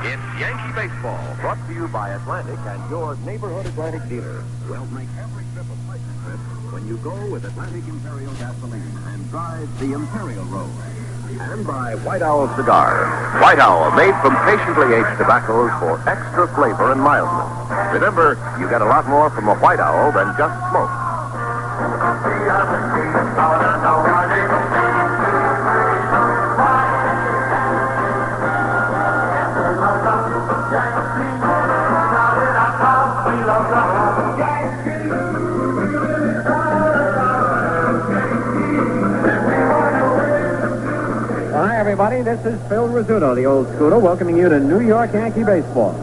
It's Yankee Baseball, brought to you by Atlantic and your neighborhood Atlantic dealer. Well, make every trip a pleasure trip when you go with Atlantic Imperial gasoline and drive the Imperial Road. And by White Owl Cigar. White Owl, made from patiently aged tobaccos for extra flavor and mildness. Remember, you get a lot more from a White Owl than just smoke. Hi, everybody. This is Phil Rizzuto, the old scooter, welcoming you to New York Yankee baseball.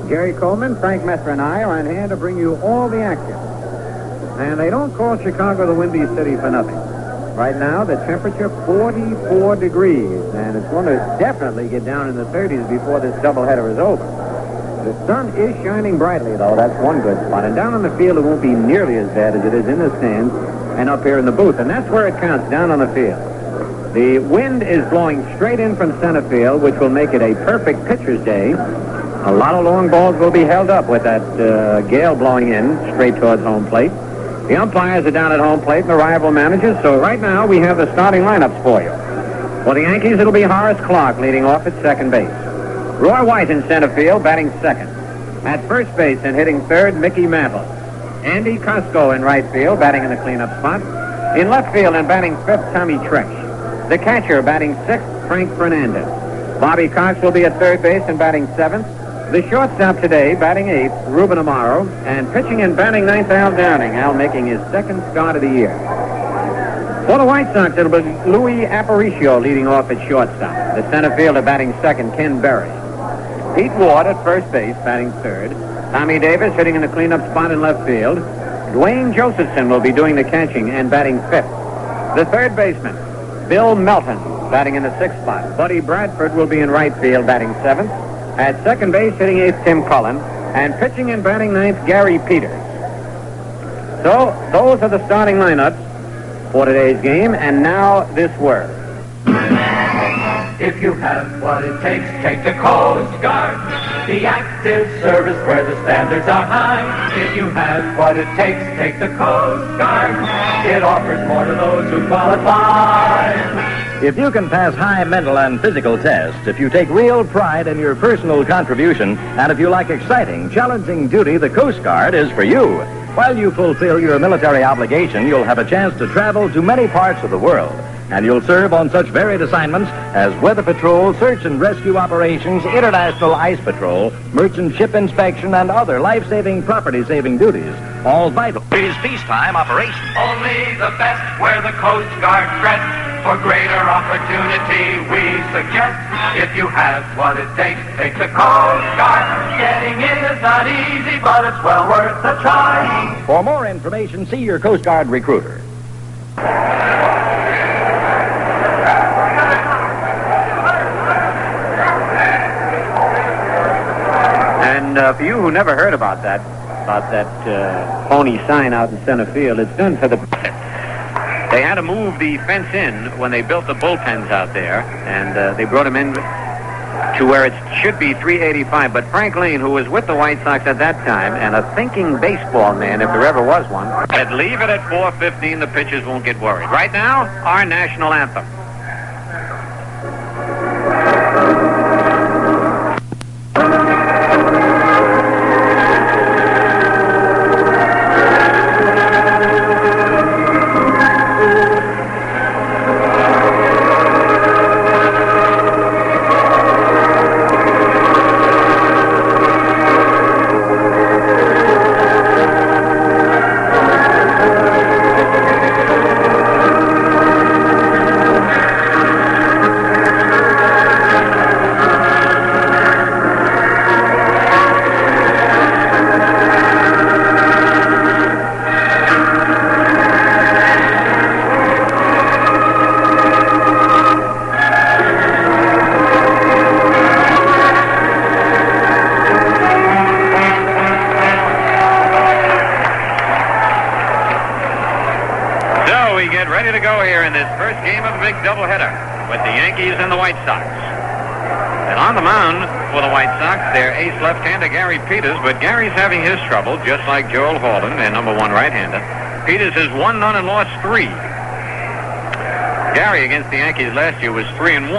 Jerry Coleman, Frank Messer, and I are on hand to bring you all the action. And they don't call Chicago the Windy City for nothing. Right now, the temperature 44 degrees, and it's going to definitely get down in the 30s before this doubleheader is over. The sun is shining brightly, though. That's one good spot. And down on the field, it won't be nearly as bad as it is in the stands and up here in the booth. And that's where it counts, down on the field. The wind is blowing straight in from center field, which will make it a perfect pitcher's day. A lot of long balls will be held up with that gale blowing in straight towards home plate. The umpires are down at home plate and the rival managers, so right now we have the starting lineups for you. For the Yankees, it'll be Horace Clarke leading off at second base. Roy White in center field, batting second. At first base and hitting third, Mickey Mantle. Andy Costco in right field, batting in the cleanup spot. In left field and batting fifth, Tommy Tresh. The catcher, batting sixth, Frank Fernandez. Bobby Cox will be at third base and batting seventh. The shortstop today, batting eighth, Ruben Amaro, and pitching and batting ninth, Al Downing. Al making his second start of the year. For the White Sox, it'll be Louis Aparicio leading off at shortstop. The center fielder batting second, Ken Berry. Pete Ward at first base, batting third. Tommy Davis hitting in the cleanup spot in left field. Dwayne Josephson will be doing the catching and batting fifth. The third baseman, Bill Melton, batting in the sixth spot. Buddy Bradford will be in right field, batting seventh. At second base, hitting eighth, Tim Cullen. And pitching and batting ninth, Gary Peters. So, those are the starting lineups for today's game. And now, this word. If you have what it takes, take the Coast Guard. The active service where the standards are high. If you have what it takes, take the Coast Guard. It offers more to those who qualify. If you can pass high mental and physical tests, if you take real pride in your personal contribution, and if you like exciting, challenging duty, the Coast Guard is for you. While you fulfill your military obligation, you'll have a chance to travel to many parts of the world. And you'll serve on such varied assignments as weather patrol, search and rescue operations, international ice patrol, merchant ship inspection, and other life-saving, property-saving duties. All vital to his peacetime operation. Only the best wear the Coast Guard dress. For greater opportunity, we suggest. If you have what it takes, take the Coast Guard. Getting in is not easy, but it's well worth a try. For more information, see your Coast Guard recruiter. And for you who never heard about that phony sign out in center field, it's done for the... They had to move the fence in when they built the bullpens out there, and they brought them in to where it should be 385. But Frank Lane, who was with the White Sox at that time, and a thinking baseball man, if there ever was one, said, leave it at 4:15, the pitchers won't get worried. Right now, our national anthem. Ready to go here in this first game of the big doubleheader with the Yankees and the White Sox. And On the mound for the White Sox, their ace left-hander, Gary Peters, but Gary's having his trouble, just like Joel Halden, their number one right-hander. Peters has won none and lost 3. Gary against the Yankees last year was 3-1.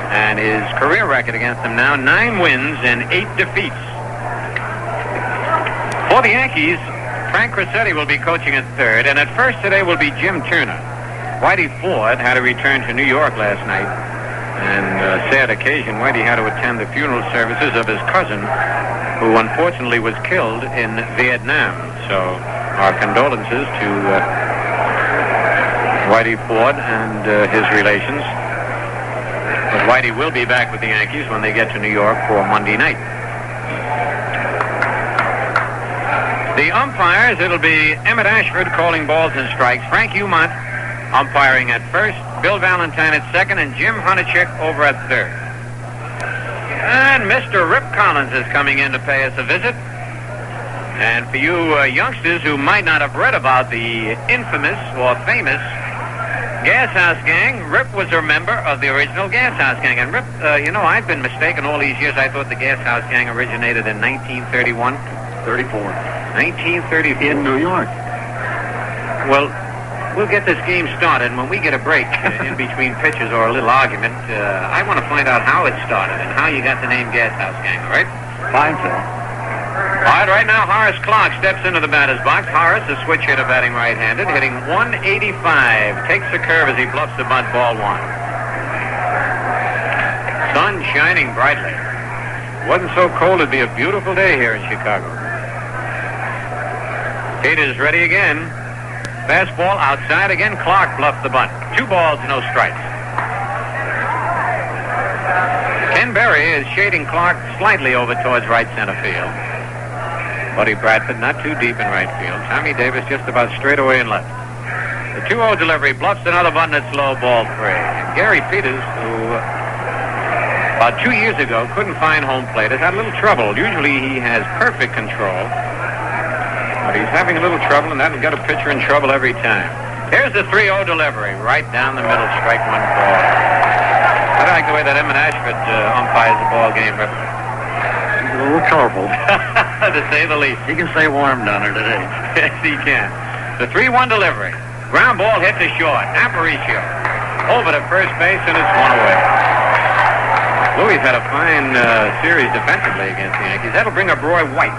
And his career record against them now, 9 wins and 8 defeats. For the Yankees, Frank Crissetti will be coaching at third, and at first today will be Jim Turner. Whitey Ford had to return to New York last night, and sad occasion, Whitey had to attend the funeral services of his cousin, who unfortunately was killed in Vietnam. So our condolences to Whitey Ford and his relations. But Whitey will be back with the Yankees when they get to New York for Monday night. The umpires, it'll be Emmett Ashford calling balls and strikes, Frank Umont umpiring at first, Bill Valentine at second, and Jim Hunachek over at third. And Mr. Rip Collins is coming in to pay us a visit. And for you youngsters who might not have read about the infamous or famous Gas House Gang, Rip was a member of the original Gas House Gang. And Rip, I've been mistaken all these years. I thought the Gas House Gang originated in 1931. 34. 1934. In New York. Well, we'll get this game started, and when we get a break in between pitches or a little argument, I want to find out how it started and how you got the name Gas House Gang, all right? Fine, Phil. All right, right now, Horace Clark steps into the batter's box. Horace, a switch hitter batting right-handed, hitting 185. Takes the curve as he bluffs the bunt, ball 1. Sun shining brightly. Wasn't so cold, it'd be a beautiful day here in Chicago. Peters ready again. Fastball outside again. Clark bluffed the bunt. 2 balls, no strikes. Ken Berry is shading Clark slightly over towards right center field. Buddy Bradford not too deep in right field. Tommy Davis just about straight away in left. The 2-0 delivery bluffs another bunt at slow, ball 3. And Gary Peters, who about 2 years ago couldn't find home plate, has had a little trouble. Usually he has perfect control. But he's having a little trouble, and that'll get a pitcher in trouble every time. Here's the 3-0 delivery, right down the middle, strike 1 ball. I like the way that Emmett Ashford umpires the ball game, Rip. He's a little colorful. To say the least. He can stay warm down there today. Yes, he can. The 3-1 delivery. Ground ball hit to short. Aparicio over to first base, and it's 1 away. Louis had a fine series defensively against the Yankees. That'll bring up Roy White.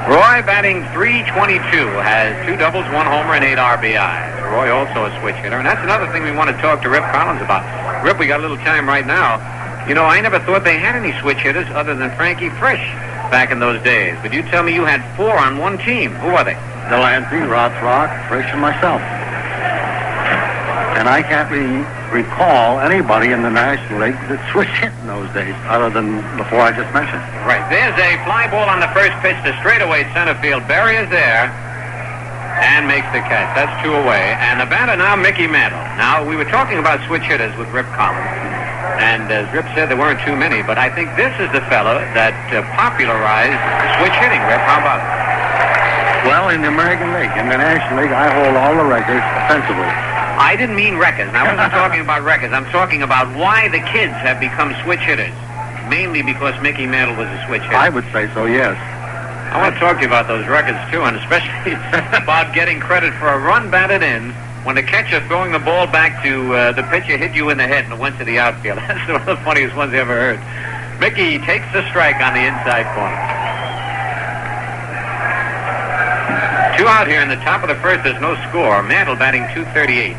Roy, batting .322, has 2 doubles, 1 homer, and 8 RBIs. Roy also a switch hitter, and that's another thing we want to talk to Rip Collins about. Rip, we got a little time right now. You know, I never thought they had any switch hitters other than Frankie Frisch back in those days. But you tell me you had 4 on one team. Who are they? Delancey, Rothrock, Frisch, and myself. And I can't recall anybody in the National League that switched hit in those days, other than the 4 I just mentioned. Right. There's a fly ball on the first pitch to straightaway center field. Berry is there and makes the catch. That's 2 away. And the batter now, Mickey Mantle. Now, we were talking about switch hitters with Rip Collins. And as Rip said, there weren't too many. But I think this is the fellow that popularized switch hitting. Rip, how about it? Well, in the American League, in the National League, I hold all the records offensively. I didn't mean records. Now, I wasn't talking about records. I'm talking about why the kids have become switch hitters. Mainly because Mickey Mantle was a switch hitter. I would say so, yes. I want to talk to you about those records, too, and especially about getting credit for a run batted in when the catcher throwing the ball back to the pitcher hit you in the head and it went to the outfield. That's one of the funniest ones I ever heard. Mickey takes the strike on the inside corner. 2 out here in the top of the first. There's no score. Mantle batting .238.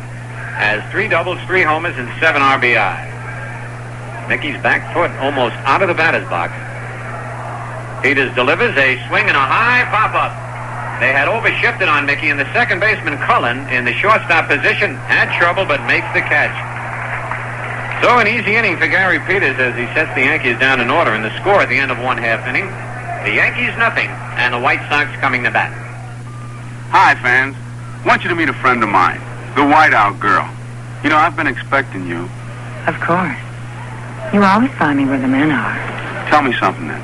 Has 3 doubles, 3 homers, and 7 RBI. Mickey's back foot almost out of the batter's box. Peters delivers a swing and a high pop-up. They had overshifted on Mickey, and the second baseman, Cullen, in the shortstop position, had trouble but makes the catch. So an easy inning for Gary Peters as he sets the Yankees down in order. And the score at the end of 1/2 inning, the Yankees nothing, and the White Sox coming to bat. Hi, fans. I want you to meet a friend of mine, the Whiteout Girl. You know, I've been expecting you. Of course. You always find me where the men are. Tell me something, then.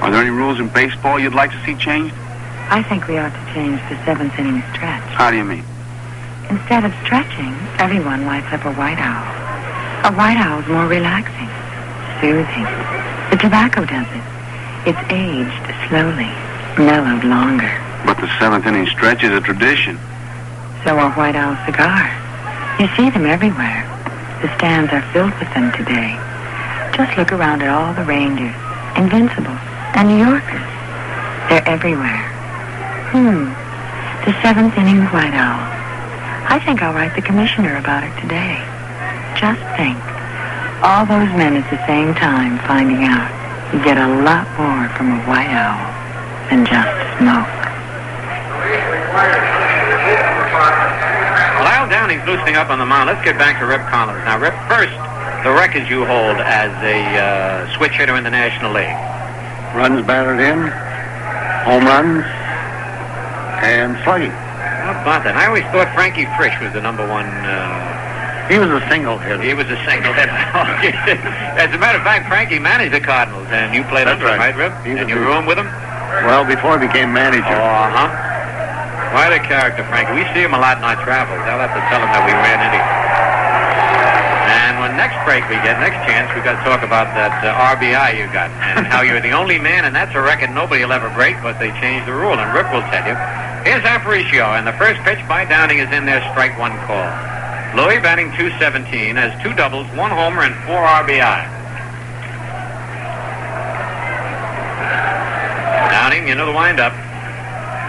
Are there any rules in baseball you'd like to see changed? I think we ought to change the 7th inning stretch. How do you mean? Instead of stretching, everyone lights up a white owl. A white owl's more relaxing, soothing. The tobacco does it. It's aged slowly, mellowed longer. But the seventh inning stretch is a tradition. So are white owl cigars. You see them everywhere. The stands are filled with them today. Just look around at all the reindeers, Invincibles, and New Yorkers. They're everywhere. The seventh inning white owl. I think I'll write the commissioner about it today. Just think. All those men at the same time finding out you get a lot more from a white owl than just smoke. Well, Al Downing's loosening up on the mound. Let's get back to Rip Collins. Now, Rip, first, the records you hold as a switch hitter in the National League. Runs batted in, home runs, and slugging. How about that? I always thought Frankie Frisch was the number one... He was a single hitter. He was a single hitter. As a matter of fact, Frankie managed the Cardinals, and you played under him, right, Rip? And you roomed with him? Well, before he became manager. Uh-huh. Quite a character, Frankie. We see him a lot in our travels. I'll have to tell him that we ran into him. And when next break we get, next chance, we've got to talk about that RBI you got and how you're the only man, and that's a record nobody will ever break, but they changed the rule, and Rip will tell you. Here's Aparicio, and the first pitch by Downing is in there, strike one call. Louis, batting .217, has 2 doubles, 1 homer, and 4 RBI. Downing into the windup.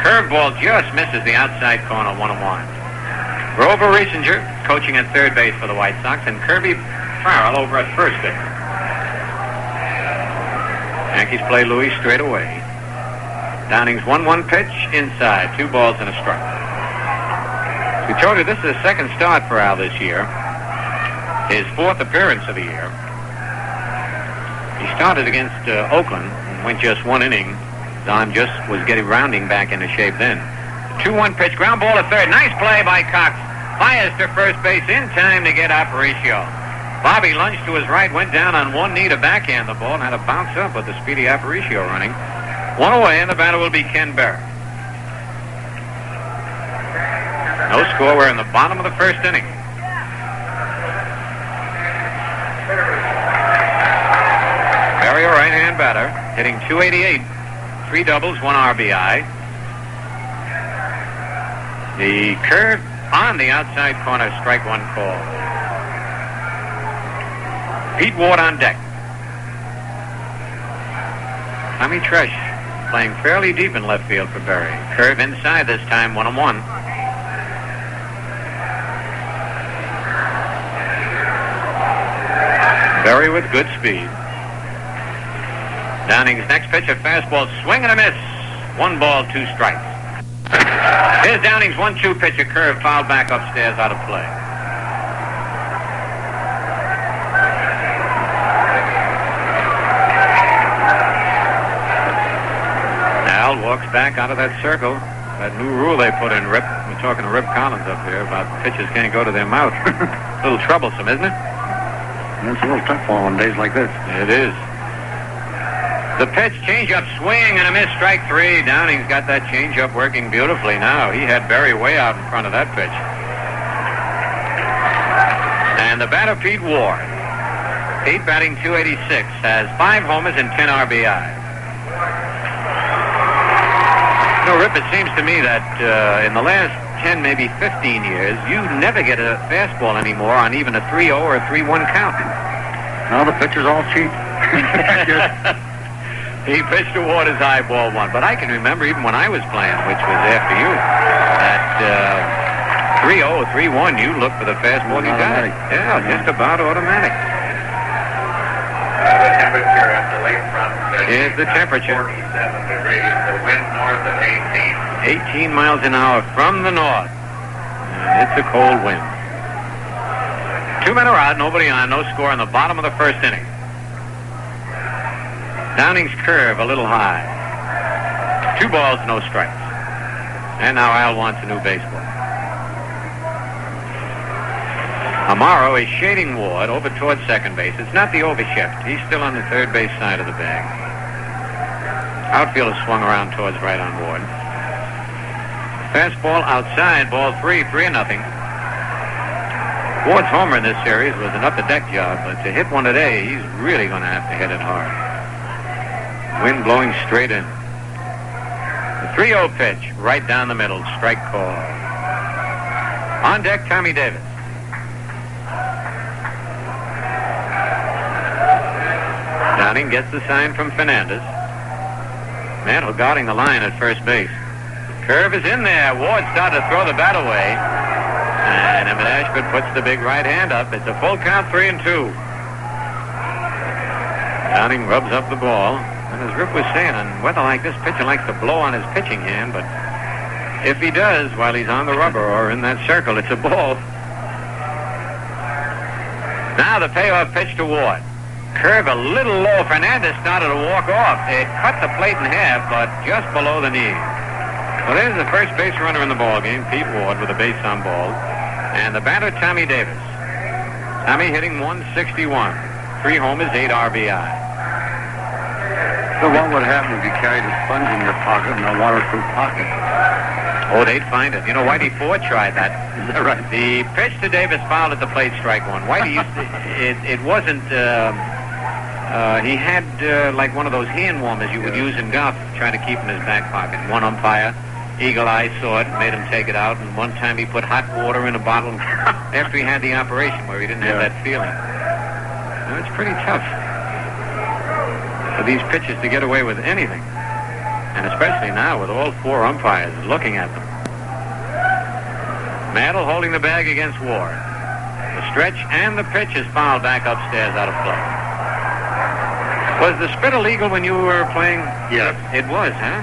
Curveball just misses the outside corner, 1-1. Grover Riesinger coaching at third base for the White Sox, and Kirby Farrell over at first base. Yankees play Louis straight away. Downing's 1-1 pitch inside, 2 balls and a strike. We told you this is the second start for Al this year. His 4th appearance of the year. He started against Oakland and went just 1 inning. Don just was getting rounding back into shape then. 2-1 pitch, ground ball to third. Nice play by Cox. Fires to first base in time to get Aparicio. Bobby lunged to his right, went down on one knee to backhand the ball and had to bounce up with the speedy Aparicio running. 1 away, and the batter will be Ken Berry. No score. We're in the bottom of the first inning. Berry, a right-hand batter, hitting .288, 3 doubles, 1 RBI. The curve on the outside corner, strike one call. Pete Ward on deck. Tommy Tresh playing fairly deep in left field for Berry. Curve inside this time, 1-1. Berry with good speed. Downing's next pitch, a fastball, swing and a miss. 1 ball, 2 strikes. Here's Downing's 1-2 pitch, a curve, fouled back upstairs, out of play. Al walks back out of that circle. That new rule they put in, Rip. We're talking to Rip Collins up there about pitches can't go to their mouth. A little troublesome, isn't it? It's a little tough on days like this. It is. The pitch, change-up, swing, and a miss, strike 3. Downing's got that change-up working beautifully now. He had Berry way out in front of that pitch. And the batter, Pete Ward. Pete, batting .286, has 5 homers and 10 RBI. You know, Rip, it seems to me that in the last 10, maybe 15 years, you never get a fastball anymore on even a 3-0 or a 3-1 count. Now the pitcher's all cheap. He pitched toward his high ball 1. But I can remember even when I was playing, which was after you, at 3-0, 3-1, you look for the fastball, you got it. Yeah, just about automatic. The temperature at the lakefront Here's the temperature. 47 degrees. The wind north at 18. 18 miles an hour from the north. And it's a cold wind. 2 men are out, nobody on, no score in the bottom of the first inning. Downing's curve a little high. 2 balls, no strikes. And now Al wants a new baseball. Amaro is shading Ward over towards second base. It's not the overshift. He's still on the third base side of the bag. Outfielder swung around towards right on Ward. Fastball outside, ball 3, 3-0. Ward's homer in this series was an up-the-deck job, but to hit one today, he's really going to have to hit it hard. Wind blowing straight in. The 3-0 pitch, right down the middle, strike call. On deck, Tommy Davis. Downing gets the sign from Fernandez. Mantle guarding the line at first base. Curve is in there. Ward started to throw the bat away. And Emmett Ashford puts the big right hand up. It's a full count, 3-2. Downing rubs up the ball. And as Rip was saying, on weather like this, pitcher likes to blow on his pitching hand, but if he does while he's on the rubber or in that circle, it's a ball. Now the payoff pitch to Ward. Curve a little low. Fernandez started to walk off. It cut the plate in half, but just below the knee. So there's the first base runner in the ball game, Pete Ward, with a base on balls. And the batter, Tommy Davis. Tommy hitting 161. 3 homers, 8 RBI. So what would happen if you carried a sponge in your pocket and a waterproof pocket? Oh, they'd find it. You know, Whitey Ford tried that. Is that right? The pitch to Davis fouled at the plate, strike one. Whitey used to, it wasn't, he had like one of those hand warmers you would use in golf, trying to keep in his back pocket. One umpire, eagle eye, saw it, made him take it out, and one time he put hot water in a bottle after he had the operation where he didn't have that feeling. Now, it's pretty tough for these pitchers to get away with anything. And especially now with all 4 umpires looking at them. Mantle holding the bag against Ward. The stretch and the pitch is fouled back upstairs out of play. Was the spit illegal when you were playing? Yes. It was, huh?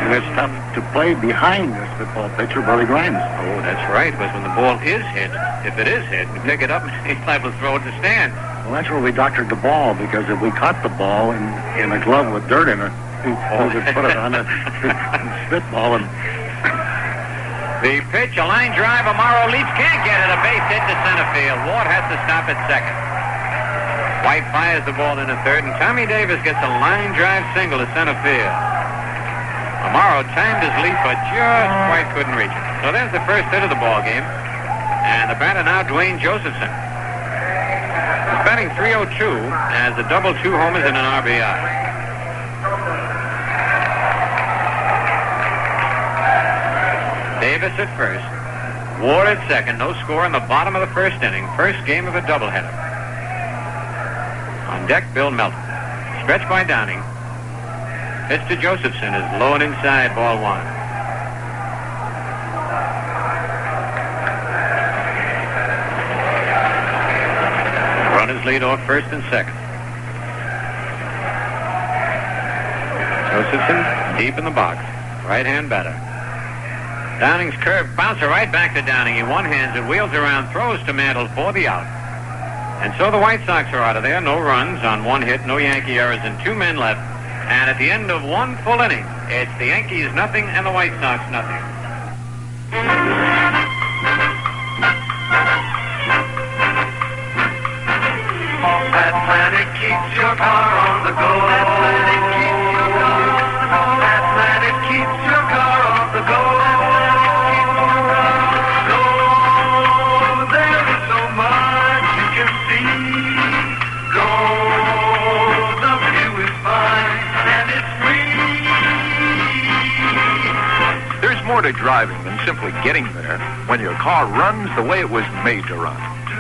And it's tough to play behind the spitball pitcher, Billy Grimes. Oh, that's right, because when the ball is hit, if it is hit, you pick it up and he's liable to throw it to stand. Well, that's where we doctored the ball, because if we caught the ball in a glove with dirt in it, we could put it on a spitball. And the pitch, a line drive. Amaro leaps, can't get it. A base hit to center field. Ward has to stop at second. White fires the ball into third, and Tommy Davis gets a line drive single to center field. Amaro timed his leap, but just quite couldn't reach it. So there's the first hit of the ball game, and the batter now, Dwayne Josephson. He's batting .302 as a double, 2 homers and an RBI. Davis at first, Ward at second, no score in the bottom of the first inning, first game of a doubleheader. On deck, Bill Melton. Stretched by Downing. Pitch to Josephson is low and inside, ball 1. Runners lead off first and second. Josephson deep in the box, right-hand batter. Downing's curve, bouncer right back to Downing. He one-hands it, wheels around, throws to Mantle for the out. And so the White Sox are out of there. No runs on 1 hit, no Yankee errors, and 2 men left. And at the end of 1 full inning, it's the Yankees nothing and the White Sox nothing. Atlantic keeps your car on the go. Atlantic keeps your car on the go. Atlantic keeps your car on the go. More to driving than simply getting there when your car runs the way it was made to run.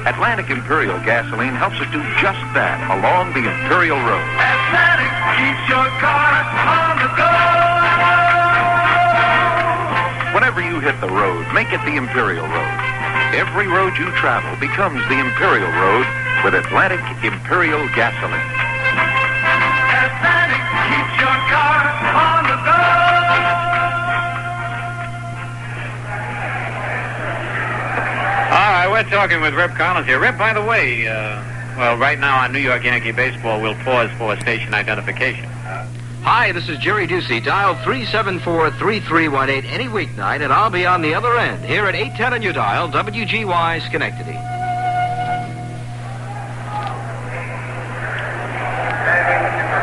Atlantic Imperial gasoline helps us do just that along the Imperial Road. Atlantic keeps your car on the go. Whenever you hit the road, make it the Imperial Road. Every road you travel becomes the Imperial Road with Atlantic Imperial gasoline. Atlantic keeps your car on the go. All right, we're talking with Rip Collins here. Rip, by the way, well, right now on New York Yankee Baseball, we'll pause for station identification. Hi, this is Jerry Ducey. Dial 374-3318 any weeknight, and I'll be on the other end here at 810 on your dial, WGY Schenectady.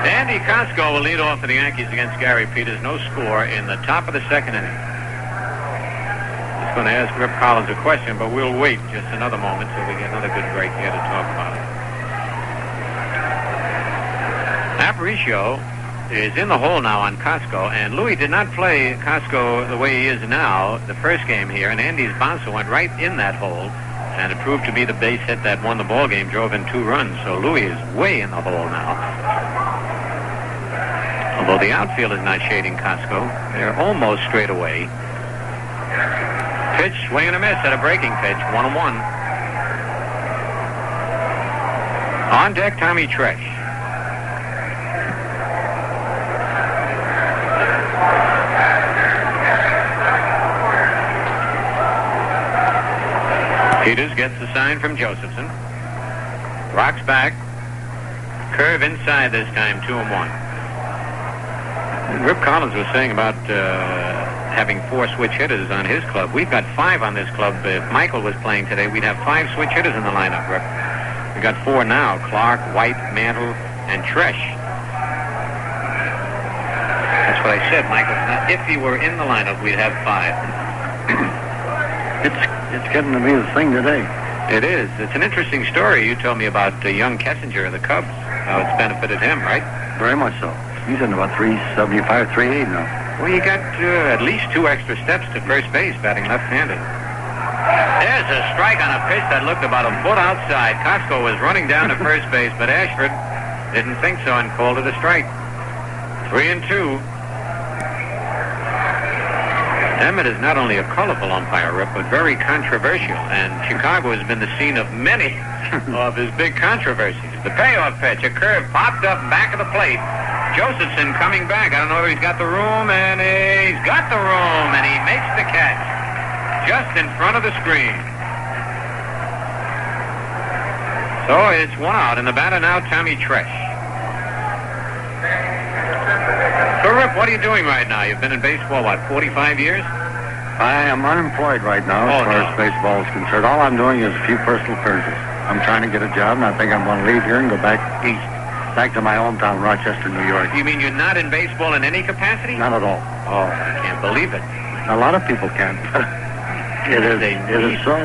Andy Costco will lead off for the Yankees against Gary Peters. No score in the top of the second inning. was going to ask Rip Collins a question, but we'll wait just another moment till we get another good break here to talk about it. Aparicio is in the hole now on Costco, and Louis did not play Costco the way he is now the first game here, and Andy's bouncer went right in that hole, and it proved to be the base hit that won the ball game, drove in 2 runs. So Louis is way in the hole now. Although the outfield is not shading Costco, they're almost straight away. Pitch, swing and a miss at a breaking pitch, 1-1. On deck, Tommy Tresh. Peters gets the sign from Josephson. Rocks back. Curve inside this time, 2-1. Rip Collins was saying about having 4 switch hitters on his club. We've got 5 on this club. If Michael was playing today, we'd have 5 switch hitters in the lineup, Rip. We got 4 now. Clark, White, Mantle, and Tresh. That's what I said, Michael. Now, if he were in the lineup, we'd have 5. It's getting to be the thing today. It is. It's an interesting story you told me about young Kessinger of the Cubs, how it's benefited him, right? Very much so. He's in about 375, 380 now. Well, he got at least 2 extra steps to first base, batting left-handed. There's a strike on a pitch that looked about a foot outside. Costco was running down to first base, but Ashford didn't think so and called it a strike. 3-2. Emmett is not only a colorful umpire, Rip, but very controversial, and Chicago has been the scene of many of his big controversies. The payoff pitch, a curve popped up back of the plate. Josephson coming back. I don't know if he's got the room, and he's got the room, and he makes the catch just in front of the screen. So it's 1 out, and the batter now, Tommy Tresh. So, Rip, what are you doing right now? You've been in baseball, 45 years? I am unemployed right now as far as baseball is concerned. All I'm doing is a few personal appearances. I'm trying to get a job, and I think I'm going to leave here and go back east, back to my hometown, Rochester, New York. You mean you're not in baseball in any capacity? Not at all. Oh, I can't believe it. A lot of people can't, but it is so.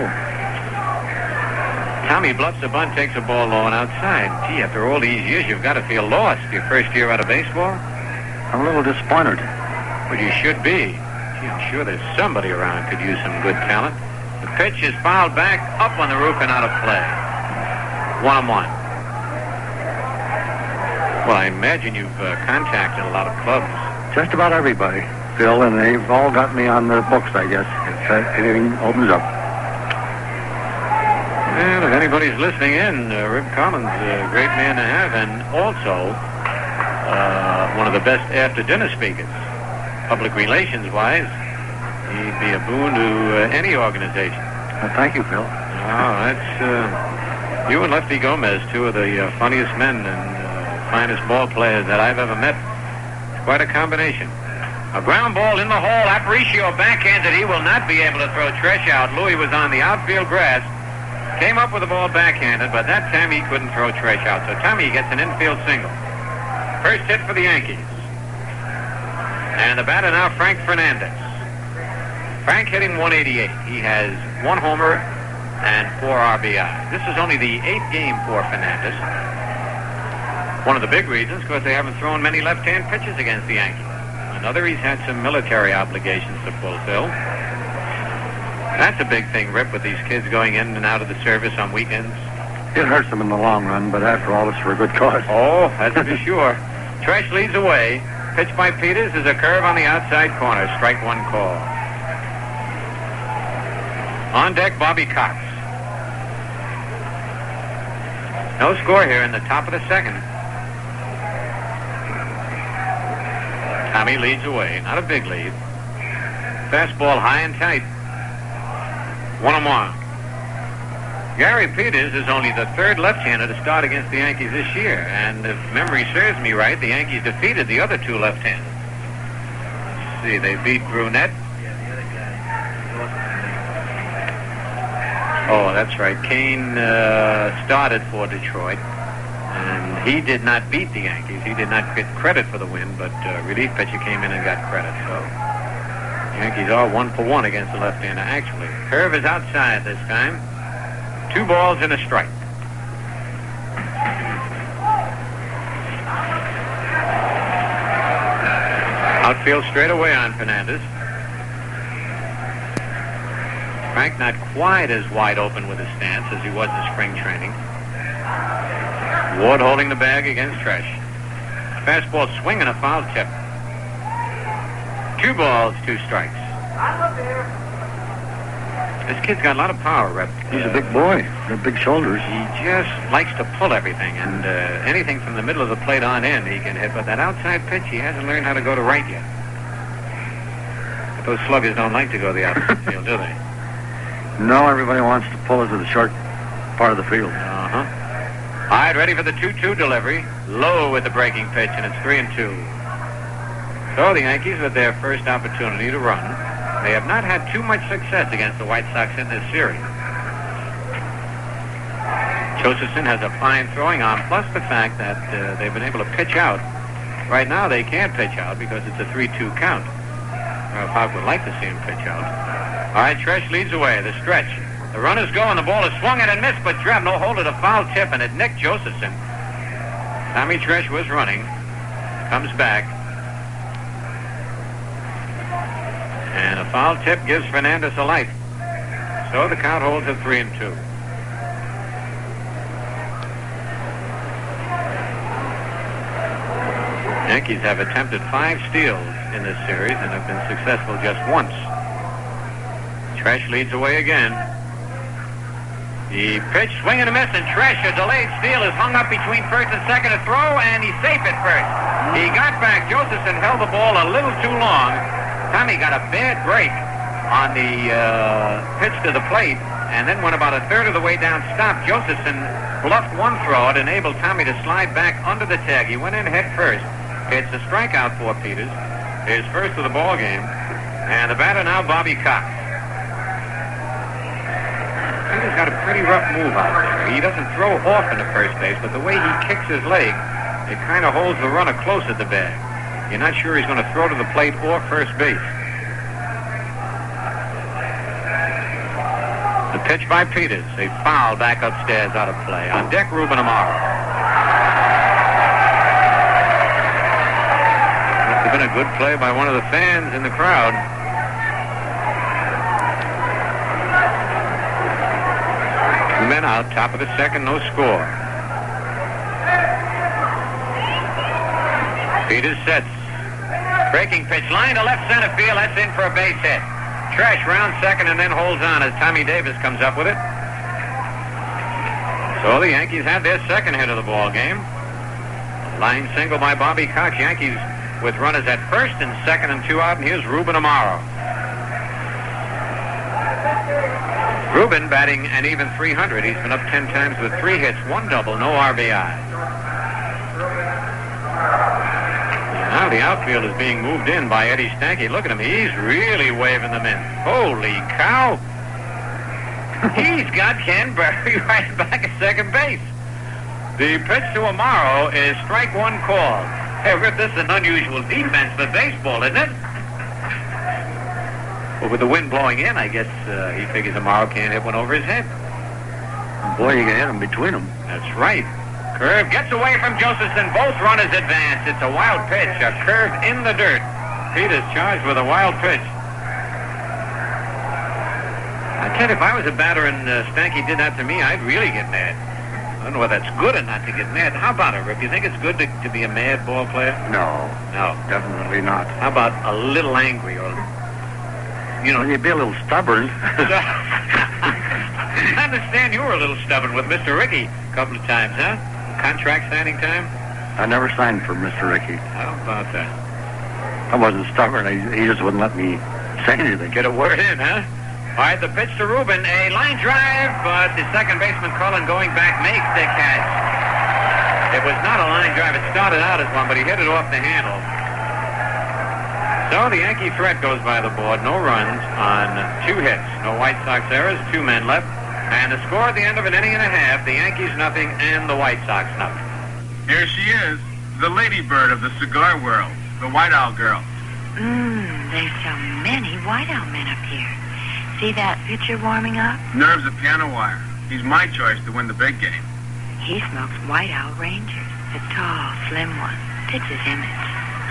Tommy bluffs a bunt, takes a ball low and outside. Gee, after all these years, you've got to feel lost. Your first year out of baseball? I'm a little disappointed. Well, you should be. Gee, I'm sure there's somebody around who could use some good talent. The pitch is fouled back, up on the roof and out of play. 1-1. Well, I imagine you've contacted a lot of clubs. Just about everybody, Phil, and they've all got me on their books, I guess, if anything opens up. Well, if anybody's listening in, Rip Collins, a great man to have, and also one of the best after-dinner speakers. Public relations-wise, he'd be a boon to any organization. Well, thank you, Phil. Oh, that's you and Lefty Gomez, 2 of the funniest men and finest ball players that I've ever met. It's quite a combination. A ground ball in the hole. Aparicio backhanded. He will not be able to throw Tresh out. Louis was on the outfield grass. Came up with the ball backhanded, but that time he couldn't throw Tresh out. So Tommy gets an infield single. First hit for the Yankees. And the batter now, Frank Fernandez. Frank hitting 188. He has 1 homer and 4 RBI. This is only the 8th game for Fernandez. One of the big reasons, because they haven't thrown many left-hand pitches against the Yankees. Another, he's had some military obligations to fulfill. That's a big thing, Rip, with these kids going in and out of the service on weekends. It hurts them in the long run, but after all, it's for a good cause. Oh, that's for sure. Tresh leads away. Pitch by Peters is a curve on the outside corner. Strike 1 call. On deck, Bobby Cox. No score here in the top of the 2nd. Tommy leads away. Not a big lead. Fastball high and tight. 1-1. Gary Peters is only the 3rd left-hander to start against the Yankees this year. And if memory serves me right, the Yankees defeated the other 2 left-handers. Let's see, they beat Brunette. Oh, that's right. Kane started for Detroit. And he did not beat the Yankees. He did not get credit for the win, but relief pitcher came in and got credit. So Yankees are 1 for 1 against the left-hander, actually. Curve is outside this time. 2 balls and a strike. Outfield straight away on Fernandez. Frank not quite as wide open with his stance as he was in spring training. Ward holding the bag against Tresh. Fastball swing and a foul tip. 2 balls, 2 strikes. This kid's got a lot of power, Rep. He's a big boy. Got big shoulders. He just likes to pull everything, and anything from the middle of the plate on in he can hit. But that outside pitch, he hasn't learned how to go to right yet. But those sluggers don't like to go to the outside field, do they? No, everybody wants to pull it to the short part of the field. Uh-huh. All right, ready for the 2-2 delivery. Low with the breaking pitch, and it's 3-2. So the Yankees with their first opportunity to run. They have not had too much success against the White Sox in this series. Josephson has a fine throwing arm, plus the fact that they've been able to pitch out. Right now they can't pitch out because it's a 3-2 count. Pop would like to see him pitch out. All right, Tresh leads away. The stretch. The runners go, and the ball is swung at and missed, but Drevno hold it a foul tip, and it nicked Josephson. Tommy Tresh was running. Comes back. And a foul tip gives Fernandez a life. So the count holds at 3-2. Yankees have attempted 5 steals in this series and have been successful just once. Tresh leads away again. The pitch, swing and a miss, and Tresh, a delayed steal, is hung up between first and second to throw, and he's safe at first. He got back. Josephson held the ball a little too long. Tommy got a bad break on the pitch to the plate, and then when about a third of the way down stopped, Josephson bluffed one throw. It enabled Tommy to slide back under the tag. He went in head first. It's a strikeout for Peters, his first of the ball game, and the batter now Bobby Cox. Peters got a pretty rough move out there. He doesn't throw often to first base, but the way he kicks his leg, it kind of holds the runner close at the bag. You're not sure he's going to throw to the plate or first base. The pitch by Peters. A foul back upstairs out of play. On deck, Ruben Amaro. Must have been a good play by one of the fans in the crowd. Two men out, top of the second, no score. Peters sets. Breaking pitch, line to left center field. That's in for a base hit. Tresh round second and then holds on as Tommy Davis comes up with it. So the Yankees have their second hit of the ball game. Line single by Bobby Cox. Yankees with runners at first and second and 2 out. And here's Ruben Amaro. Ruben batting an even .300. He's been up 10 times with 3 hits, 1 double, no RBI. Now the outfield is being moved in by Eddie Stanky. Look at him. He's really waving them in. Holy cow. He's got Ken Berry right back at second base. The pitch to Amaro is strike 1 call. Hey, Rip, this is an unusual defense for baseball, isn't it? Well, with the wind blowing in, I guess he figures Amaro can't hit one over his head. Boy, you can hit him between them. That's right. Curve gets away from Josephson. Both runners advance. It's a wild pitch. A curve in the dirt. Peters charged with a wild pitch. I tell you, if I was a batter and Stanky did that to me, I'd really get mad. I don't know whether that's good or not to get mad. How about it, Rip? You think it's good to be a mad ball player? No. No. Definitely not. How about a little angry or, you know... You'd be a little stubborn. I understand you were a little stubborn with Mr. Rickey a couple of times, huh? Contract signing time? I never signed for Mr. Rickey. How about that? I wasn't stubborn. He just wouldn't let me say anything. Get a word in, huh? All right, the pitch to Ruben. A line drive, but the second baseman, Cullen, going back, makes the catch. It was not a line drive. It started out as one, but he hit it off the handle. So the Yankee threat goes by the board. No runs on 2 hits. No White Sox errors. 2 men left. And the score at the end of an inning and a half, the Yankees nothing and the White Sox nothing. Here she is, the ladybird of the cigar world, the White Owl girl. There's so many whiteout men up here. See that pitcher warming up? Nerves of piano wire. He's my choice to win the big game. He smokes whiteout rangers. The tall, slim one. Fits his image.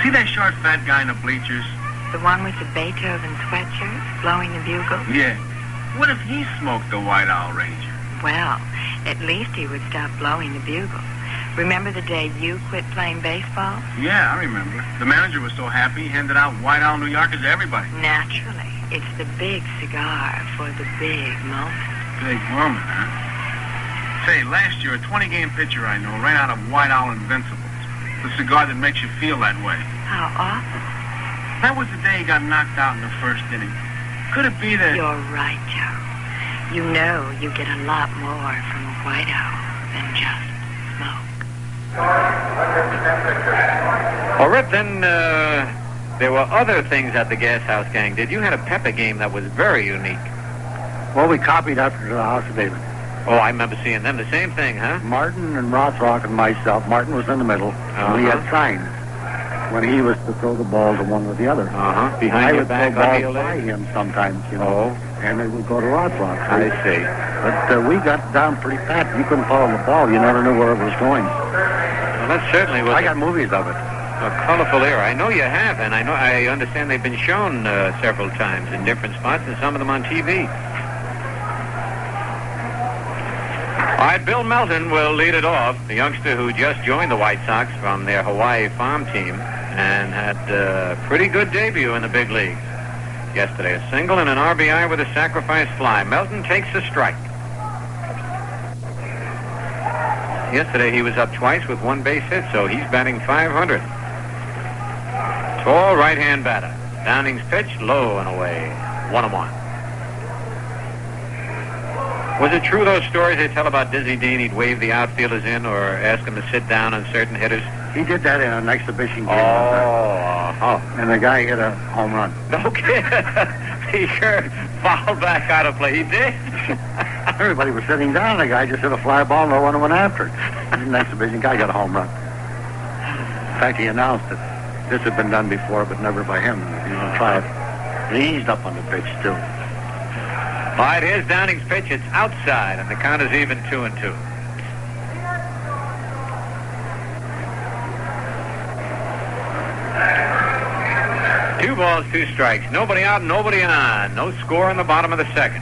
See that short, fat guy in the bleachers? The one with the Beethoven sweatshirt, blowing the bugle? Yeah. What if he smoked the White Owl Ranger? Well, at least he would stop blowing the bugle. Remember the day you quit playing baseball? Yeah, I remember. The manager was so happy he handed out White Owl New Yorkers to everybody. Naturally. It's the big cigar for the big moment. Big moment, huh? Say, last year, a 20-game pitcher I know ran out of White Owl Invincibles. The cigar that makes you feel that way. How awful. That was the day he got knocked out in the first inning. Could it be that... You're right, Joe. You know you get a lot more from a White Owl than just smoke. Well, Rip, then there were other things at the Gas House Gang. You had a pepper game that was very unique. Well, we copied after the House of David. Oh, I remember seeing them. The same thing, huh? Martin and Rothrock and myself. Martin was in the middle, and we had signs when he was to throw the ball to one or the other. Behind your back on the balls by him sometimes, you know, and it would go to Rothrock. I see. But we got down pretty fast. You couldn't follow the ball. You never knew where it was going. Well, that certainly was. I got movies of it. A colorful era. I know you have, and I understand they've been shown several times in different spots, and some of them on TV. All right, Bill Melton will lead it off, the youngster who just joined the White Sox from their Hawaii farm team and had a pretty good debut in the big leagues yesterday. A single and an RBI with a sacrifice fly. Melton takes a strike. Yesterday he was up twice with one base hit, so he's batting .500. Tall right-hand batter. Downing's pitch, low and away. 1-1. Was it true, those stories they tell about Dizzy Dean? He'd wave the outfielders in or ask them to sit down on certain hitters? He did that in an exhibition game. And the guy hit a home run. No kid. He sure fouled back out of play. He did? Everybody was sitting down. The guy just hit a fly ball. No one went after it. An exhibition guy got a home run. In fact, he announced that this had been done before, but never by him. You know, try it. And he eased up on the pitch, too. All right, here's Downing's pitch. It's outside, and the count is even 2-2. Two balls, two strikes. Nobody out, nobody on. No score in the bottom of the second.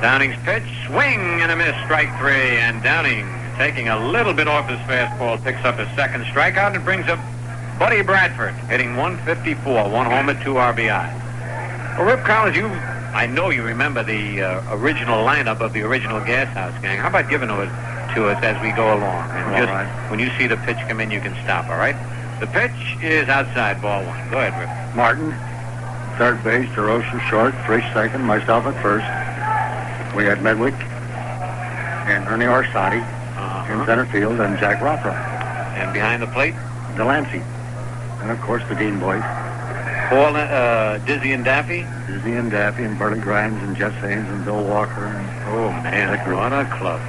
Downing's pitch, swing and a miss, strike three. And Downing, taking a little bit off his fastball, picks up his second strikeout and brings up Buddy Bradford, hitting 154, one home and 2 RBI. Well, Rip Collins, I know you remember the original lineup of the original Gas House Gang. How about giving it to us as we go along? And when you see the pitch come in, you can stop, all right? The pitch is outside, ball one. Go ahead, Rip. Martin, third base, DeRosa short, Frisch second, myself at first. We had Medwick and Ernie Orsatti in center field, and Jack Rothrock. And behind the plate? Delancey. And, of course, the Dean boys. Paul, Dizzy and Daffy? Dizzy and Daffy and Burley Grimes and Jeff Haynes and Bill Walker. And, oh, man, what a club.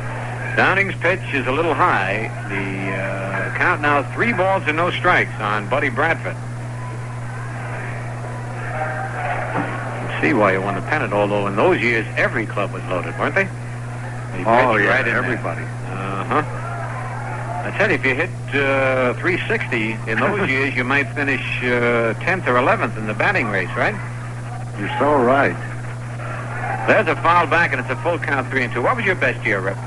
Downing's pitch is a little high. The count now 3 balls and no strikes on Buddy Bradford. See why you won the pennant, although in those years every club was loaded, weren't they? Everybody. I tell you, if you hit 360 in those years, you might finish 10th or 11th in the batting race, right? You're so right. There's a foul back, and it's a full count, 3-2. What was your best year, Rip?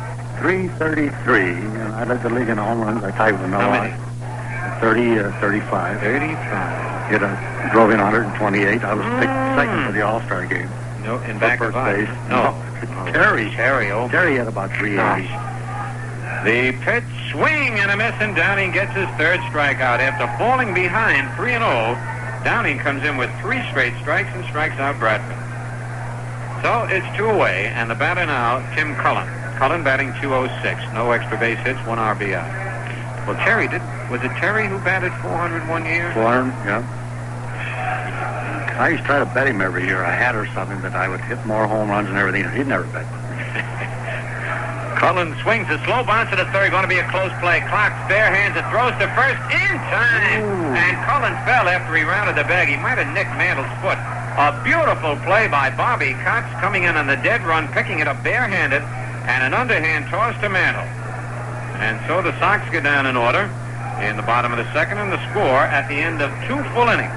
333. I led the league in home runs. I tied with Noah. How many? 35. 35. Drove in 128. I was picked second for the All-Star game. No, in back of base. No. Terry. Oh. Terry had about 380. The pitch, swing and a miss, and Downing gets his third strikeout. After falling behind 3-0, Downing comes in with 3 straight strikes and strikes out Bradford. So it's 2 away, and the batter now, Tim Cullen. Cullen batting .206. No extra base hits, 1 RBI. Well, was it Terry who batted 400 one year? 400, yeah. I used to try to bet him every year. I had or something that I would hit more home runs and everything. He'd never bet. Cullen swings a slow bounce to the third. Going to be a close play. Clark bare hands it, throws to first in time. Ooh. And Cullen fell after he rounded the bag. He might have nicked Mantle's foot. A beautiful play by Bobby Cox coming in on the dead run, picking it up barehanded, and an underhand toss to Mantle. And so the Sox get down in order in the bottom of the second, and the score at the end of 2 full innings.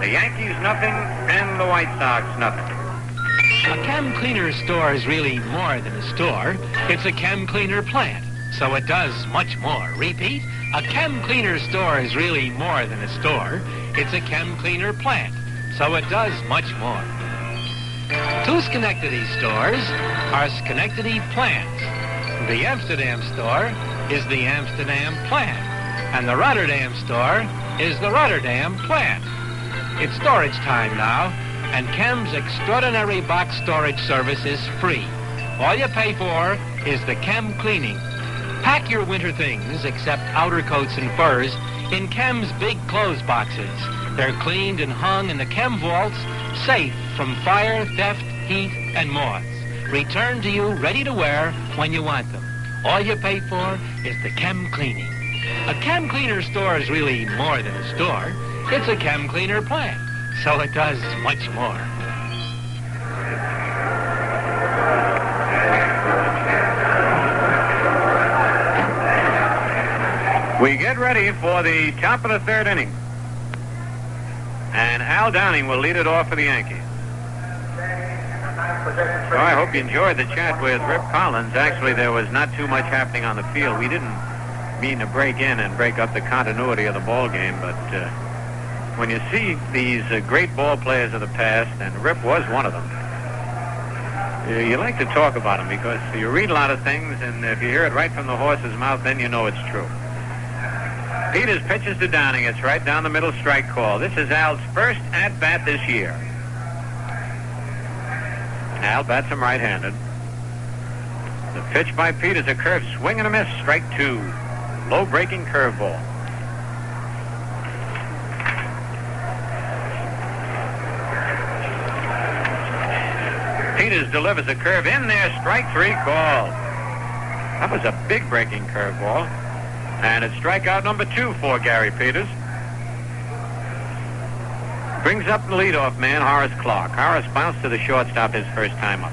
The Yankees nothing and the White Sox nothing. A chem cleaner store is really more than a store. It's a chem cleaner plant, so it does much more. Repeat, a chem cleaner store is really more than a store. It's a chem cleaner plant, so it does much more. 2 Schenectady stores are Schenectady plants. The Amsterdam store is the Amsterdam plant, and the Rotterdam store is the Rotterdam plant. It's storage time now, and Chem's extraordinary box storage service is free. All you pay for is the Chem cleaning. Pack your winter things, except outer coats and furs, in Chem's big clothes boxes. They're cleaned and hung in the Chem vaults, safe from fire, theft, heat, and moths. Returned to you ready to wear when you want them. All you pay for is the Chem cleaning. A Chem cleaner store is really more than a store. It's a Chem cleaner plant, so it does much more. We get ready for the top of the third inning. And Al Downing will lead it off for the Yankees. So I hope you enjoyed the chat with Rip Collins. Actually, there was not too much happening on the field. We didn't mean to break in and break up the continuity of the ball game, but when you see these great ball players of the past, and Rip was one of them, you like to talk about them because you read a lot of things, and if you hear it right from the horse's mouth, then you know it's true. Peters pitches to Downing. It's right down the middle, strike call. This is Al's first at-bat this year. Al bats him right-handed. The pitch by Peters, a curve, swing and a miss, strike 2. Low-breaking curveball. Peters delivers a curve in there, strike 3 call. That was a big breaking curveball. And it's strikeout number 2 for Gary Peters. Brings up the leadoff man, Horace Clark. Horace bounced to the shortstop his first time up.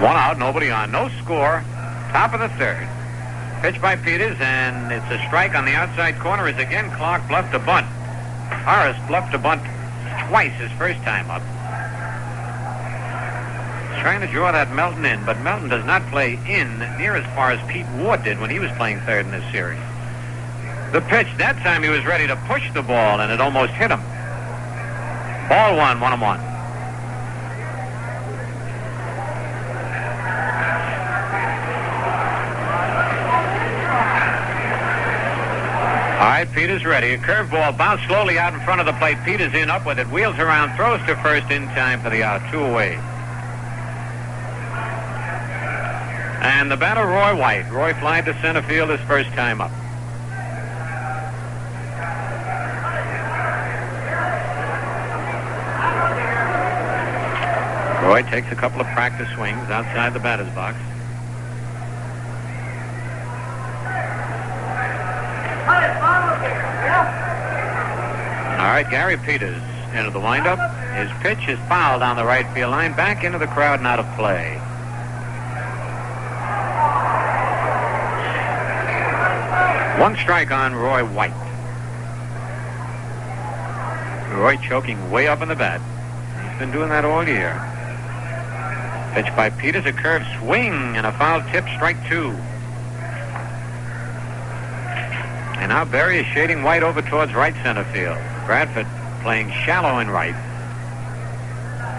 One out, nobody on. No score. Top of the third. Pitch by Peters, and it's a strike on the outside corner as again Clark bluffed a bunt. Horace bluffed a bunt twice his first time up. He's trying to draw that Melton in, but Melton does not play in near as far as Pete Ward did when he was playing third in this series. The pitch, that time he was ready to push the ball, and it almost hit him. Ball 1, 1-1. All right, Peters ready. A curveball bounced slowly out in front of the plate. Peters in, up with it, wheels around, throws to first in time for the out. 2 away. And the batter, Roy White. Roy flied to center field his first time up. Roy takes a couple of practice swings outside the batter's box. All right, Gary Peters into the windup. His pitch is fouled on the right field line, back into the crowd and out of play. One strike on Roy White. Roy choking way up in the bat. He's been doing that all year. Pitch by Peters, a curve swing and a foul tip, strike 2. And now Berry is shading White over towards right center field. Bradford playing shallow in right.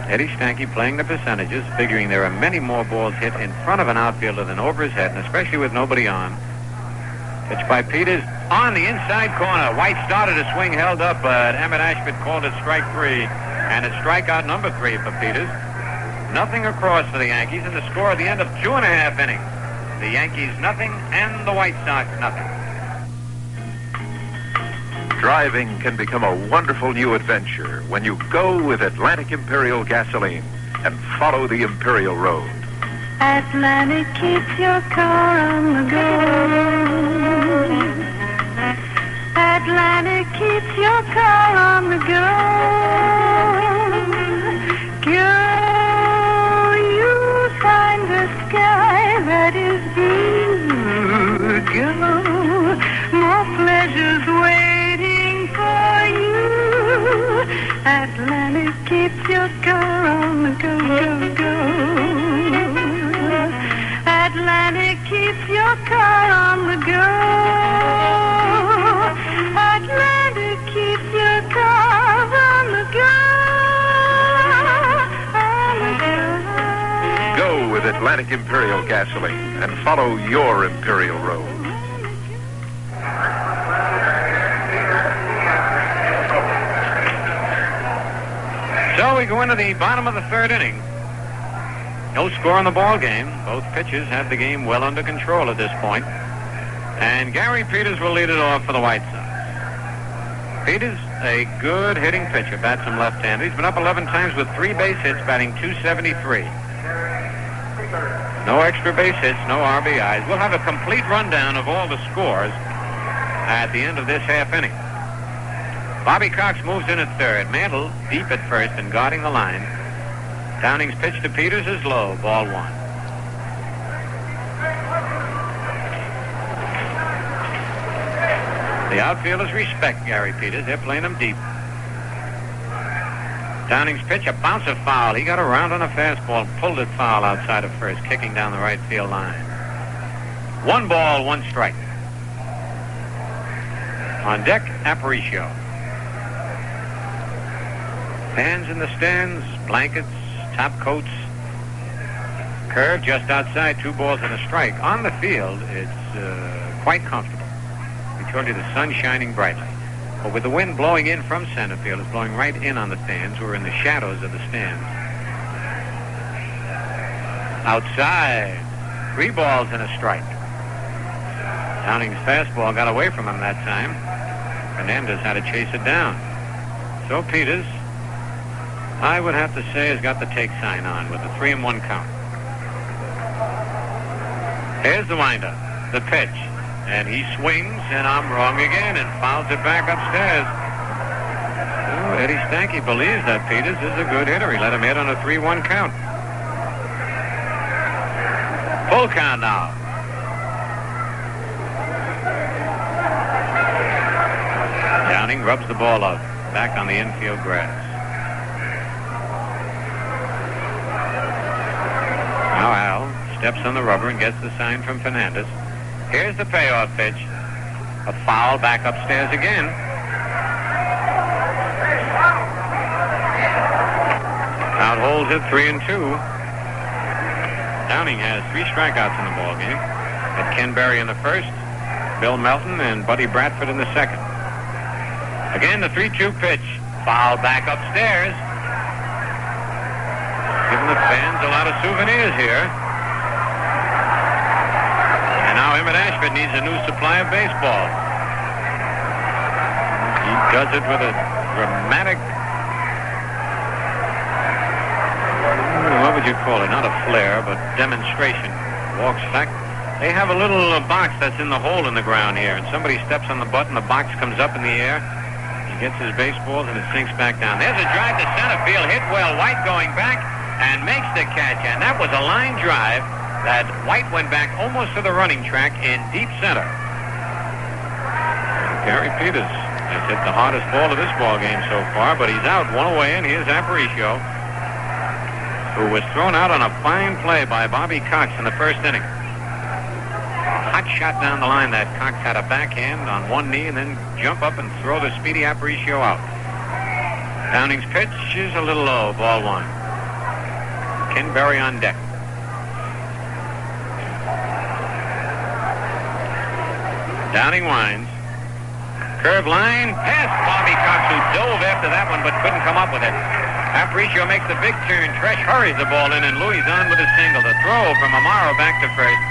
Eddie Stanky playing the percentages, figuring there are many more balls hit in front of an outfielder than over his head, and especially with nobody on. Pitch by Peters on the inside corner. White started to swing, held up, but Emmett Ashford called it strike 3, and it's strikeout number 3 for Peters. Nothing across for the Yankees, and the score at the end of 2.5 innings. The Yankees nothing and the White Sox nothing. Driving can become a wonderful new adventure when you go with Atlantic Imperial gasoline and follow the Imperial Road. Atlantic keeps your car on the go. Atlantic keeps your car on the go. Go, you find the sky that is blue. Go, more pleasures waiting for you. Atlantic keeps your car on the go, go, go. Atlantic keeps your car on the go. Atlantic keeps your car on the go. Go with Atlantic Imperial gasoline and follow your Imperial Road. So we go into the bottom of the third inning. No score in the ball game. Both pitchers have the game well under control at this point. And Gary Peters will lead it off for the White Sox. Peters, a good hitting pitcher, bats him left-handed. He's been up 11 times with 3 base hits, batting .273. No extra base hits, no RBIs. We'll have a complete rundown of all the scores at the end of this half inning. Bobby Cox moves in at third. Mantle deep at first and guarding the line. Downing's pitch to Peters is low, ball 1. The outfielders respect Gary Peters. They're playing him deep. Downing's pitch, a bouncer foul. He got around on a fastball, pulled it foul outside of first, kicking down the right field line. 1 ball, 1 strike. On deck, Aparicio. Fans in the stands, blankets, top coats. Curve just outside, 2 balls and a strike. On the field, it's quite comfortable. We told you the sun shining brightly. But with the wind blowing in from center field, it's blowing right in on the fans who are in the shadows of the stands. Outside, 3 balls and a strike. Downing's fastball got away from him that time. Fernandez had to chase it down. So Peters, I would have to say, has got the take sign on with a 3-1 count. Here's the windup, the pitch, and he swings, and I'm wrong again, and fouls it back upstairs. Oh, Eddie Stanky believes that Peters is a good hitter. He let him hit on a 3-1 count. Full count now. Downing rubs the ball up, back on the infield grass. Now Al steps on the rubber and gets the sign from Fernandez. Here's the payoff pitch. A foul back upstairs again. Count holds it 3-2. Downing has 3 strikeouts in the ball game. Had Ken Berry in the first, Bill Melton, and Buddy Bradford in the second. Again, the 3-2 pitch. Foul back upstairs. Giving the fans a lot of souvenirs here. And now Emmett Ashford needs a new supply of baseballs. He does it with a dramatic, what would you call it? Not a flare, but demonstration. Walks back. They have a little box that's in the hole in the ground here, and somebody steps on the button, the box comes up in the air. He gets his baseballs, and it sinks back down. There's a drive to center field, hit well. White going back and makes the catch, and that was a line drive that White went back almost to the running track in deep center. Gary Peters has hit the hardest ball of this ball game so far, but he's out 1 away, and here's Aparicio, who was thrown out on a fine play by Bobby Cox in the first inning. A hot shot down the line that Cox had a backhand on one knee and then jump up and throw the speedy Aparicio out. Downing's pitch is a little low, ball 1. Ken Berry on deck. Downing winds. Curve line, past Bobby Cox, who dove after that one but couldn't come up with it. Aparicio makes the big turn. Tresh hurries the ball in, and Louis on with a single. The throw from Amaro back to first.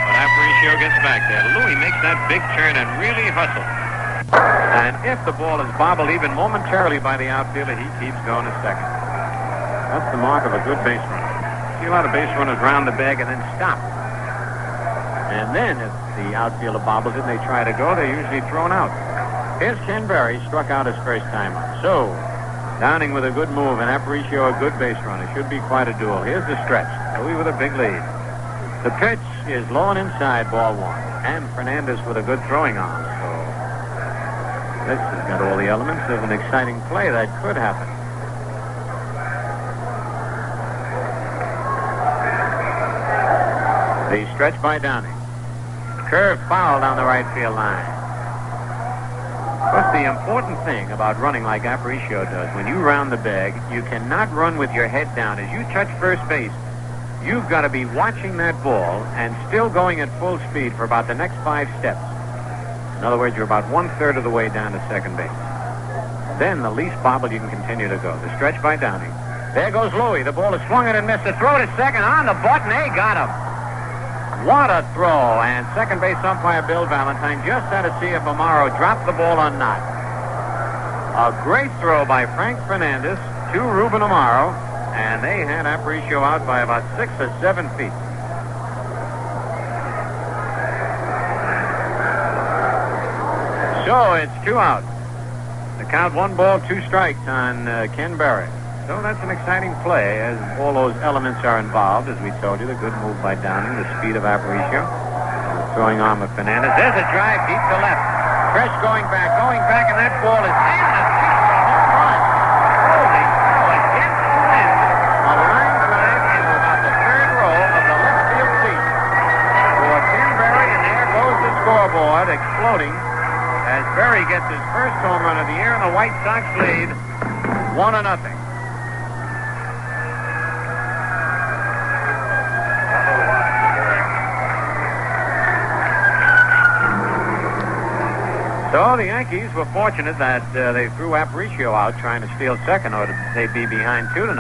A But Aparicio gets back there. Louis makes that big turn and really hustles. And if the ball is bobbled even momentarily by the outfielder, he keeps going to second. That's the mark of a good base runner. See a lot of base runners round the bag and then stop. And then if the outfielder bobbles it and they try to go, they're usually thrown out. Here's Ken Berry, struck out his first time up. So, Downing with a good move and Aparicio a good base runner. Should be quite a duel. Here's the stretch. Louis with a big lead. The pitch is low and inside, ball one. And Fernandez with a good throwing arm. So, this has got all the elements of an exciting play that could happen. The stretch by Downing. Curve foul down the right field line. What's the important thing about running like Aparicio does? When you round the bag, you cannot run with your head down. As you touch first base, you've got to be watching that ball and still going at full speed for about the next 5 steps. In other words, you're about 1/3 of the way down to second base. Then the least bobble, you can continue to go. The stretch by Downing. There goes Louis. The ball is swung in and missed. The throw to second on the button. They got him. What a throw. And second base umpire Bill Valentine just had to see if Amaro dropped the ball or not. A great throw by Frank Fernandez to Ruben Amaro, and they had Aparicio out by about 6 or 7 feet. So it's 2 out. The count 1 ball, 2 strikes on Ken Berry. So that's an exciting play as all those elements are involved, as we told you. The good move by Downing, the speed of Aparicio, the throwing arm of Fernandez. There's a drive deep to left. Fresh going back, and that ball is in. A home run. Holy cow, against the wind. A line drive into about the 3rd row of the left field seat for Ken Berry, and there goes the scoreboard exploding as Berry gets his first home run of the year, and the White Sox lead 1-0. So the Yankees were fortunate that they threw Aparicio out trying to steal second, or they'd be behind 2-0.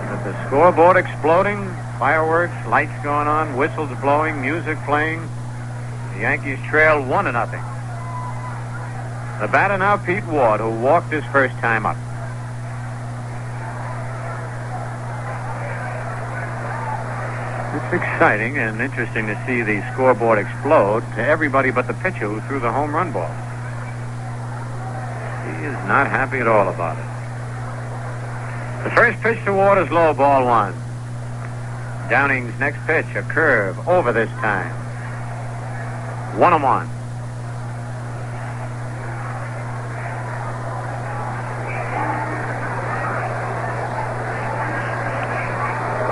But the scoreboard exploding, fireworks, lights going on, whistles blowing, music playing. The Yankees trail 1-0. The batter now Pete Ward, who walked his first time up. It's exciting and interesting to see the scoreboard explode to everybody but the pitcher who threw the home run ball. He is not happy at all about it. The first pitch to Ward is low, ball 1. Downing's next pitch, a curve, over this time. 1-1.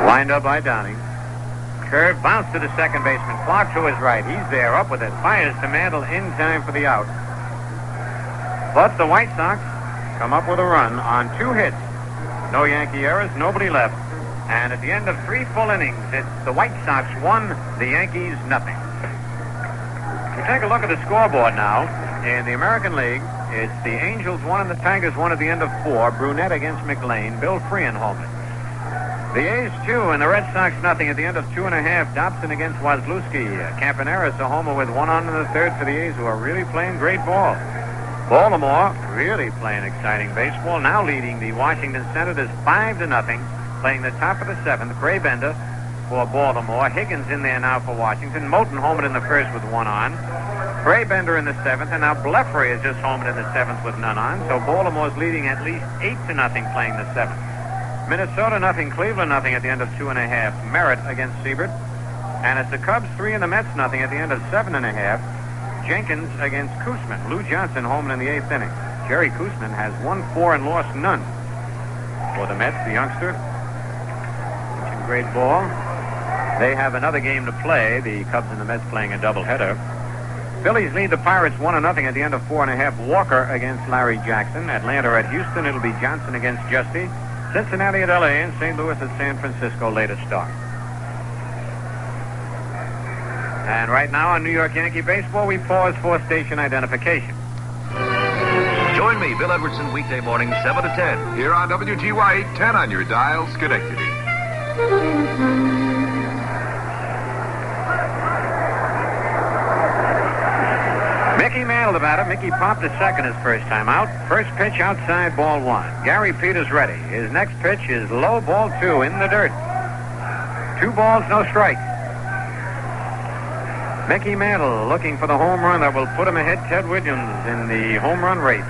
Wind up by Downing. Curve, bounce to the second baseman. Clark to his right. He's there, up with it. Fires to Mantle in time for the out. But the White Sox come up with a run on 2 hits. No Yankee errors, nobody left. And at the end of 3 full innings, it's the White Sox 1, the Yankees 0. We take a look at the scoreboard now. In the American League, it's the Angels 1 and the Tigers 1 at the end of 4. Brunette against McLean. Bill Freehan homered. The A's 2 and the Red Sox 0 at the end of 2.5. Dobson against Wazlewski. Campaneris a homer with 1 on in the 3rd for the A's, who are really playing great ball. Baltimore really playing exciting baseball, now leading the Washington Senators 5-0, playing the top of the 7th. Brabender for Baltimore. Higgins in there now for Washington. Moten homered in the 1st with 1 on. Brabender in the 7th, and now Blefary has just homered in the 7th with none on. So Baltimore's leading at least 8-0, playing the 7th. Minnesota 0, Cleveland 0 at the end of 2.5. Merritt against Siebert. And it's the Cubs 3 and the Mets 0 at the end of 7.5. Jenkins against Koosman. Lou Johnson home in the 8th inning. Jerry Koosman has won 4 and lost none. For the Mets, the youngster. Pitching great ball. They have another game to play. The Cubs and the Mets playing a doubleheader. Phillies lead the Pirates 1-0 at the end of 4.5. Walker against Larry Jackson. Atlanta at Houston. It'll be Johnson against Justy. Cincinnati at L.A. and St. Louis at San Francisco latest start. And right now on New York Yankee Baseball, we pause for station identification. Join me, Bill Edwardson, weekday morning, 7 to 10. Here on WGY 10 on your dial, Schenectady. Mickey Mantle the batter. Mickey popped a second his first time out. First pitch outside, ball 1. Gary Peters ready. His next pitch is low, ball 2 in the dirt. 2 balls, no strikes. Mickey Mantle looking for the home run that will put him ahead Ted Williams in the home run race.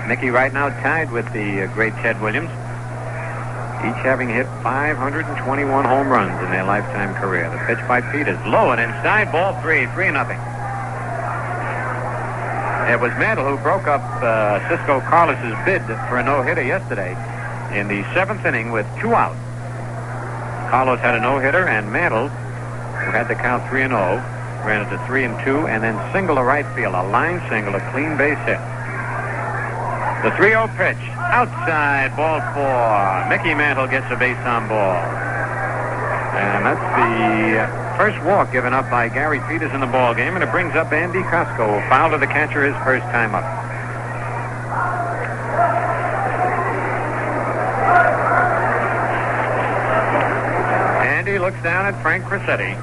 Mickey right now tied with the great Ted Williams, each having hit 521 home runs in their lifetime career. The pitch by Peters, low and inside, ball 3, 3-0. It was Mantle who broke up Cisco Carlos's bid for a no-hitter yesterday in the 7th inning with 2 outs. Carlos had a no-hitter, and Mantle, who had the count 3-0, ran it to 3-2, and then singled to right field, a line single, a clean base hit. The 3-0 pitch, outside, ball 4. Mickey Mantle gets a base on ball. And that's the first walk given up by Gary Peters in the ball game, and it brings up Andy Costco, who fouled to the catcher his first time up. Andy looks down at Frank Crissetti.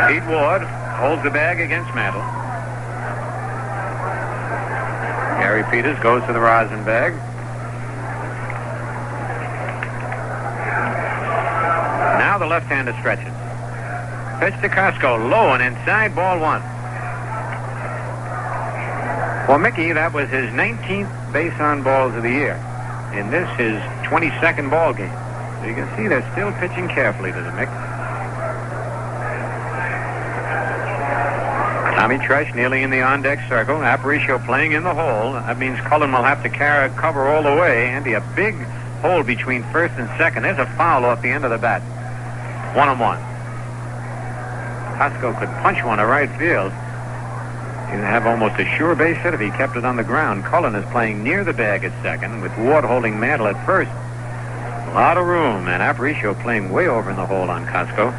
Pete Ward holds the bag against Mantle. Gary Peters goes to the rosin bag. Now the left-hander stretches. Pitch to Costco, low and inside, ball 1. For Mickey, that was his 19th base on balls of the year. In this, his 22nd ball game. So you can see they're still pitching carefully to the Mick. Tommy Tresh nearly in the on-deck circle. Aparicio playing in the hole. That means Cullen will have to cover all the way. Andy, a big hole between first and second. There's a foul off the end of the bat. 1-1. Costco could punch one to right field. He'd have almost a sure base hit if he kept it on the ground. Cullen is playing near the bag at second, with Ward holding Mantle at first. A lot of room, and Aparicio playing way over in the hole on Costco.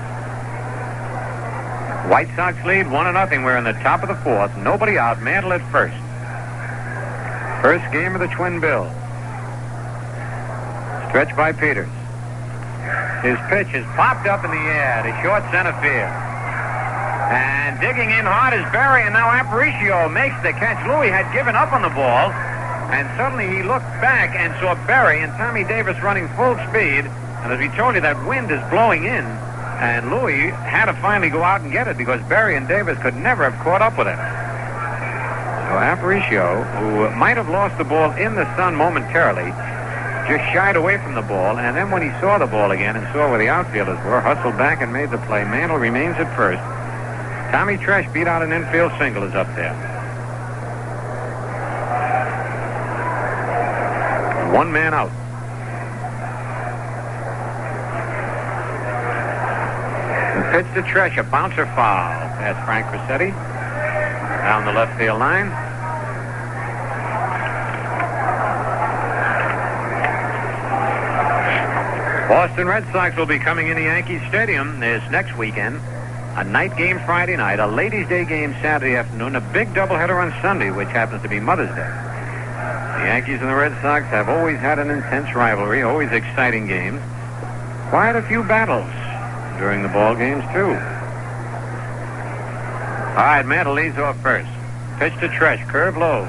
White Sox lead 1-0. We're in the top of the 4th. Nobody out. Mantle at first. First game of the Twin Bills. Stretch by Peters. His pitch is popped up in the air to short center field. And digging in hard is Barry, and now Aparicio makes the catch. Louis had given up on the ball, and suddenly he looked back and saw Barry and Tommy Davis running full speed. And as we told you, that wind is blowing in. And Louis had to finally go out and get it because Barry and Davis could never have caught up with it. So Aparicio, who might have lost the ball in the sun momentarily, just shied away from the ball. And then when he saw the ball again and saw where the outfielders were, hustled back and made the play. Mantle remains at first. Tommy Tresh beat out an infield single is up there. 1 man out. Pitch to Tresh, a bouncer foul past Frank Crissetti down the left field line. Boston Red Sox will be coming into Yankee Stadium this next weekend. A night game Friday night, a ladies' day game Saturday afternoon, a big doubleheader on Sunday, which happens to be Mother's Day. The Yankees and the Red Sox have always had an intense rivalry, always exciting games. Quite a few battles during the ball games, too. All right, Mantle leads off first. Pitch to Tresh, curve low.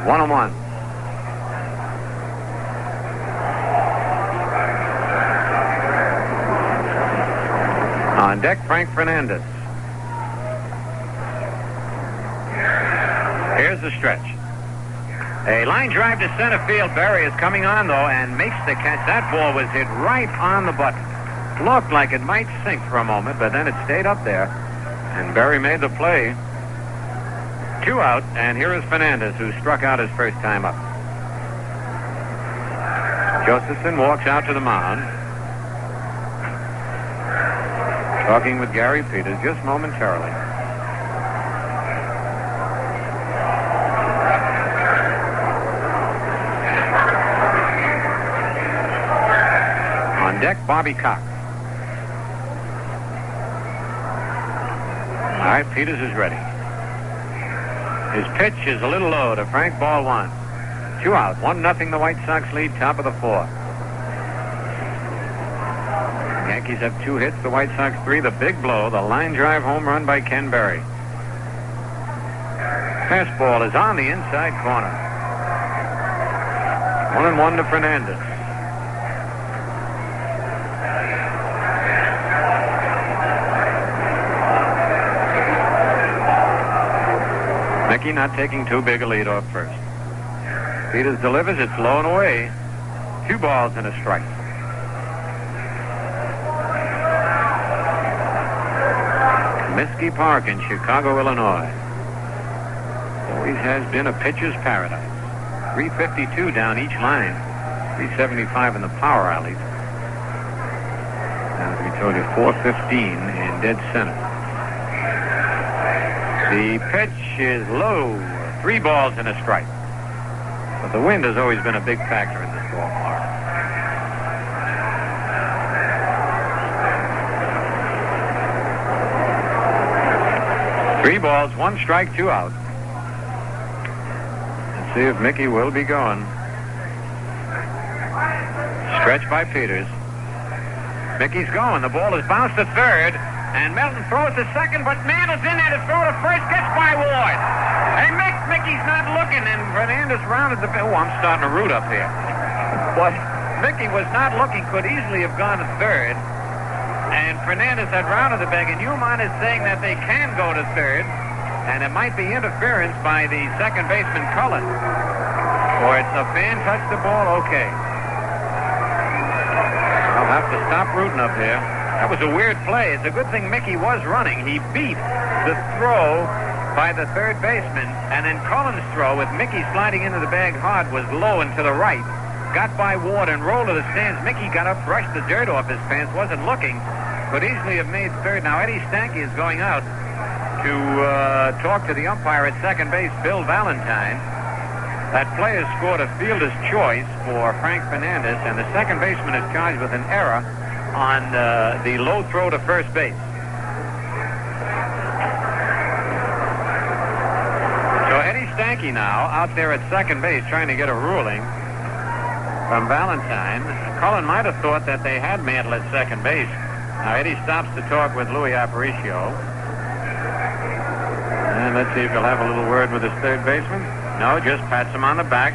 1-1. On deck, Frank Fernandez. Here's the stretch. A line drive to center field. Barry is coming on, though, and makes the catch. That ball was hit right on the button. Looked like it might sink for a moment, but then it stayed up there, and Barry made the play. 2 out, and here is Fernandez, who struck out his first time up. Josephson walks out to the mound, talking with Gary Peters just momentarily. On deck, Bobby Cox. All right, Peters is ready. His pitch is a little low to Frank, ball 1. 2 out, 1-0 the White Sox lead, top of the 4th. Yankees have 2 hits, the White Sox 3. The big blow, the line drive home run by Ken Berry. Fastball is on the inside corner. 1-1 to Fernandez. Mickey not taking too big a lead off first. Peters delivers, it's low and away. 2 balls and a strike. Comiskey Park in Chicago, Illinois. Always has been a pitcher's paradise. 352 down each line. 375 in the power alleys. As we told you, 415 in dead center. The pitch is low. 3 balls and a strike. But the wind has always been a big factor in this ballpark. Three balls, 1 strike, 2 out. Let's see if Mickey will be going. Stretch by Peters. Mickey's going. The ball is bounced to third. And Melton throws to second, but Mandel's in there to throw to first. Gets by Ward. Hey, Mickey's not looking, and Fernandez rounded the... Oh, I'm starting to root up here. But Mickey was not looking, could easily have gone to third. And Fernandez had rounded the bag, and Newman is saying that they can go to third, and it might be interference by the second baseman, Cullen. Or it's a fan touched the ball, okay. I'll have to stop rooting up here. That was a weird play. It's a good thing Mickey was running. He beat the throw by the third baseman, and then Cullen's throw, with Mickey sliding into the bag hard, was low and to the right. Got by Ward and rolled to the stands. Mickey got up, brushed the dirt off his pants, wasn't looking, could easily have made third. Now Eddie Stanky is going out to talk to the umpire at second base, Bill Valentine. That play has scored a fielder's choice for Frank Fernandez, and the second baseman is charged with an error on the low throw to first base. So Eddie Stanky now out there at second base trying to get a ruling from Valentine. Cullen might have thought that they had Mantle at second base. Now Eddie stops to talk with Louis Aparicio. And let's see if he'll have a little word with his third baseman. No, just pats him on the back.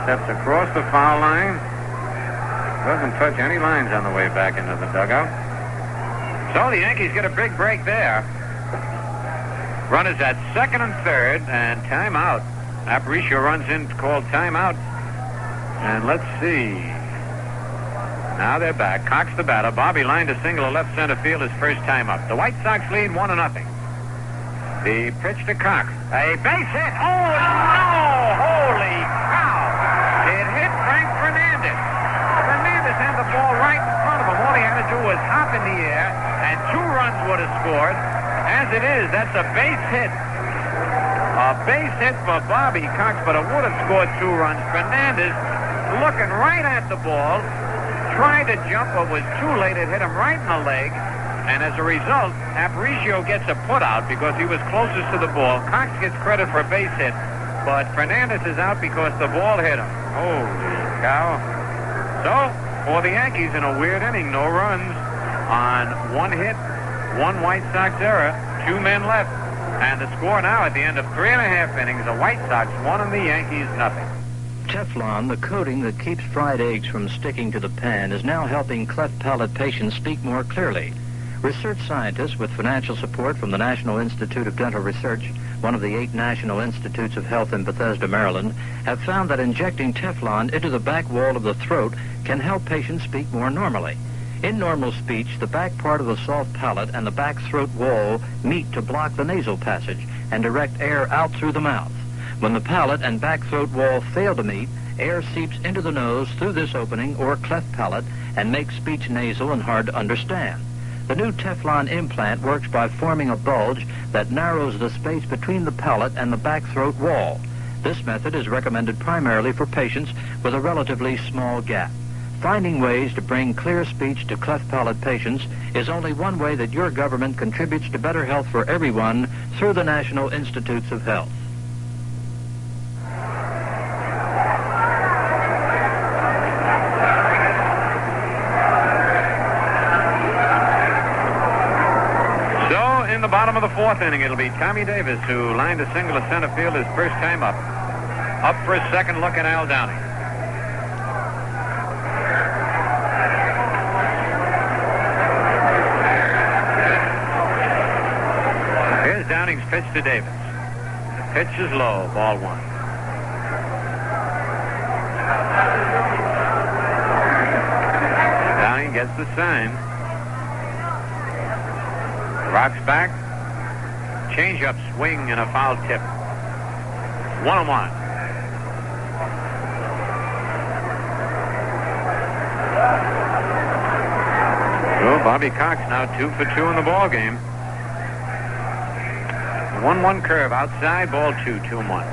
Steps across the foul line. Doesn't touch any lines on the way back into the dugout. So the Yankees get a big break there. Runners at second and third, and timeout. Aparicio runs in to call timeout. And let's see. Now they're back. Cox the batter. Bobby lined a single to left center field his first time up. The White Sox lead 1-0. The pitch to Cox. A base hit. Oh, no! Holy cow! It hit Frank Fernandez. Fernandez had the ball right in front of him. All he had to do was hop in the air, and 2 runs would have scored. As it is, that's a base hit. A base hit for Bobby Cox, but it would have scored 2 runs. Fernandez looking right at the ball, tried to jump, but was too late. It hit him right in the leg. And as a result, Aparicio gets a putout because he was closest to the ball. Cox gets credit for a base hit, but Fernandez is out because the ball hit him. Holy cow. So, for the Yankees, in a weird inning, no runs on 1 hit, 1 White Sox error, 2 men left. And the score now at the end of 3.5 innings, the White Sox 1 and the Yankees nothing. Teflon, the coating that keeps fried eggs from sticking to the pan, is now helping cleft palate patients speak more clearly. Research scientists, with financial support from the National Institute of Dental Research, one of the 8 National Institutes of Health in Bethesda, Maryland, have found that injecting Teflon into the back wall of the throat can help patients speak more normally. In normal speech, the back part of the soft palate and the back throat wall meet to block the nasal passage and direct air out through the mouth. When the palate and back throat wall fail to meet, air seeps into the nose through this opening or cleft palate and makes speech nasal and hard to understand. The new Teflon implant works by forming a bulge that narrows the space between the palate and the back throat wall. This method is recommended primarily for patients with a relatively small gap. Finding ways to bring clear speech to cleft palate patients is only one way that your government contributes to better health for everyone through the National Institutes of Health. in the bottom of the fourth inning, it'll be Tommy Davis who lined a single to center field his first time up. Up for a second look at Al Downing. Here's Downing's pitch to Davis. The pitch is low, ball one. Downing gets the sign. Rocks back. Change-up swing and a foul tip. 1-1. So Bobby Cox now 2 for 2 in the ball game. 1-1 curve outside, ball 2, 2-1.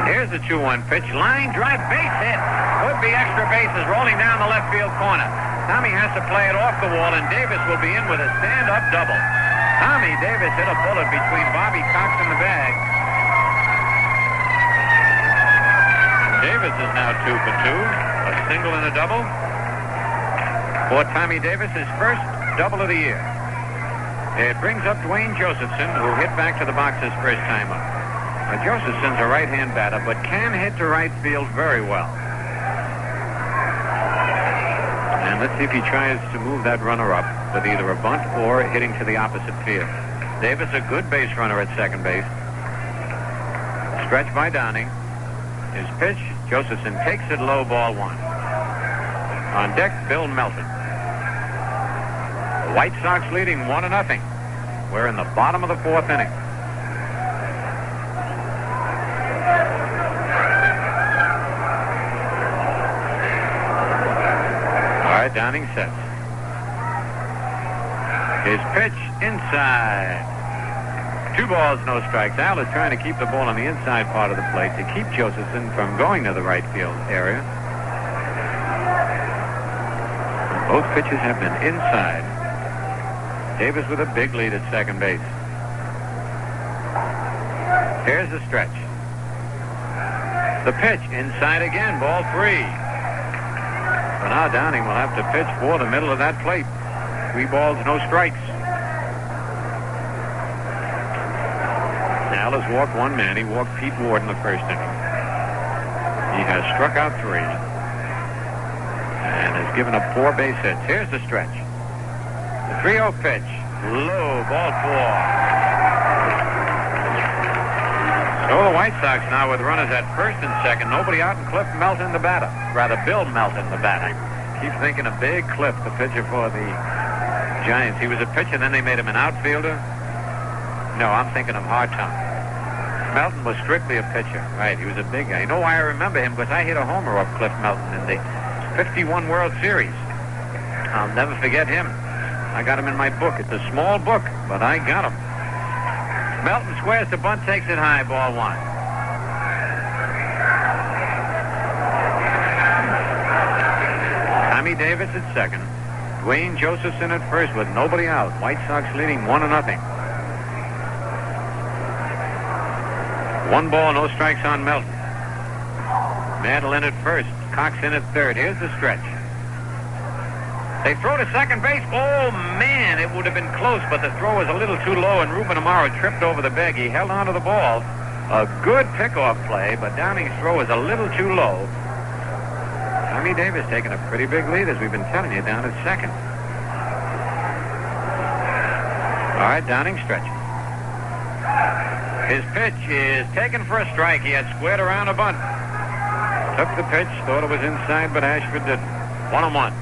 Here's the 2-1 pitch. Line drive, base hit. Could be extra bases rolling down the left field corner. Tommy has to play it off the wall, and Davis will be in with a stand-up double. Tommy Davis hit a bullet between Bobby Cox and the bag. Davis is now 2 for 2. A single and a double. For Tommy Davis, his first double of the year. It brings up Dwayne Josephson, who hit back to the box his first time up. Now, Josephson's a right-hand batter, but can hit to right field very well. And let's see if he tries to move that runner up with either a bunt or hitting to the opposite field. Davis, a good base runner at second base. Stretch by Downing. His pitch, Josephson takes it low, ball one. On deck, Bill Melton. The White Sox leading 1-0. We're in the bottom of the fourth inning. All right, Downing sets. His pitch inside. 2 balls, no strikes. Al is trying to keep the ball on the inside part of the plate to keep Josephson from going to the right field area. Both pitches have been inside. Davis with a big lead at second base. Here's the stretch. The pitch inside again, ball 3. So now Downing will have to pitch for the middle of that plate. 3 balls, no strikes. Al has walked 1 man. He walked Pete Ward in the first inning. He has struck out 3 and has given up 4 base hits. Here's the stretch. The 3-0 pitch. Low, ball 4. So the White Sox now with runners at first and second. Nobody out, and Cliff Melton the batter. Rather, Bill Melton the batter. Keep thinking of Big Cliff, the pitcher for the Giants. He was a pitcher, then they made him an outfielder. No, I'm thinking of Hartung. Melton was strictly a pitcher. Right, he was a big guy. You know why I remember him? Because I hit a homer off Cliff Melton in the 51 World Series. I'll never forget him. I got him in my book. It's a small book, but I got him. Melton squares the bunt, takes it high, ball 1. Tommy Davis at second. Dwayne Josephson at first with nobody out. White Sox leading 1-0. 1 ball, no strikes on Melton. Mantle in at first. Cox in at third. Here's the stretch. They throw to second base. Oh, man, it would have been close, but the throw was a little too low, and Ruben Amaro tripped over the bag. He held onto the ball. A good pickoff play, but Downing's throw was a little too low. Tommy Davis taking a pretty big lead, as we've been telling you, down at second. All right, Downing stretching. His pitch is taken for a strike. He had squared around a bunt. Took the pitch, thought it was inside, but Ashford didn't. 1-1.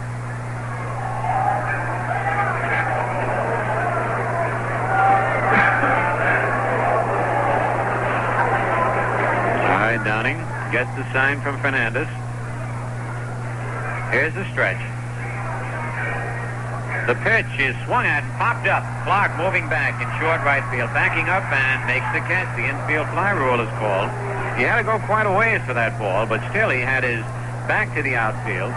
All right, Downing gets the sign from Fernandez. Here's the stretch. The pitch is swung at and popped up. Clark moving back in short right field, backing up and makes the catch. The infield fly rule is called. He had to go quite a ways for that ball, but still he had his back to the outfield.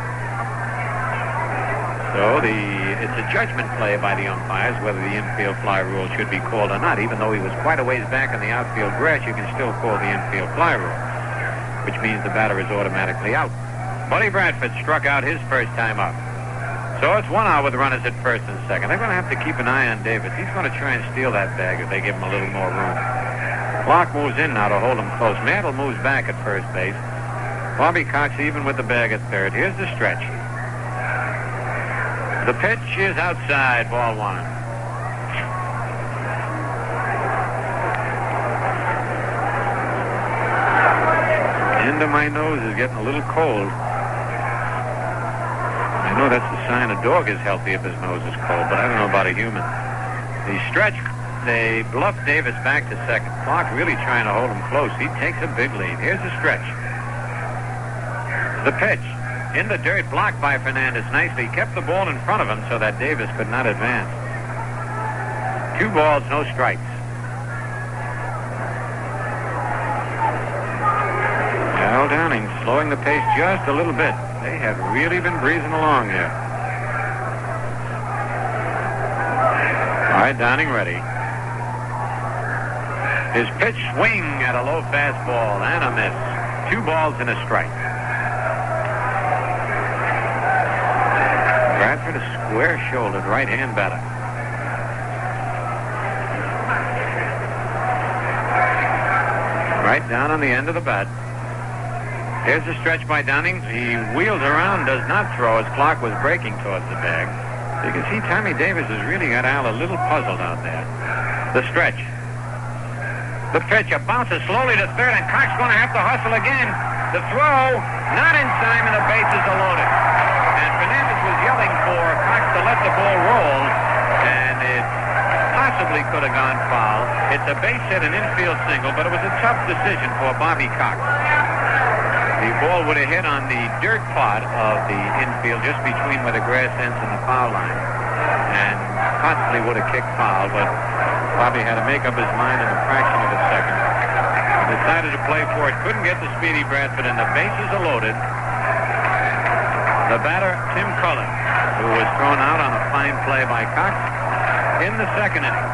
So it's a judgment play by the umpires whether the infield fly rule should be called or not. Even though he was quite a ways back on the outfield grass, you can still call the infield fly rule. which means the batter is automatically out. Buddy Bradford struck out his first time up. So it's 1 out with runners at first and second. They're going to have to keep an eye on Davis. He's going to try and steal that bag if they give him a little more room. Clark moves in now to hold him close. Mantle moves back at first base. Bobby Cox even with the bag at third. Here's the stretch. The pitch is outside, ball 1. End of my nose is getting a little cold. I know that's a sign a dog is healthy if his nose is cold, but I don't know about a human. The stretch, they bluff Davis back to second. Clark really trying to hold him close. He takes a big lead. Here's the stretch. The pitch. In the dirt, blocked by Fernandez nicely. Kept the ball in front of him so that Davis could not advance. 2 balls, no strikes. Al Downing slowing the pace just a little bit. They have really been breezing along here. All right, Downing ready. His pitch swing at a low fastball and a miss. 2 balls and a strike. Bradford, a square-shouldered right-hand batter. Right down on the end of the bat. Here's the stretch by Downing. He wheels around, does not throw as Clark was breaking towards the bag. You can see Tommy Davis has really got Al a little puzzled out there. The stretch. The pitch, a bouncer slowly to third, and Cox going to have to hustle again. The throw, not in time, and the bases are loaded. And Fernandez was yelling for Cox to let the ball roll, and it possibly could have gone foul. It's a base hit, an infield single, but it was a tough decision for Bobby Cox. The ball would have hit on the dirt part of the infield, just between where the grass ends and the foul line, and possibly would have kicked foul, but Bobby had to make up his mind in a fraction of a second. He decided to play for it, couldn't get to Speedy Bradford, and the bases are loaded. The batter, Tim Cullen, who was thrown out on a fine play by Cox in the second inning.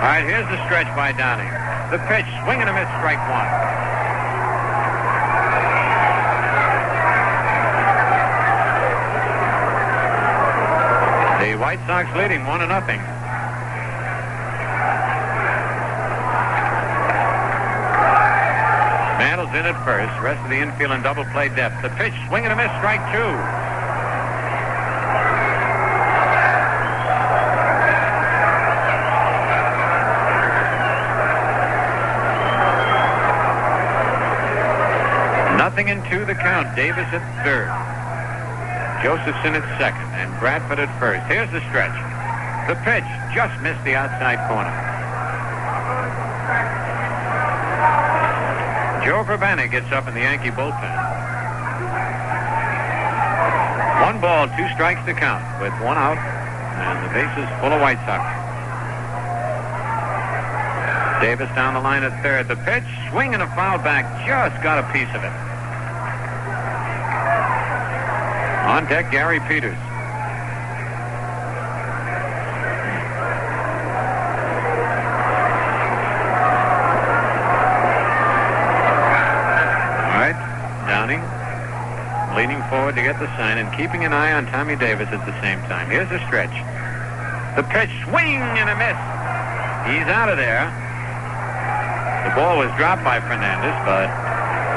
All right, here's the stretch by Downing. The pitch, swing and a miss, strike 1. The White Sox leading 1-0. Mantle's in at first. Rest of the infield in double play depth. The pitch, swing and a miss, strike 2. Nothing in 2 the count. Davis at third. Josephson at second, and Bradford at first. Here's the stretch. The pitch just missed the outside corner. Joe Urbana gets up in the Yankee bullpen. 1 ball, 2 strikes to count, with 1 out, and the bases full of White Sox. Davis down the line at third. The pitch, swing and a foul back, just got a piece of it. On deck, Gary Peters. All right, Downing leaning forward to get the sign and keeping an eye on Tommy Davis at the same time. Here's the stretch. The pitch, swing and a miss. He's out of there. The ball was dropped by Fernandez, but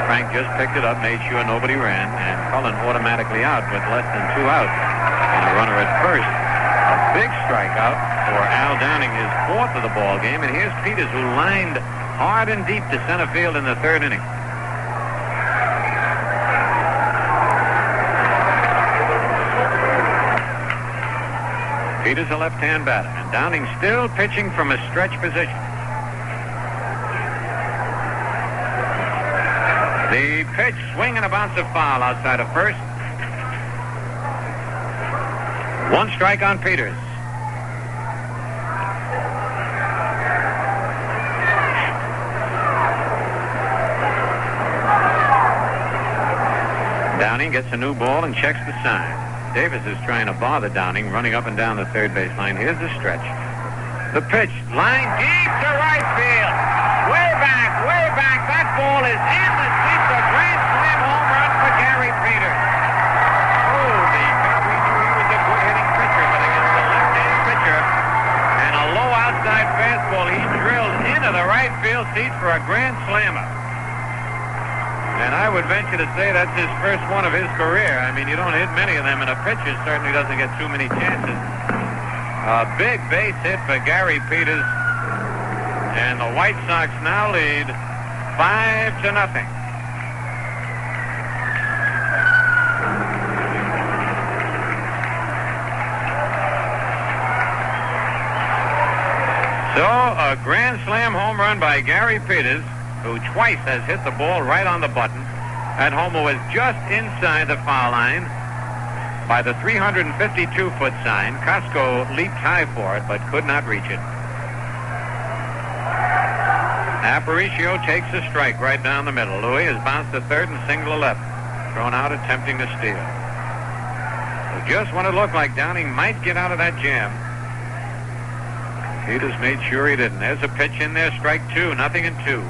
Frank just picked it up, made sure nobody ran, and Cullen automatically out with less than 2 out. And a runner at first. A big strikeout for Al Downing, his 4th of the ball game. And here's Peters, who lined hard and deep to center field in the 3rd inning. Peters a left-hand batter, and Downing still pitching from a stretch position. The pitch, swing and a bounce of foul outside of first. 1 strike on Peters. Downing gets a new ball and checks the sign. Davis is trying to bother Downing, running up and down the third base line. Here's the stretch. The pitch, line deep to right field. Way back, way back. That's ball is in. It sweeps a grand slam home run for Gary Peters. Oh, the we knew he was a good hitting pitcher, but against the left-handed pitcher and a low outside fastball, he drilled into the right field seats for a grand slammer. And I would venture to say that's his first one of his career. I mean, you don't hit many of them, and a pitcher certainly doesn't get too many chances. A big base hit for Gary Peters, and the White Sox now lead 5-0. So, a grand slam home run by Gary Peters, who twice has hit the ball right on the button. That homer was just inside the foul line by the 352-foot sign. Costco leaped high for it, but could not reach it. Aparicio takes a strike right down the middle. Louis has bounced to third and single to left. Thrown out, attempting to steal. So just when it looked like Downing might get out of that jam, Peters made sure he didn't. There's a pitch in there, strike two, 0-2.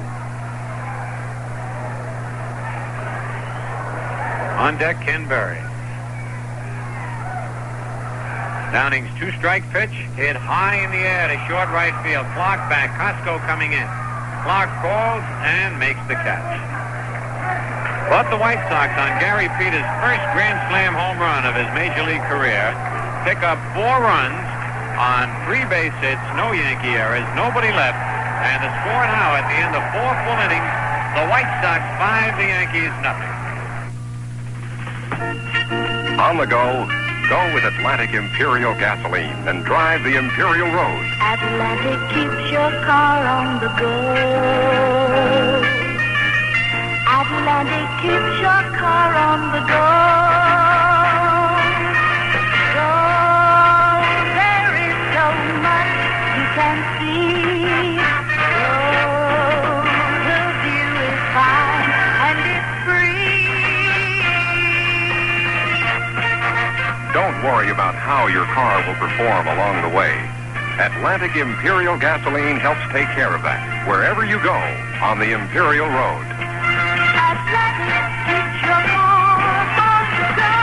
On deck, Ken Berry. Downing's two-strike pitch hit high in the air to short right field. Clark back, Costco coming in. Clark calls and makes the catch. But the White Sox, on Gary Peters' first grand slam home run of his major league career, pick up 4 runs on 3 base hits, no Yankee errors, nobody left, and the score now at the end of 4 full innings, the White Sox 5, the Yankees 0. On the go with Atlantic Imperial gasoline and drive the Imperial Road. Atlantic keeps your car on the go. Atlantic keeps your car on the go. So there is so much you can see. Oh, the view is fine and it's free. Don't worry about how your car will perform along the way. Atlantic Imperial gasoline helps take care of that wherever you go on the Imperial Road. Atlantic keeps your car on the go.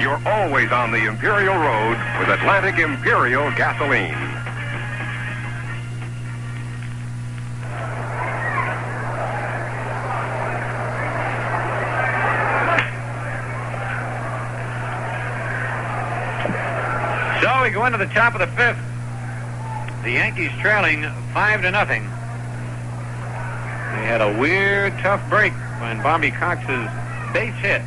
You're always on the Imperial Road with Atlantic Imperial gasoline. So we go into the top of the 5th. The Yankees trailing 5-0. They had a weird, tough break when Bobby Cox's base hit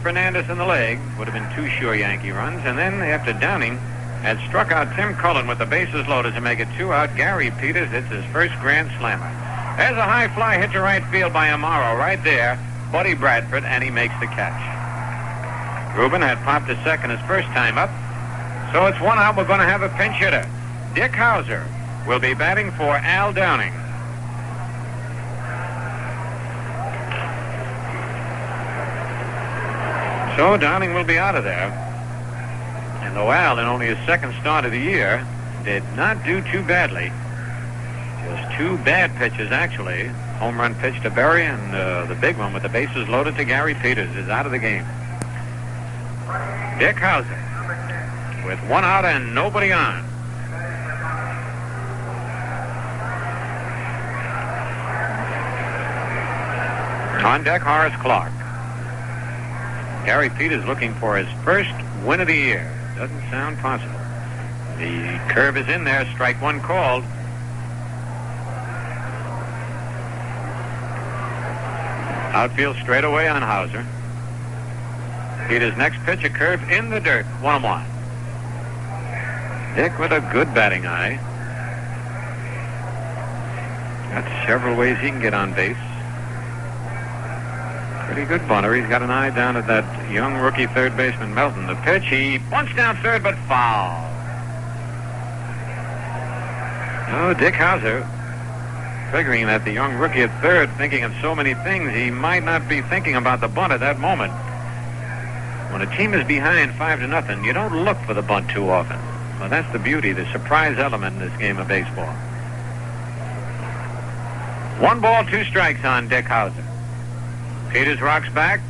Fernandez in the leg. Would have been 2 sure Yankee runs. And then after Downing had struck out Tim Cullen with the bases loaded to make it 2 out, Gary Peters hits his first grand slammer. There's a high fly hit to right field by Amaro right there. Buddy Bradford, and he makes the catch. Rubin had popped to second his first time up. So it's 1 out. We're going to have a pinch hitter. Dick Hauser will be batting for Al Downing. So Downing will be out of there. And though Al, in only his second start of the year, did not do too badly. Just 2 bad pitches, actually. Home run pitch to Berry, and the big one with the bases loaded to Gary Peters is out of the game. Dick Hauser with 1 out and nobody on. On deck, Horace Clark. Gary Peters looking for his first win of the year. Doesn't sound possible. The curve is in there. Strike 1 called. Outfield straightaway on Hauser. Peters' next pitch, a curve in the dirt. 1-1. Dick with a good batting eye. Got several ways he can get on base. Pretty good bunter. He's got an eye down at that young rookie third baseman, Melton. The pitch, he bunts down third, but foul. Oh, Dick Hauser, figuring that the young rookie at third, thinking of so many things, he might not be thinking about the bunt at that moment. When a team is behind 5-0, you don't look for the bunt too often. Well, that's the beauty, the surprise element in this game of baseball. 1 ball, 2 strikes on Dick Hauser. Peters rocks back.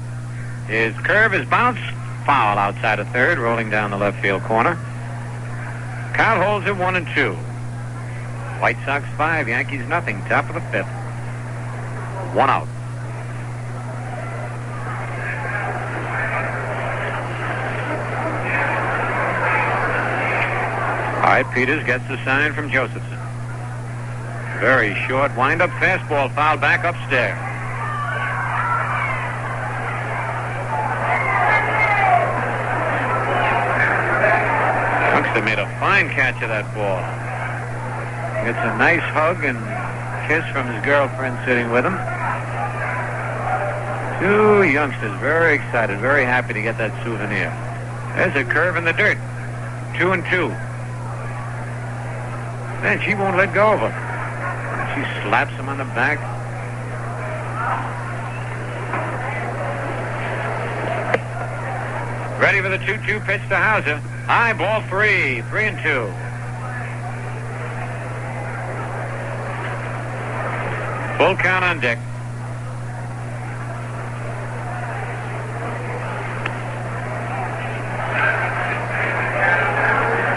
His curve is bounced. Foul outside of third, rolling down the left field corner. Count holds it 1-2. White Sox 5, Yankees nothing. Top of the 5th. 1 out. All right, Peters gets the sign from Josephson. Very short wind-up fastball, foul back upstairs. Youngster made a fine catch of that ball. Gets a nice hug and kiss from his girlfriend sitting with him. 2 youngsters very excited, very happy to get that souvenir. There's a curve in the dirt. 2-2. Man, she won't let go of him. She slaps him on the back. Ready for the 2-2 pitch to Hauser. High, ball 3. 3-2. Full count on Dick.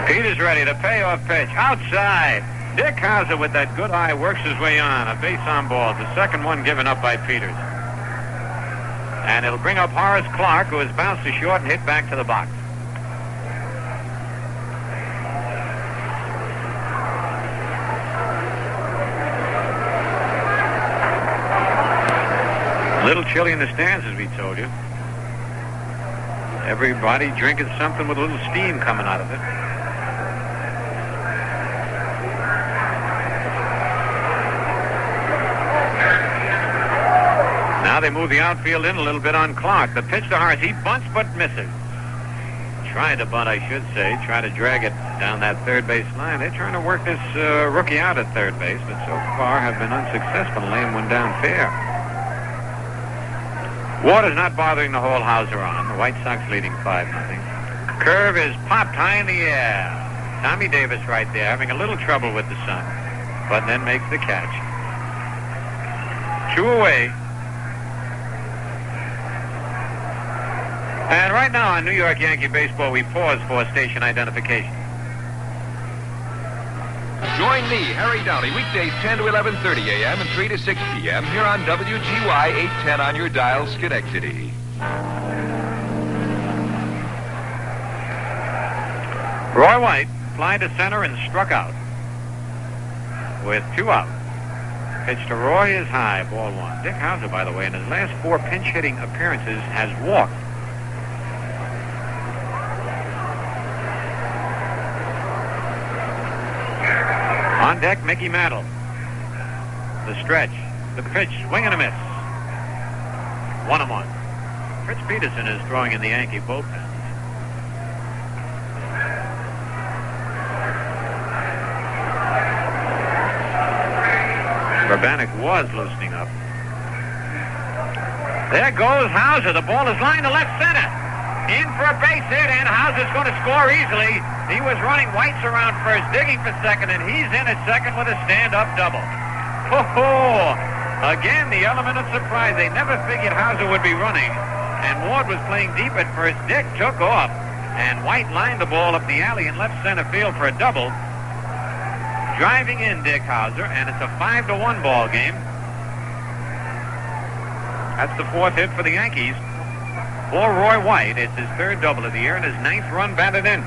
Peters ready. The payoff pitch. Outside. Dick Hauser with that good eye works his way on. A base on ball. The second one given up by Peters. And it'll bring up Horace Clark, who has bounced to short and hit back to the box. A little chilly in the stands, as we told you. Everybody drinking something with a little steam coming out of it. Now they move the outfield in a little bit on Clark. The pitch to Horace. He bunts but misses. Tried to bunt, I should say. Try to drag it down that third base line. They're trying to work this rookie out at third base, but so far have been unsuccessful, laying one down fair. Water's not bothering the whole Hauser on. The White Sox leading 5-0. Curve is popped high in the air. Tommy Davis right there having a little trouble with the sun, but then makes the catch. 2 away. And right now on New York Yankee Baseball, we pause for station identification. Join me, Harry Downey, weekdays 10 to 11:30 a.m. and 3 to 6 p.m. here on WGY 810 on your dial, Schenectady. Roy White fly to center and struck out with 2 out. Pitch to Roy is high, ball 1. Dick Hauser, by the way, in his last 4 pinch hitting appearances has walked. On deck, Mickey Mantle. The stretch, the pitch, swing and a miss. 1-1. Fritz Peterson is throwing in the Yankee bullpen. Urbanek was loosening up. There goes Hauser. The ball is lined to left center. In for a base hit, and Hauser's going to score easily. He was running White's around first, digging for second, and he's in at second with a stand-up double. Ho-ho! Again, the element of surprise. They never figured Hauser would be running, and Ward was playing deep at first. Dick took off, and White lined the ball up the alley in left center field for a double. Driving in Dick Hauser, and it's a 5-1 ball game. That's the 4th hit for the Yankees. For Roy White, it's his 3rd double of the year and his 9th run batted in.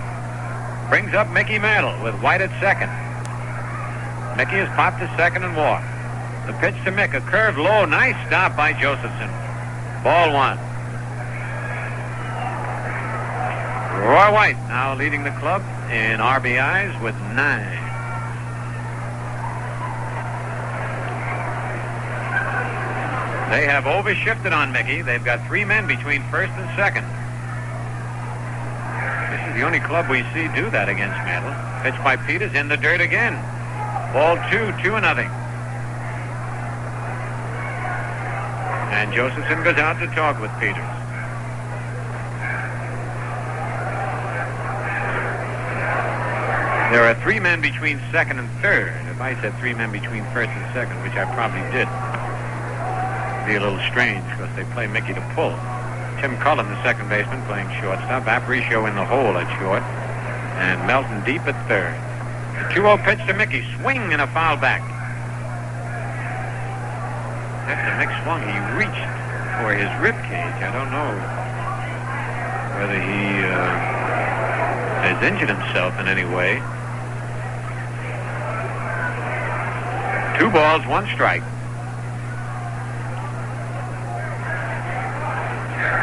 Brings up Mickey Mantle with White at second. Mickey has popped to second and walked. The pitch to Mick, a curve low, nice stop by Josephson. Ball 1. Roy White now leading the club in RBIs with 9. They have overshifted on Mickey. They've got 3 men between first and second. This is the only club we see do that against Mantle. Pitch by Peters in the dirt again. Ball 2, 2-0. And Josephson goes out to talk with Peters. There are 3 men between second and third. If I said 3 men between first and second, which I probably did, it'd be a little strange because they play Mickey to pull. Tim Cullen, the second baseman, playing shortstop. Aparicio in the hole at short. And Melton deep at third. The 2-0 pitch to Mickey. Swing and a foul back. After Mick swung, he reached for his rib cage. I don't know whether he has injured himself in any way. 2 balls, 1 strike.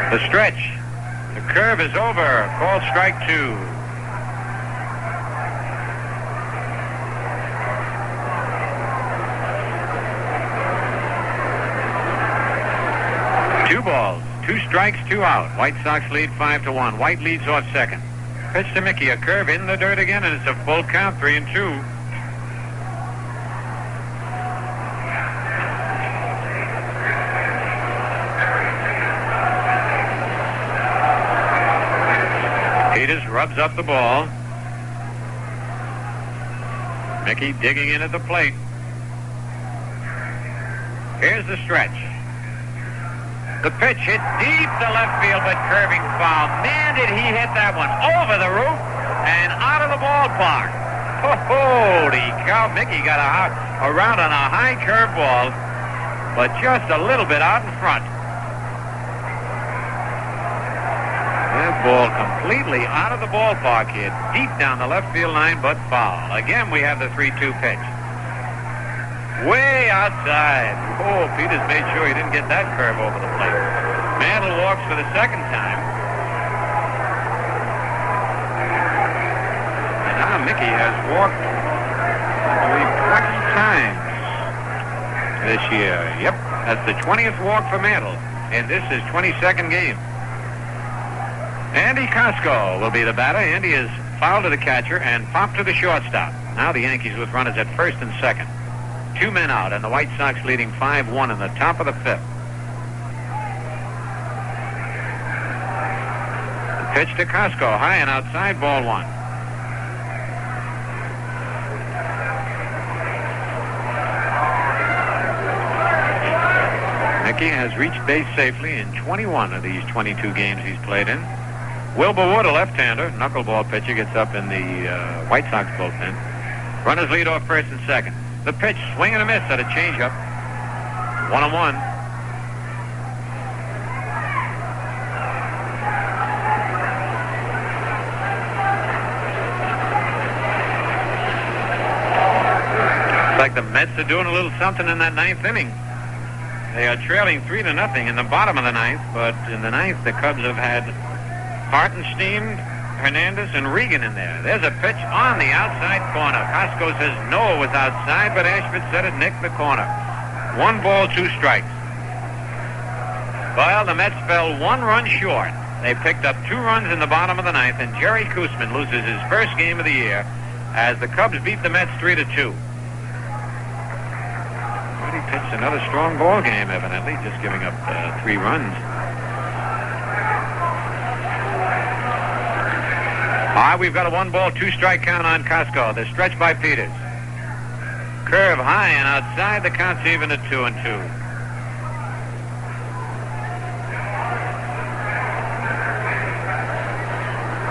The stretch. The curve is over. Called strike 2. Two balls, 2 strikes, 2 out. White Sox lead 5-1. White leads off second. Pitch to Mickey, a curve in the dirt again, and it's a full count, 3-2. Peters rubs up the ball. Mickey digging in at the plate. Here's the stretch. The pitch hit deep to left field, but curving foul. Man, did he hit that one over the roof and out of the ballpark. Holy cow, Mickey got around on a high curve ball, but just a little bit out in front. That ball completely out of the ballpark here, deep down the left field line, but foul. Again, we have the 3-2 pitch. Way outside. Oh, Peters made sure he didn't get that curve over the plate. Mantle walks for the second time. And now Mickey has walked, I believe, 20 times this year. Yep, that's the 20th walk for Mantle. And this is 22nd game. Andy Costco will be the batter. Andy is fouled to the catcher and popped to the shortstop. Now the Yankees with runners at first and second. 2 men out, and the White Sox leading 5-1 in the top of the 5th. The pitch to Costco, high and outside, ball 1. Mickey has reached base safely in 21 of these 22 games he's played in. Wilbur Wood, a left-hander, knuckleball pitcher, gets up in the White Sox bullpen. Runners lead off first and second. The pitch, swing and a miss at a changeup. 1-1. Looks like the Mets are doing a little something in that 9th inning. They are trailing 3-0 in the bottom of the 9th, but in the 9th, the Cubs have had Hartenstein, Hernandez, and Regan in there. There's a pitch on the outside corner. Costco says no, it was outside, but Ashford said it nicked the corner. 1 ball, 2 strikes. Well, the Mets fell 1 run short. They picked up 2 runs in the bottom of the 9th, and Jerry Koosman loses his first game of the year as the Cubs beat the Mets 3-2. But he pitched another strong ball game, evidently, just giving up 3 runs. All right, we've got a 1 ball, 2 strike count on Costco. The stretch by Peters. Curve high and outside. The count's even at 2-2.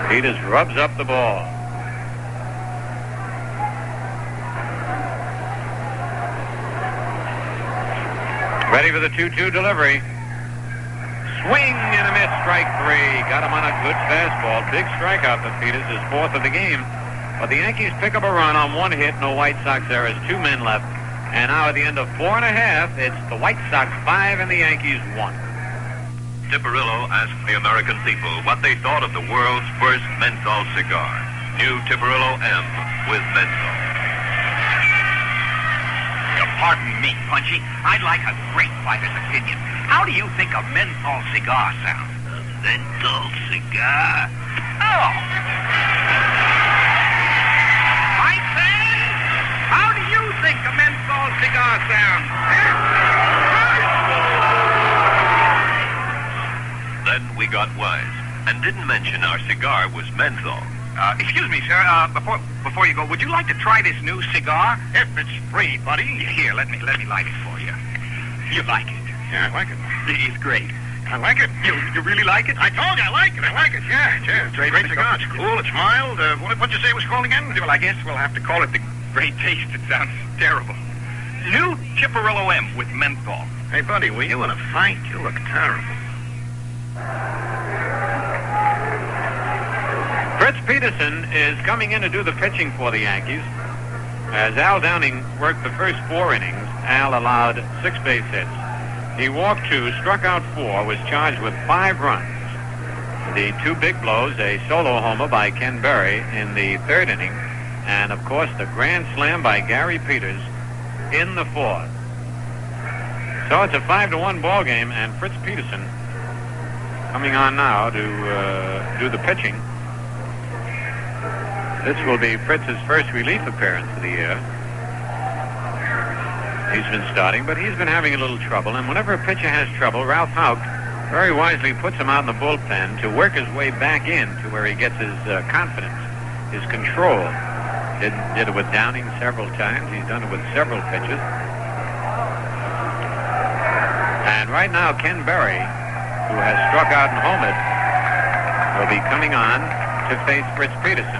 Peters rubs up the ball. Ready for the 2-2 delivery. Swing and a miss, strike 3. Got him on a good fastball. Big strikeout for Peters, his 4th of the game. But the Yankees pick up a run on 1 hit, no White Sox errors, 2 men left. And now at the end of 4 1/2, it's the White Sox 5 and the Yankees 1. Tipperillo asked the American people what they thought of the world's first menthol cigar. New Tipperillo M with menthol. Pardon me, Punchy. I'd like a great fighter's opinion. How do you think a menthol cigar sounds? A menthol cigar? Oh! I say, how do you think a menthol cigar sounds? Then we got wise and didn't mention our cigar was menthol. Excuse me, sir. Before you go, would you like to try this new cigar? If it's free, buddy. Here, let me light it for you. You like it? Yeah, I like it. It's great. I like it. You really like it? I told you I like it. I like it. Yeah. It's a great cigar. It's cool. It's mild. What'd you say it was called again? Well, I guess we'll have to call it the Great Taste. It sounds terrible. New Chipperillo M with menthol. Hey, buddy, were you in a fight? You look terrible. Fritz Peterson is coming in to do the pitching for the Yankees. As Al Downing worked the first 4 innings, Al allowed 6 base hits. He walked 2, struck out 4, was charged with 5 runs. The 2 big blows, a solo homer by Ken Berry in the 3rd inning, and, of course, the grand slam by Gary Peters in the 4th. So it's a 5-1 ball game, and Fritz Peterson coming on now to do the pitching. This will be Fritz's first relief appearance of the year. He's been starting, but he's been having a little trouble, and whenever a pitcher has trouble, Ralph Houck very wisely puts him out in the bullpen to work his way back in to where he gets his confidence, his control. Did it with Downing several times. He's done it with several pitches. And right now, Ken Berry, who has struck out and homered, will be coming on to face Fritz Peterson.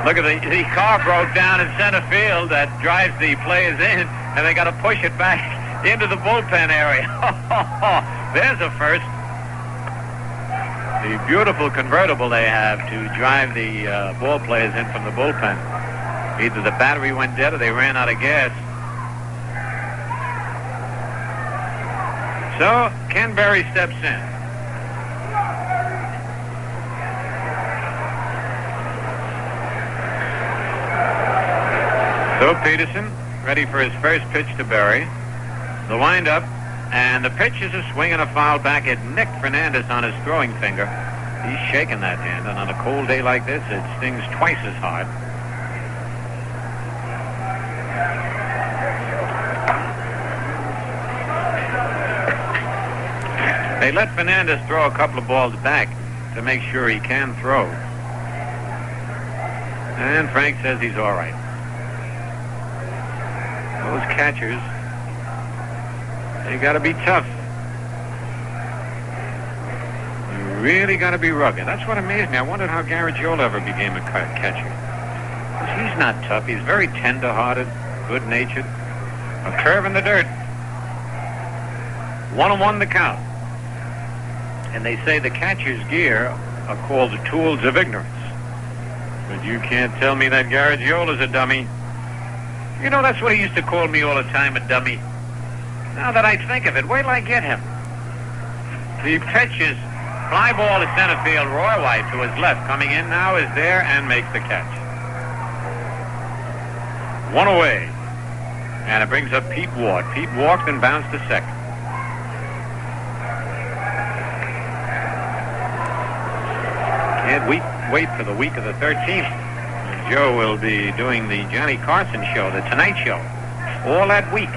Look at the car broke down in center field that drives the players in, and they got to push it back into the bullpen area. There's a first. The beautiful convertible they have to drive the ball players in from the bullpen. Either the battery went dead or they ran out of gas. So Ken Berry steps in. So Peterson, ready for his first pitch to Berry. The windup, and the pitch is a swing and a foul back at Nick Fernandez on his throwing finger. He's shaking that hand, and on a cold day like this, it stings twice as hard. They let Fernandez throw a couple of balls back to make sure he can throw. And Frank says he's all right. Those catchers, they got to be tough. You really got to be rugged. That's what amazed me. I wondered how Garagiola ever became a catcher. Because he's not tough. He's very tender-hearted, good-natured. A curve in the dirt. 1-1 the count. And they say the catcher's gear are called the tools of ignorance. But you can't tell me that Garagiola's a dummy. You know, that's what he used to call me all the time, a dummy. Now that I think of it, wait till I get him. The pitch is fly ball to center field. Roy White, to his left, coming in now, is there and makes the catch. 1 away. And it brings up Pete Ward. Pete walked and bounced to second. Can't wait for the week of the 13th. Joe will be doing the Johnny Carson show, the Tonight Show, all that week.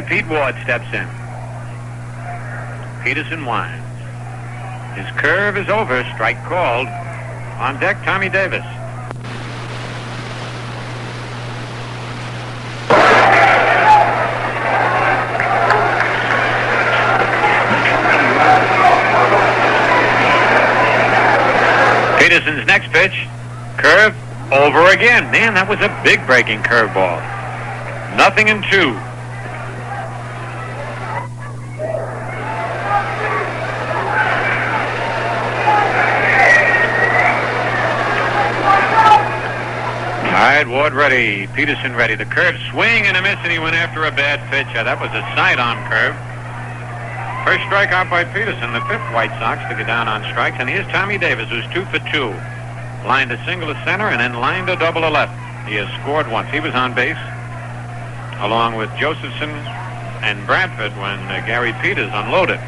Pete Ward steps in. Peterson winds. His curve is over. Strike called. On deck, Tommy Davis. Peterson's next pitch, curve, over again. Man, that was a big breaking curveball. 0-2. All right, Ward ready, Peterson ready. The curve, swing and a miss, and he went after a bad pitch. That was a sidearm curve. First strikeout by Peterson, the fifth White Sox to get down on strikes. And here's Tommy Davis, who's 2 for 2. Lined a single to center and then lined a double to left. He has scored once. He was on base along with Josephson and Bradford when Gary Peters unloaded.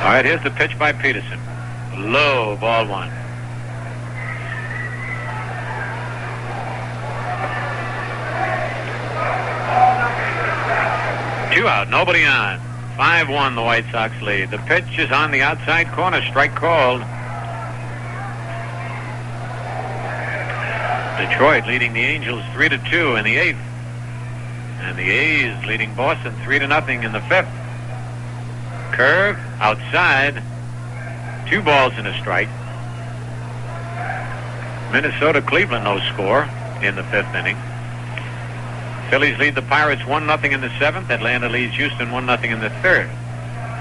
All right, here's the pitch by Peterson. Low, ball 1. Two out, nobody on. 5-1, the White Sox lead. The pitch is on the outside corner. Strike called. Detroit leading the Angels 3-2 in the 8th. And the A's leading Boston 3-0 in the 5th. Curve, outside. 2 balls and a strike. Minnesota-Cleveland, no score in the 5th inning. Phillies lead the Pirates 1-0 in the 7th. Atlanta leads Houston 1-0 in the 3rd.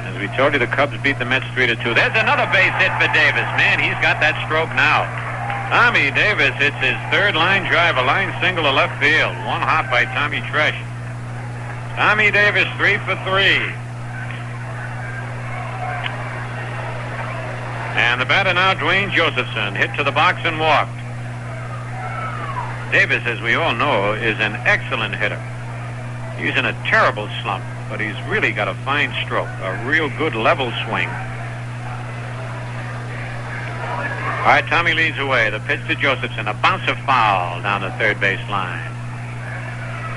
As we told you, the Cubs beat the Mets 3-2. There's another base hit for Davis. Man, he's got that stroke now. Tommy Davis hits his 3rd line drive, a line single to left field. One hop by Tommy Tresh. Tommy Davis 3 for 3. And the batter now, Dwayne Josephson, hit to the box and walked. Davis, as we all know, is an excellent hitter. He's in a terrible slump, but he's really got a fine stroke, a real good level swing. All right, Tommy leads away. The pitch to Josephson, a bouncer foul down the 3rd base line.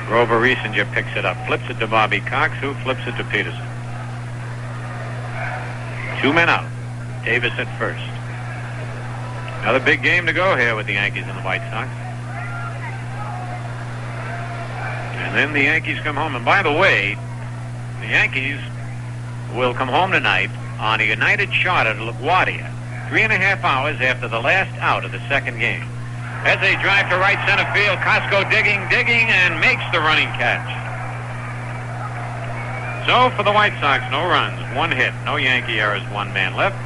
Grover Riesinger picks it up, flips it to Bobby Cox, who flips it to Peterson. 2 men out. Davis at first. Another big game to go here with the Yankees and the White Sox. And then the Yankees come home. And by the way, the Yankees will come home tonight on a United Charter to LaGuardia, 3.5 hours after the last out of the 2nd game. As they drive to right center field, Costco digging, and makes the running catch. So for the White Sox, no runs, 1 hit, no Yankee errors, 1 man left.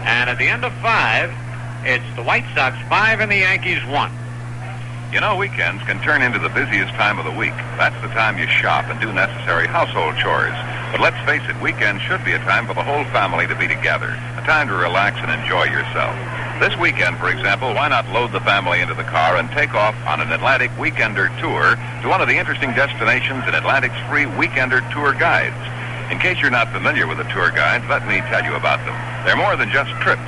And at the end of 5, it's the White Sox 5 and the Yankees 1. You know, weekends can turn into the busiest time of the week. That's the time you shop and do necessary household chores. But let's face it, weekends should be a time for the whole family to be together, a time to relax and enjoy yourself. This weekend, for example, why not load the family into the car and take off on an Atlantic Weekender tour to one of the interesting destinations in Atlantic's free Weekender tour guides. In case you're not familiar with the tour guides, let me tell you about them. They're more than just trips.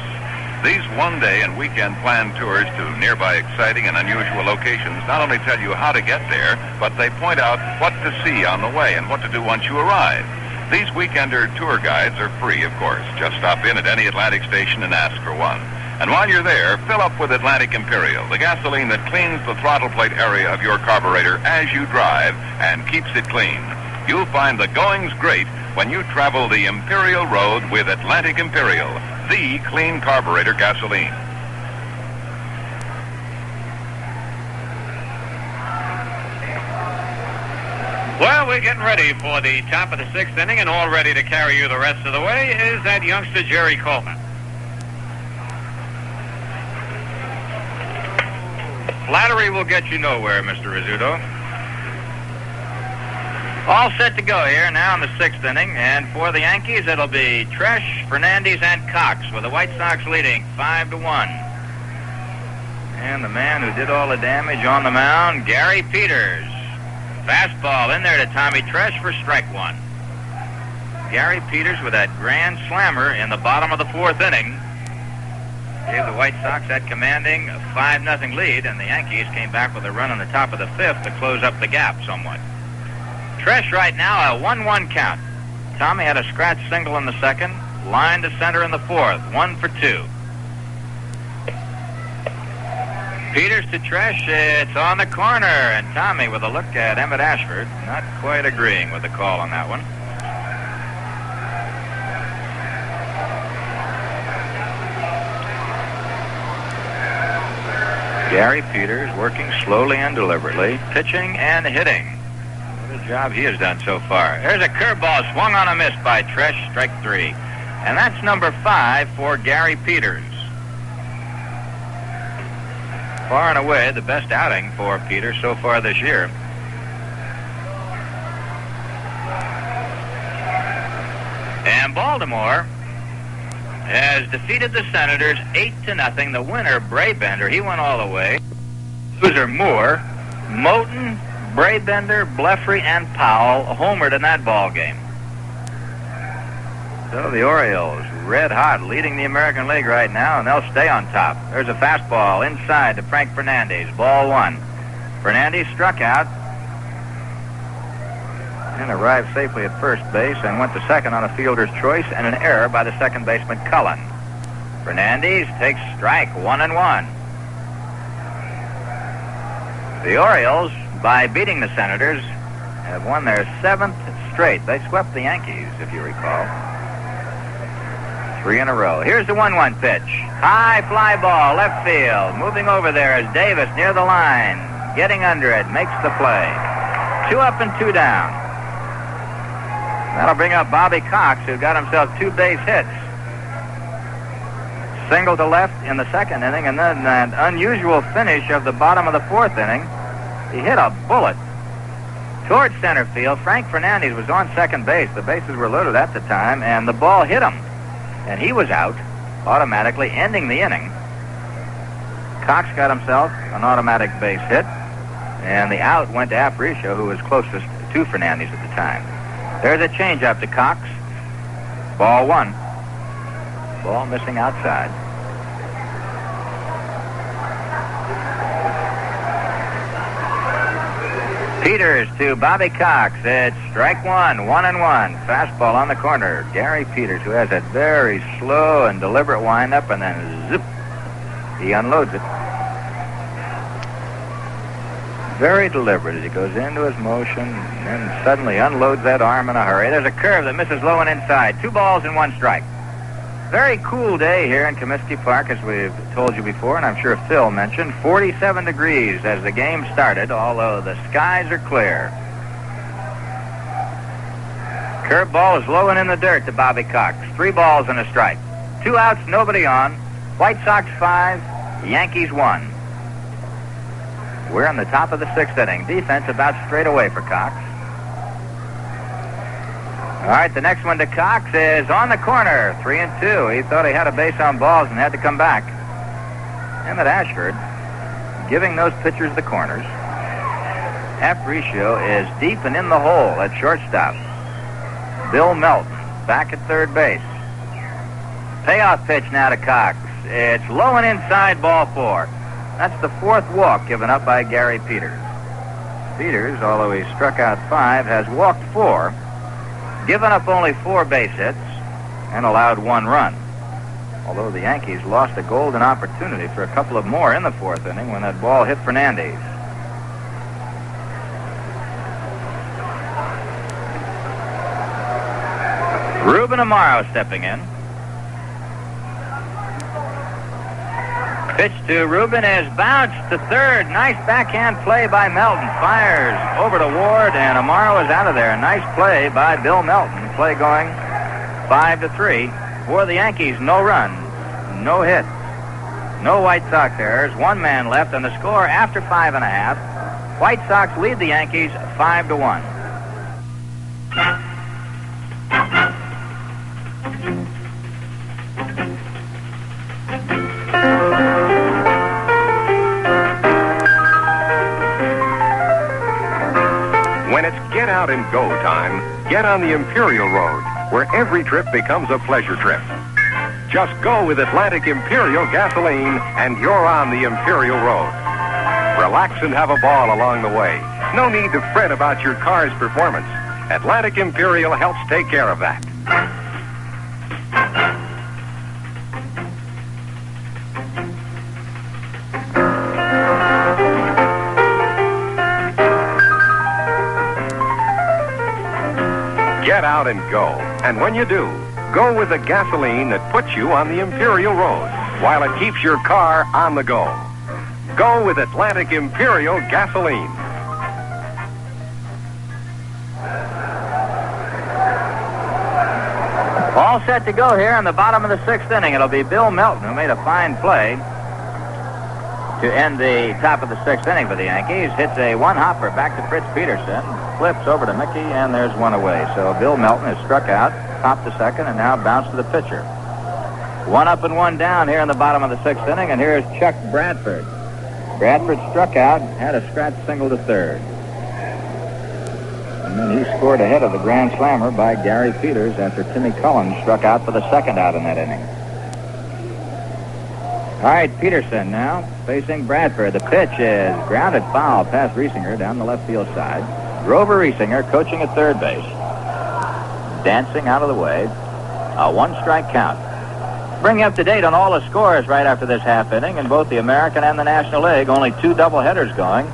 These one-day and weekend planned tours to nearby exciting and unusual locations not only tell you how to get there, but they point out what to see on the way and what to do once you arrive. These Weekender tour guides are free, of course. Just stop in at any Atlantic station and ask for one. And while you're there, fill up with Atlantic Imperial, the gasoline that cleans the throttle plate area of your carburetor as you drive and keeps it clean. You'll find the going's great when you travel the Imperial Road with Atlantic Imperial, the clean carburetor gasoline. Well, we're getting ready for the top of the 6th inning, and all ready to carry you the rest of the way is that youngster Jerry Coleman. Flattery will get you nowhere, Mr. Rizzuto. All set to go here now in the 6th inning, and for the Yankees it'll be Tresh, Fernandez, and Cox, with the White Sox leading 5-1. And the man who did all the damage on the mound, Gary Peters. Fastball in there to Tommy Tresh for strike 1. Gary Peters with that grand slammer in the bottom of the 4th inning gave the White Sox that commanding 5-0 lead, and the Yankees came back with a run on the top of the 5th to close up the gap somewhat. Tresh right now a 1-1 count. Tommy had a scratch single in the 2nd, line to center in the 4th, 1 for 2. Peters to Tresh, it's on the corner, and Tommy with a look at Emmett Ashford, not quite agreeing with the call on that one. Gary Peters working slowly and deliberately, pitching and hitting. What a job he has done so far. There's a curveball swung on a miss by Tresh, strike 3. And that's number 5 for Gary Peters. Far and away the best outing for Peters so far this year. And Baltimore has defeated the Senators 8-0. The winner, Brabender, he went all the way. Loser Moore, Moten, Brabender, Blefrey, and Powell homered in that ball game. So the Orioles, red hot, leading the American League right now, and they'll stay on top. There's a fastball inside to Frank Fernandez, ball 1. Fernandez struck out. and arrived safely at first base and went to second on a fielder's choice and an error by the second baseman Cullen. Fernandez takes strike, 1-1. The Orioles, by beating the Senators, have won their 7th straight. They swept the Yankees, if you recall. 3 in a row. Here's the 1-1 pitch. High fly ball, left field. Moving over there is Davis near the line. Getting under it, makes the play. 2 up and 2 down. That'll bring up Bobby Cox, who got himself 2 base hits. Single to left in the second inning, and then that unusual finish of the bottom of the 4th inning. He hit a bullet towards center field. Frank Fernandez was on second base. The bases were loaded at the time, and the ball hit him. And he was out, automatically ending the inning. Cox got himself an automatic base hit, and the out went to Aparicio, who was closest to Fernandez at the time. There's a changeup to Cox. Ball 1. Ball missing outside. Peters to Bobby Cox. It's strike 1, 1-1. Fastball on the corner. Gary Peters, who has a very slow and deliberate windup, and then zip, he unloads it. Very deliberate as he goes into his motion, and then suddenly unloads that arm in a hurry. There's a curve that misses low and inside. 2 balls and 1 strike. Very cool day here in Comiskey Park, as we've told you before, and I'm sure Phil mentioned. 47 degrees as the game started, although the skies are clear. Curveball is low and in the dirt to Bobby Cox. 3 balls and a strike. 2 outs, nobody on. White Sox 5, Yankees 1. We're in the top of the 6th inning. Defense about straight away for Cox. All right, the next one to Cox is on the corner, 3-2. He thought he had a base on balls and had to come back. Emmett Ashford giving those pitchers the corners. Aparicio is deep and in the hole at shortstop. Bill Melton back at third base. Payoff pitch now to Cox. It's low and inside, ball 4. That's the 4th walk given up by Gary Peters. Peters, although he struck out 5, has walked 4. Given up only 4 base hits and allowed 1 run. Although the Yankees lost a golden opportunity for a couple of more in the 4th inning when that ball hit Fernandez. Ruben Amaro stepping in. Pitch to Ruben is bounced to third. Nice backhand play by Melton. Fires over to Ward, and Amaro is out of there. Nice play by Bill Melton. Play going 5-3. For the Yankees, no runs, no hits, no White Sox errors. 1 man left on the score after 5.5. White Sox lead the Yankees 5-1. When it's get out and go time, get on the Imperial Road, where every trip becomes a pleasure trip. Just go with Atlantic Imperial gasoline, and you're on the Imperial Road. Relax and have a ball along the way. No need to fret about your car's performance. Atlantic Imperial helps take care of that. Get out and go. And when you do, go with the gasoline that puts you on the Imperial Road, while it keeps your car on the go. Go with Atlantic Imperial gasoline. All set to go here in the bottom of the 6th inning. It'll be Bill Melton, who made a fine play to end the top of the 6th inning for the Yankees. Hits a 1-hopper back to Fritz Peterson. Flips over to Mickey, and there's 1 away. So Bill Melton has struck out, popped to second, and now bounced to the pitcher. 1 up and 1 down here in the bottom of the 6th inning, and here's Chuck Bradford. Bradford struck out, had a scratch single to third. And then he scored ahead of the grand slammer by Gary Peters after Timmy Cullen struck out for the 2nd out in that inning. All right, Peterson now facing Bradford. The pitch is grounded foul past Riesinger down the left field side. Grover Riesinger coaching at third base. Dancing out of the way. A one-strike count. Bring you up to date on all the scores right after this half inning in both the American and the National League. Only 2 doubleheaders going.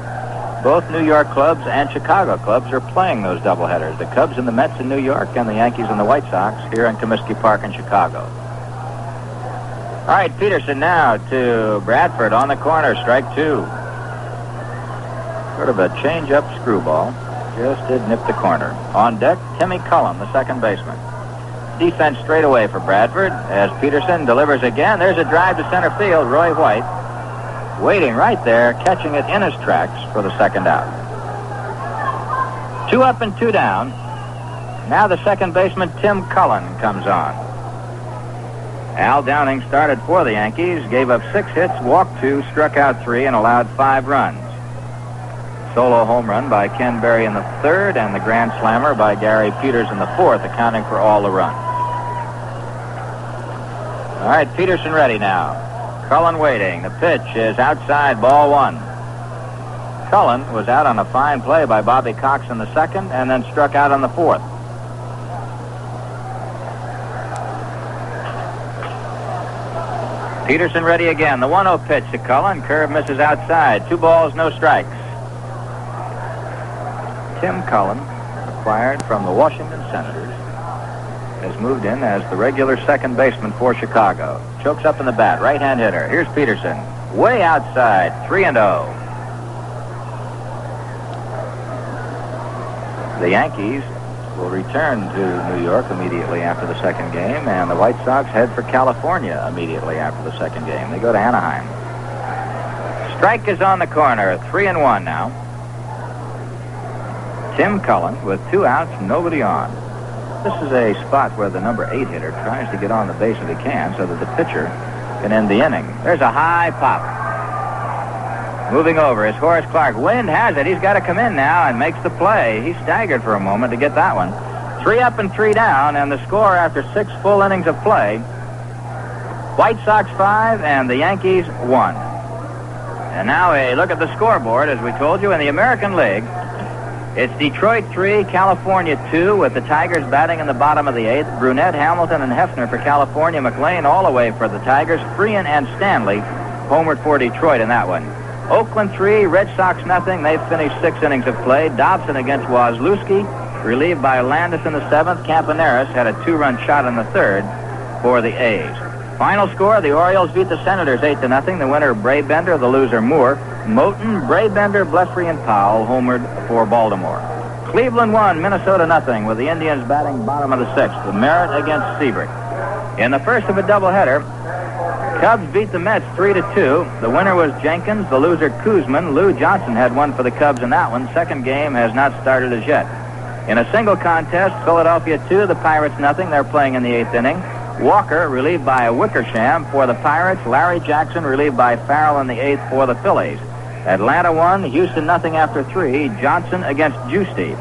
Both New York clubs and Chicago clubs are playing those doubleheaders. The Cubs and the Mets in New York and the Yankees and the White Sox here in Comiskey Park in Chicago. All right, Peterson now to Bradford on the corner, strike 2. Sort of a change-up screwball. Just did nip the corner. On deck, Timmy Cullen, the second baseman. Defense straight away for Bradford as Peterson delivers again. There's a drive to center field. Roy White waiting right there, catching it in his tracks for the second out. 2 up and 2 down. Now the second baseman, Tim Cullen, comes on. Al Downing started for the Yankees, gave up 6 hits, walked 2, struck out 3, and allowed 5 runs. Solo home run by Ken Berry in the third, and the grand slammer by Gary Peters in the fourth, accounting for all the runs. All right, Peterson ready now. Cullen waiting. The pitch is outside, ball 1. Cullen was out on a fine play by Bobby Cox in the second, and then struck out on the fourth. Peterson ready again. The 1-0 pitch to Cullen. Curve misses outside. 2 balls, no strikes. Tim Cullen, acquired from the Washington Senators, has moved in as the regular second baseman for Chicago. Chokes up in the bat, right-hand hitter. Here's Peterson, way outside, 3-0. The Yankees will return to New York immediately after the second game, and the White Sox head for California immediately after the second game. They go to Anaheim. Strike is on the corner, 3-1 now. Tim Cullen with 2 outs, nobody on. This is a spot where the number 8 hitter tries to get on the base if he can so that the pitcher can end the inning. There's a high pop. Moving over is Horace Clark. Wind has it. He's got to come in now and makes the play. He staggered for a moment to get that one. 3 up and 3 down, and the score after 6 full innings of play. White Sox 5 and the Yankees 1. And now a look at the scoreboard, as we told you, in the American League. It's Detroit 3, California 2, with the Tigers batting in the bottom of the 8th. Brunette, Hamilton, and Hefner for California. McLean all away for the Tigers. Freehan and Stanley homered for Detroit in that one. Oakland 3, Red Sox nothing. They've finished 6 innings of play. Dobson against Wozlewski, relieved by Landis in the 7th. Campaneris had a 2-run shot in the 3rd for the A's. Final score, the Orioles beat the Senators 8-0. The winner, Brabender, the loser, Moore. Moten, Brabender, Blefrey, and Powell homered for Baltimore. Cleveland 1, Minnesota nothing, with the Indians batting bottom of the 6th. The Merritt against Seabrook. In the first of a doubleheader, Cubs beat the Mets 3-2. The winner was Jenkins, the loser Kuzman. Lou Johnson had one for the Cubs in that one. Second game has not started as yet. In a single contest, Philadelphia 2, the Pirates nothing. They're playing in the 8th inning. Walker relieved by Wickersham for the Pirates. Larry Jackson relieved by Farrell in the 8th for the Phillies. Atlanta 1, Houston nothing after 3. Johnson against Giusti.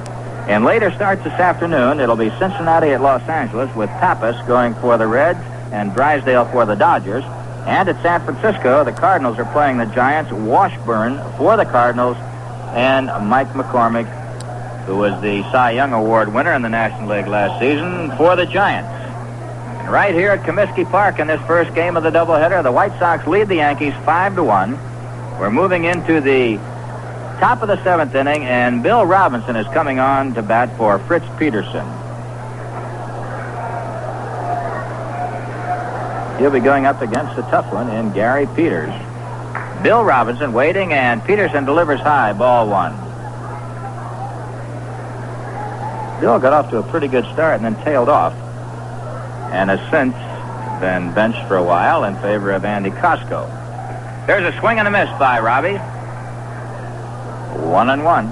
In later starts this afternoon, it'll be Cincinnati at Los Angeles with Pappas going for the Reds and Drysdale for the Dodgers. And at San Francisco, the Cardinals are playing the Giants. Washburn for the Cardinals and Mike McCormick, who was the Cy Young Award winner in the National League last season, for the Giants. And right here at Comiskey Park in this first game of the doubleheader, the White Sox lead the Yankees 5-1. We're moving into the top of the 7th inning, and Bill Robinson is coming on to bat for Fritz Peterson. He'll be going up against the tough one in Gary Peters. Bill Robinson waiting, and Peterson delivers high, ball 1. Bill got off to a pretty good start and then tailed off, and has since been benched for a while in favor of Andy Costco. There's a swing and a miss by Robbie. 1-1.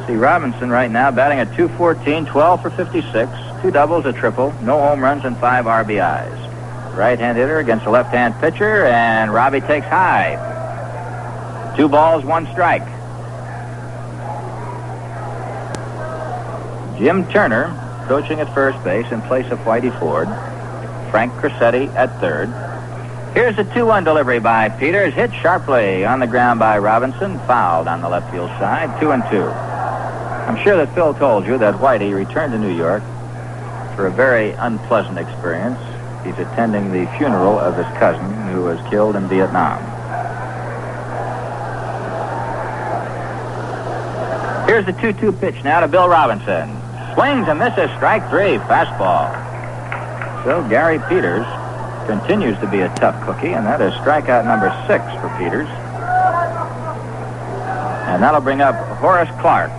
See Robinson right now batting at .214, 12 for 56, 2 doubles, a triple, no home runs, and 5 RBIs. Right-hand hitter against a left-hand pitcher, and Robbie takes high. 2 balls, 1 strike. Jim Turner coaching at first base in place of Whitey Ford. Frank Crissetti at third. Here's a 2-1 delivery by Peters. Hit sharply on the ground by Robinson. Fouled on the left field side. 2-2. I'm sure that Phil told you that Whitey returned to New York for a very unpleasant experience. He's attending the funeral of his cousin who was killed in Vietnam. Here's the 2-2 pitch now to Bill Robinson. Swings and misses. Strike 3. Fastball. So Gary Peters continues to be a tough cookie, and that is strikeout number 6 for Peters. And that'll bring up Horace Clark.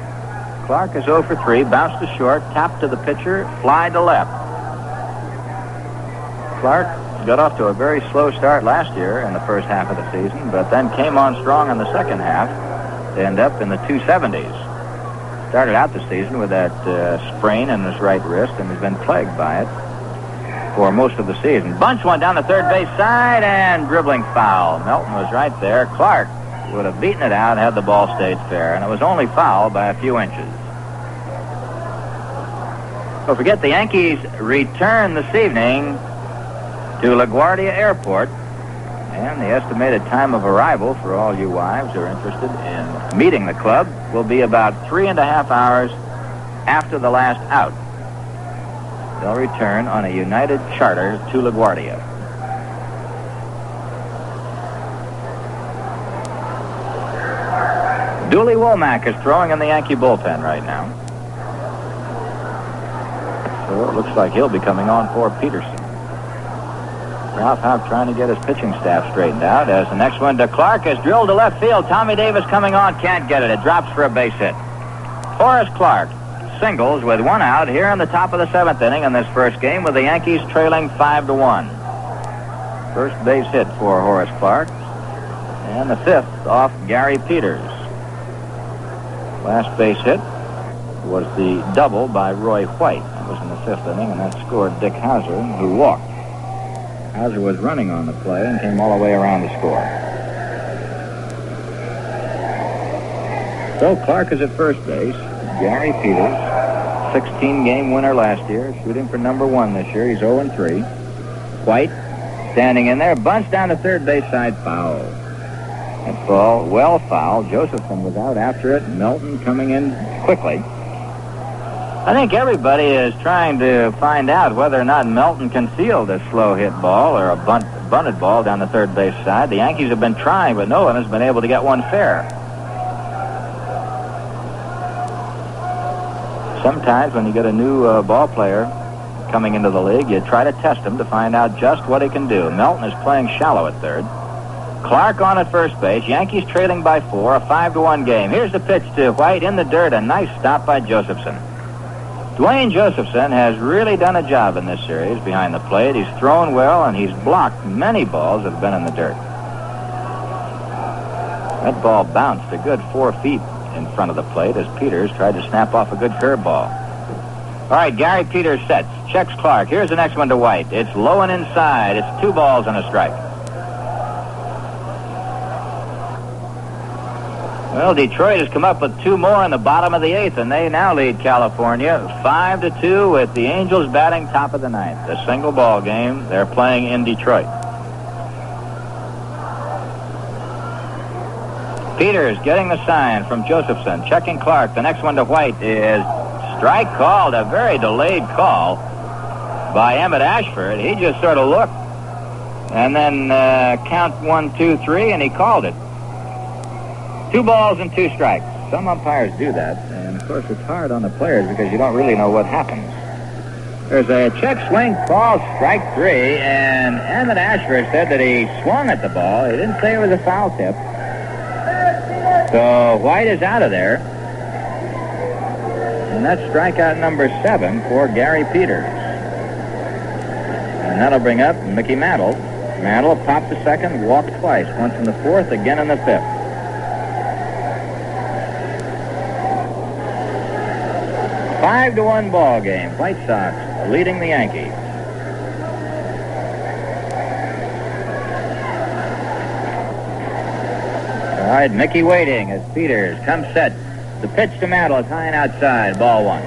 Clark is 0 for 3, bounced to short, tapped to the pitcher, fly to left. Clark got off to a very slow start last year in the first half of the season, but then came on strong in the second half to end up in the 270s. Started out the season with that sprain in his right wrist and has been plagued by it for most of the season. Bunch one down the third base side and dribbling foul. Melton was right there. Clark would have beaten it out had the ball stayed fair, and it was only foul by a few inches. Don't forget the Yankees return this evening to LaGuardia Airport, and the estimated time of arrival for all you wives who are interested in meeting the club will be about 3.5 hours after the last out. They'll return on a United charter to LaGuardia. Dooley Womack is throwing in the Yankee bullpen right now. So it looks like he'll be coming on for Peterson. Ralph Houk trying to get his pitching staff straightened out as the next one to Clark is drilled to left field. Tommy Davis coming on, can't get it. It drops for a base hit. Horace Clark singles with 1 out here in the top of the 7th inning in this first game with the Yankees trailing 5-1. First base hit for Horace Clark. And the 5th off Gary Peters. Last base hit was the double by Roy White. That was in the 5th inning, and that scored Dick Hauser, who walked. Hauser was running on the play and came all the way around to score. So Clark is at first base. Gary Peters, 16-game winner last year, shooting for number 1 this year. He's 0-3. White standing in there, bunts down the third base side, foul. That ball well fouled. Josephson was out after it. Melton coming in quickly. I think everybody is trying to find out whether or not Melton can field a slow hit ball or a bunted ball down the third base side. The Yankees have been trying, but no one has been able to get one fair. Sometimes when you get a new ball player coming into the league, you try to test him to find out just what he can do. Melton is playing shallow at third. Clark on at first base. Yankees trailing by 4, a 5-1 game. Here's the pitch to White in the dirt. A nice stop by Josephson. Dwayne Josephson has really done a job in this series behind the plate. He's thrown well, and he's blocked many balls that have been in the dirt. That ball bounced a good 4 feet in front of the plate as Peters tried to snap off a good curveball. All right, Gary Peters sets. Checks Clark. Here's the next one to White. It's low and inside. It's 2 balls and a strike. Well, Detroit has come up with 2 more in the bottom of the 8th, and they now lead California 5-2 with the Angels batting top of the 9th. A single ball game. They're playing in Detroit. Peters getting the sign from Josephson. Checking Clark. The next one to White is strike called. A very delayed call by Emmett Ashford. He just sort of looked and then count 1, 2, 3, and he called it. 2 balls and 2 strikes. Some umpires do that, and of course it's hard on the players because you don't really know what happens. There's a check swing call, strike 3, and Emmett Ashford said that he swung at the ball. He didn't say it was a foul tip. So White is out of there. And that's strikeout number 7 for Gary Peters. And that'll bring up Mickey Mantle. Mantle popped to second, walked twice. Once in the 4th, again in the 5th. A 5-1 ball game. White Sox leading the Yankees. All right, Mickey waiting as Peters comes set. The pitch to Mantle is high and outside. Ball 1.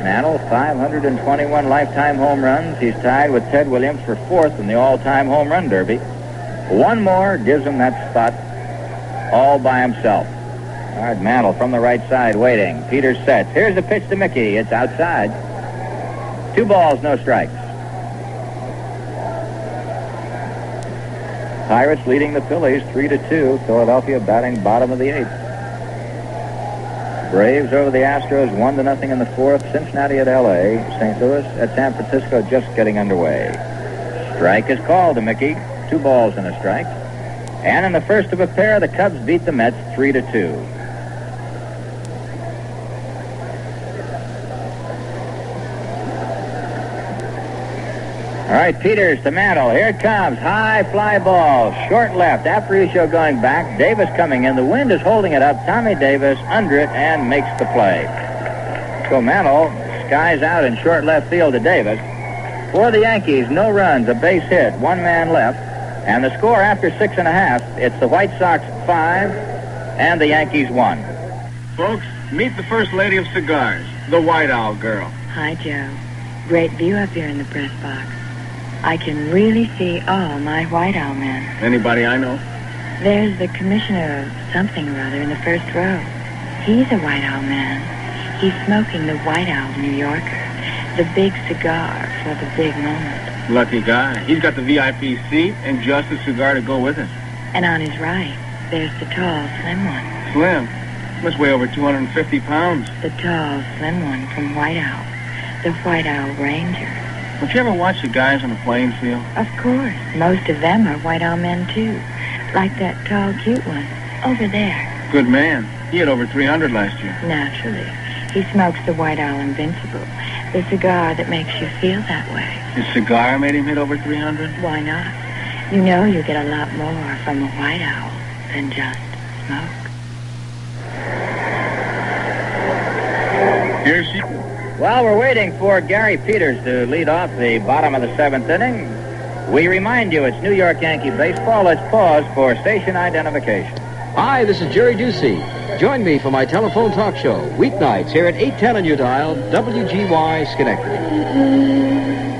Mantle, 521 lifetime home runs. He's tied with Ted Williams for fourth in the all-time home run derby. One more gives him that spot all by himself. All right, Mantle from the right side waiting. Peters sets. Here's the pitch to Mickey. It's outside. 2 balls, no strikes. Pirates leading the Phillies 3-2. Philadelphia batting bottom of the 8th. Braves over the Astros 1-0 in the 4th. Cincinnati at L.A. St. Louis at San Francisco just getting underway. Strike is called to Mickey. 2 balls and a strike. And in the first of a pair, the Cubs beat the Mets 3-2. All right, Peters to Mantle. Here it comes. High fly ball. Short left. Aparicio going back. Davis coming in. The wind is holding it up. Tommy Davis under it and makes the play. So Mantle skies out in short left field to Davis. For the Yankees, no runs, a base hit, 1 man left. And the score after 6.5, it's the White Sox 5 and the Yankees 1. Folks, meet the first lady of cigars, the White Owl girl. Hi, Joe. Great view up here in the press box. I can really see all my White Owl men. Anybody I know? There's the commissioner of something or other in the first row. He's a White Owl man. He's smoking the White Owl New Yorker, the big cigar for the big moment. Lucky guy. He's got the VIP seat and just a cigar to go with it. And on his right, there's the tall, slim one. Slim? Must weigh over 250 pounds. The tall, slim one from White Owl, the White Owl Ranger. Don't you ever watch the guys on the playing field? Of course. Most of them are White Owl men, too. Like that tall, cute one over there. Good man. He had over 300 last year. Naturally. He smokes the White Owl Invincible, the cigar that makes you feel that way. His cigar made him hit over 300? Why not? You know you get a lot more from a White Owl than just smoke. Here she... While we're waiting for Gary Peters to lead off the bottom of the 7th inning, we remind you it's New York Yankee baseball. Let's pause for station identification. Hi, this is Jerry Ducey. Join me for my telephone talk show, weeknights here at 8:10 on your dial, WGY Schenectady.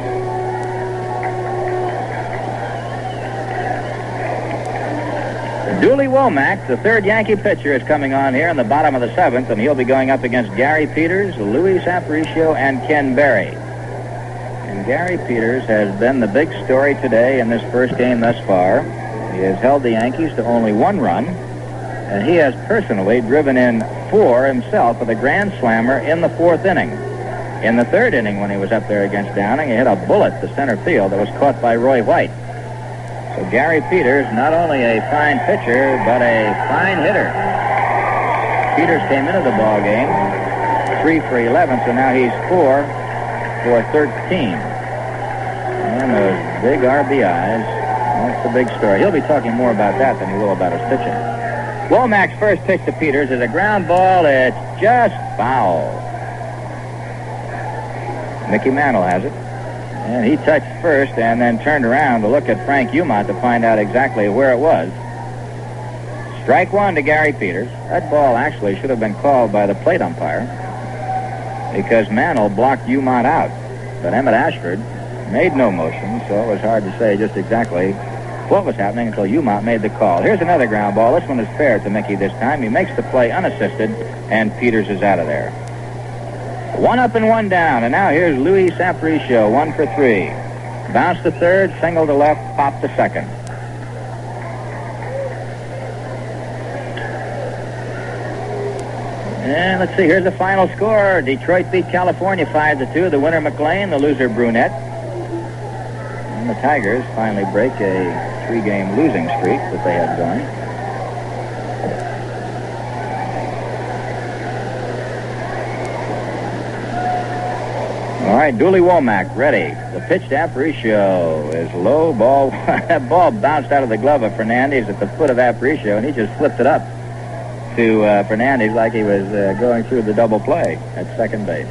Dooley Womack, the 3rd Yankee pitcher, is coming on here in the bottom of the 7th, and he'll be going up against Gary Peters, Luis Aparicio, and Ken Berry. And Gary Peters has been the big story today in this first game thus far. He has held the Yankees to only 1 run, and he has personally driven in 4 himself with a grand slammer in the 4th inning. In the 3rd inning, when he was up there against Downing, he hit a bullet to center field that was caught by Roy White. So Gary Peters, not only a fine pitcher, but a fine hitter. Peters came into the ball game 3 for 11, so now he's 4 for 13. And those big RBIs, that's the big story. He'll be talking more about that than he will about his pitching. Womack's first pitch to Peters is a ground ball. It's just foul. Mickey Mantle has it. And he touched first and then turned around to look at Frank Umont to find out exactly where it was. Strike 1 to Gary Peters. That ball actually should have been called by the plate umpire because Mantle blocked Umont out. But Emmett Ashford made no motion, so it was hard to say just exactly what was happening until Umont made the call. Here's another ground ball. This one is fair to Mickey this time. He makes the play unassisted, and Peters is out of there. 1 up and 1 down, and now here's Luis Aparicio, 1 for 3. Bounce to third, single to left, pop to second. And let's see, here's the final score. Detroit beat California 5-2. The winner McLean, the loser Brunette. And the Tigers finally break a 3-game losing streak that they had going. All right, Dooley Womack ready. The pitch to Aparicio is low ball. That ball bounced out of the glove of Fernandez at the foot of Aparicio, and he just flipped it up to Fernandez like he was going through the double play at second base.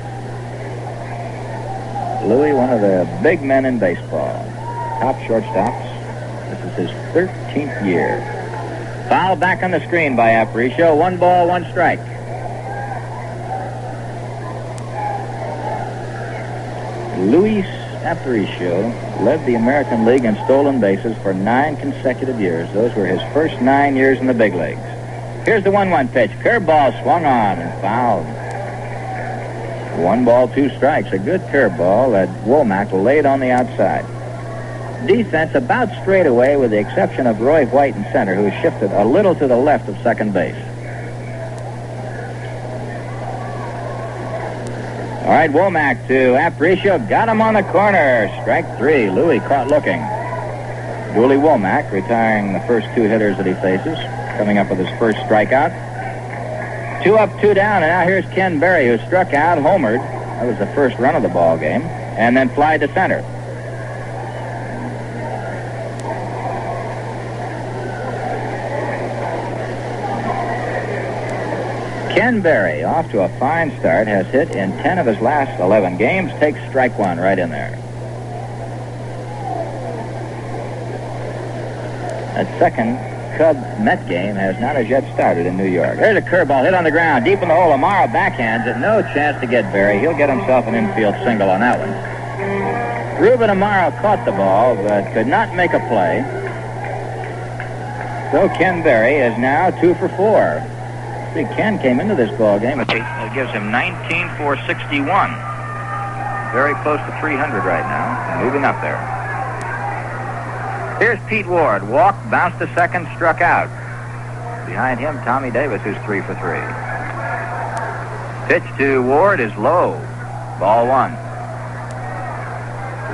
Louis, one of the big men in baseball. Top shortstops. This is his 13th year. Foul back on the screen by Aparicio. 1 ball, 1 strike. Luis Aparicio led the American League in stolen bases for 9 consecutive years. Those were his first 9 years in the big leagues. Here's the 1-1 pitch. Curveball swung on and fouled. 1 ball, 2 strikes. A good curveball that Womack laid on the outside. Defense about straight away with the exception of Roy White in center, who shifted a little to the left of second base. All right, Womack to Aparicio. Got him on the corner. Strike 3. Louis caught looking. Dooley Womack retiring the first 2 hitters that he faces, coming up with his first strikeout. 2 up, 2 down, and now here's Ken Berry, who struck out, homered. That was the first run of the ball game, and then flied to center. Ken Berry, off to a fine start, has hit in 10 of his last 11 games, takes strike 1 right in there. That second Cub-Met game has not as yet started in New York. There's a curveball hit on the ground, deep in the hole. Amaro backhands it. No chance to get Berry. He'll get himself an infield single on that one. Ruben Amaro caught the ball, but could not make a play. So Ken Berry is now 2 for 4. See, Ken came into this ball game. It gives him 19 for 61. Very close to 300 right now. Moving up there. Here's Pete Ward. Walked, bounced to second, struck out. Behind him, Tommy Davis, who's 3 for 3. Pitch to Ward is low. Ball 1.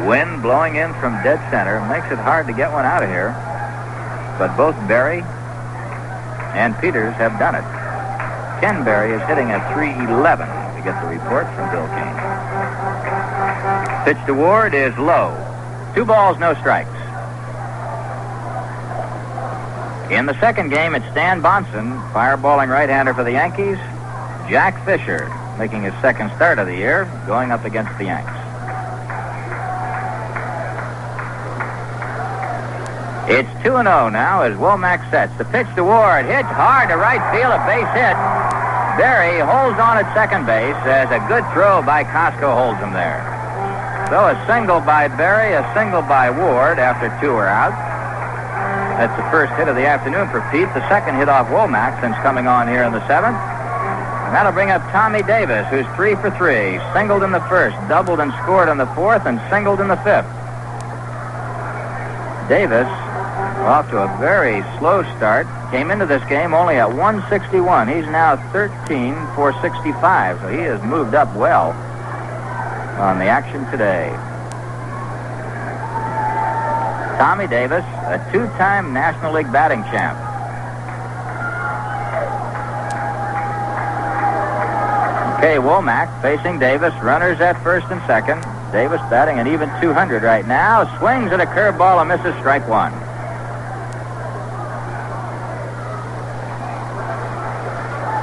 Wind blowing in from dead center makes it hard to get one out of here. But both Berry and Peters have done it. Ken Berry is hitting at 311. We get the report from Bill Kane. Pitch to Ward is low. 2 balls, no strikes. In the second game, it's Stan Bonson, fireballing right-hander for the Yankees. Jack Fisher, making his second start of the year, going up against the Yanks. It's 2-0 now as Womack sets. The pitch to Ward, hit hard to right field, a base hit. Berry holds on at second base as a good throw by Costco holds him there. So a single by Berry, a single by Ward after 2 are out. That's the first hit of the afternoon for Pete. The second hit off Womack since coming on here in the 7th. And that'll bring up Tommy Davis, who's 3 for 3. Singled in the first, doubled and scored in the 4th, and singled in the 5th. Davis, off to a very slow start, came into this game only at 161. He's now 13 for 65, so he has moved up well on the action today. Tommy Davis, a 2-time National League batting champ. Okay, Womack facing Davis, runners at first and second. Davis batting an even 200 right now. Swings at a curveball and misses, strike 1.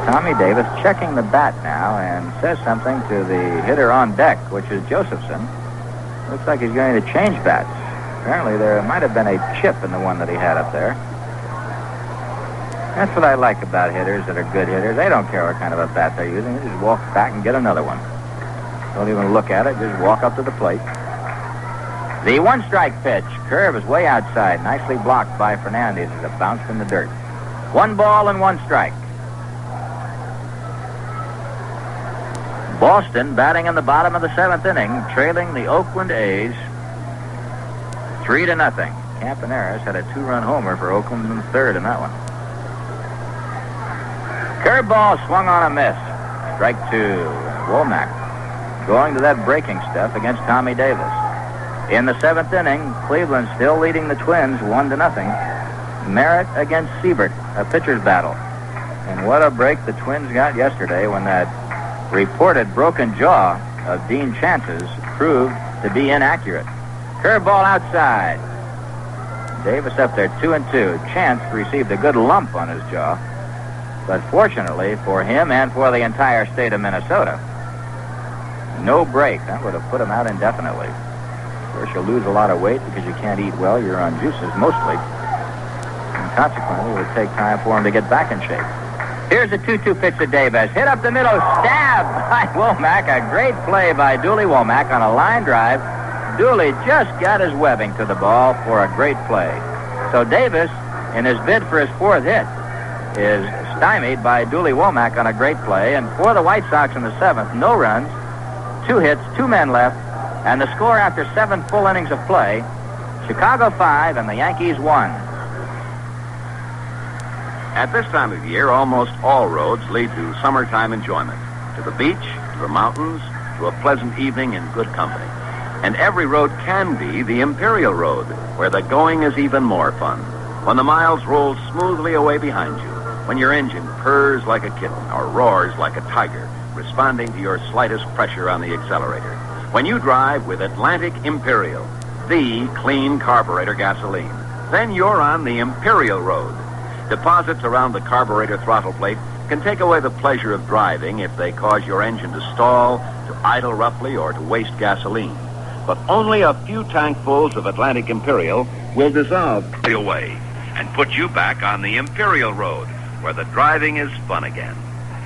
Tommy Davis checking the bat now and says something to the hitter on deck, which is Josephson. Looks like he's going to change bats. Apparently there might have been a chip in the one that he had up there. That's what I like about hitters that are good hitters. They don't care what kind of a bat they're using. They just walk back and get another one. Don't even look at it. Just walk up to the plate. The 1-strike pitch. Curve is way outside. Nicely blocked by Fernandez as it bounced in the dirt. 1 ball and 1 strike. Boston batting in the bottom of the 7th inning, trailing the Oakland A's 3-0. Campaneris had a 2-run homer for Oakland in the 3rd in that one. Curveball swung on a miss. Strike 2. Womack going to that breaking stuff against Tommy Davis. In the 7th inning, Cleveland still leading the Twins 1-0. Merritt against Siebert, a pitcher's battle. And what a break the Twins got yesterday when that reported broken jaw of Dean Chance's proved to be inaccurate. Curveball outside. Davis up there 2-2. Chance received a good lump on his jaw. But fortunately for him and for the entire state of Minnesota, no break. That would have put him out indefinitely. Of course, you'll lose a lot of weight because you can't eat well. You're on juices mostly. And consequently, it would take time for him to get back in shape. Here's a 2-2 pitch to Davis. Hit up the middle, stab by Womack. A great play by Dooley Womack on a line drive. Dooley just got his webbing to the ball for a great play. So Davis, in his bid for his fourth hit, is stymied by Dooley Womack on a great play. And for the White Sox in the seventh, no runs, 2 hits, 2 men left, and the score after 7 full innings of play, Chicago 5 and the Yankees 1. At this time of year, almost all roads lead to summertime enjoyment. To the beach, to the mountains, to a pleasant evening in good company. And every road can be the Imperial Road, where the going is even more fun. When the miles roll smoothly away behind you, when your engine purrs like a kitten or roars like a tiger, responding to your slightest pressure on the accelerator. When you drive with Atlantic Imperial, the clean carburetor gasoline, then you're on the Imperial Road. Deposits around the carburetor throttle plate can take away the pleasure of driving if they cause your engine to stall, to idle roughly, or to waste gasoline. But only a few tankfuls of Atlantic Imperial will dissolve away and put you back on the Imperial Road, where the driving is fun again.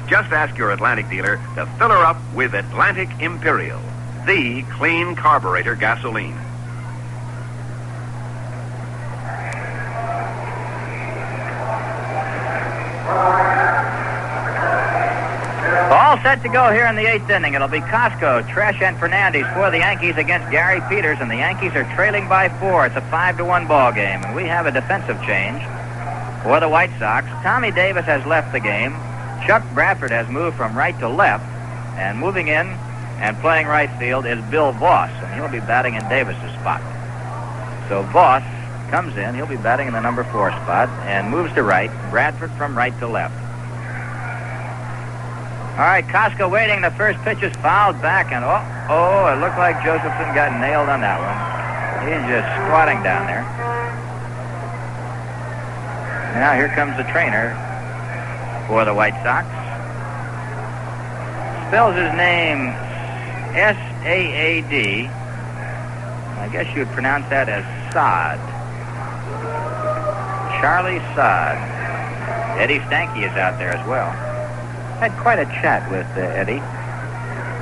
Just ask your Atlantic dealer to fill her up with Atlantic Imperial, the clean carburetor gasoline. All set to go here in the 8th inning. It'll be Costco, Tresh, and Fernandez for the Yankees against Gary Peters, and the Yankees are trailing by 4. It's a 5-1 ball game, and we have a defensive change for the White Sox. Tommy Davis has left the game. Chuck Bradford has moved from right to left, and moving in and playing right field is Bill Voss, and he'll be batting in Davis's spot. So Voss comes in. He'll be batting in the number 4 spot and moves to right. Bradford from right to left. All right, Costco waiting. The first pitch is fouled back, and it looked like Josephson got nailed on that one. He's just squatting down there. Now here comes the trainer for the White Sox. Spells his name S-A-A-D. I guess you would pronounce that as Sod. Charlie Sod. Eddie Stanky is out there as well. Had quite a chat with Eddie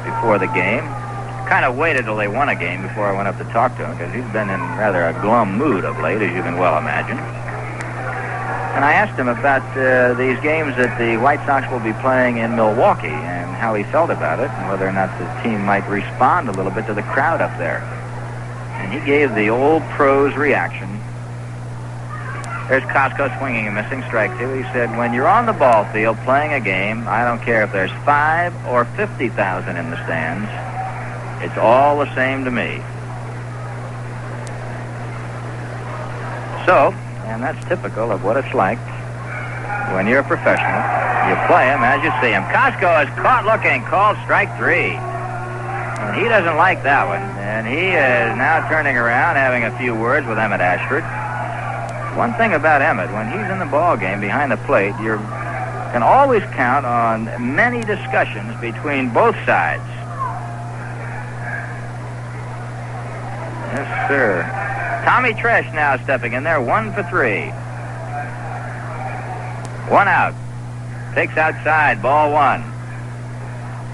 before the game. Kind of waited till they won a game before I went up to talk to him, because he's been in rather a glum mood of late, as you can well imagine. And I asked him about these games that the White Sox will be playing in Milwaukee and how he felt about it and whether or not the team might respond a little bit to the crowd up there. And he gave the old pros reaction. There's Costco swinging and missing, strike 2. He said, when you're on the ball field playing a game, I don't care if there's 5 or 50,000 in the stands, it's all the same to me. So, and that's typical of what it's like when you're a professional. You play him as you see him. Costco is caught looking, called strike 3. And he doesn't like that one. And he is now turning around, having a few words with Emmett Ashford. One thing about Emmett, when he's in the ball game behind the plate, you can always count on many discussions between both sides. Yes, sir. Tommy Tresh now stepping in there, 1 for 3. 1 out. Takes outside, ball 1.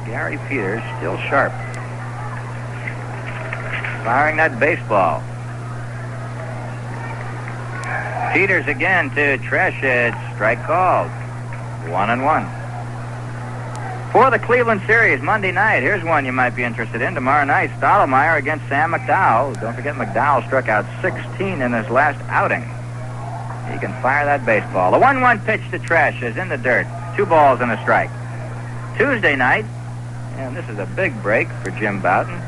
Gary Peters still sharp. Firing that baseball. Peters again to Tresh. It's strike called. 1-1. For the Cleveland series, Monday night, here's one you might be interested in. Tomorrow night, Stottlemyre against Sam McDowell. Don't forget, McDowell struck out 16 in his last outing. He can fire that baseball. The 1-1 pitch to Tresh is in the dirt. 2 balls and a strike. Tuesday night, and this is a big break for Jim Bouton.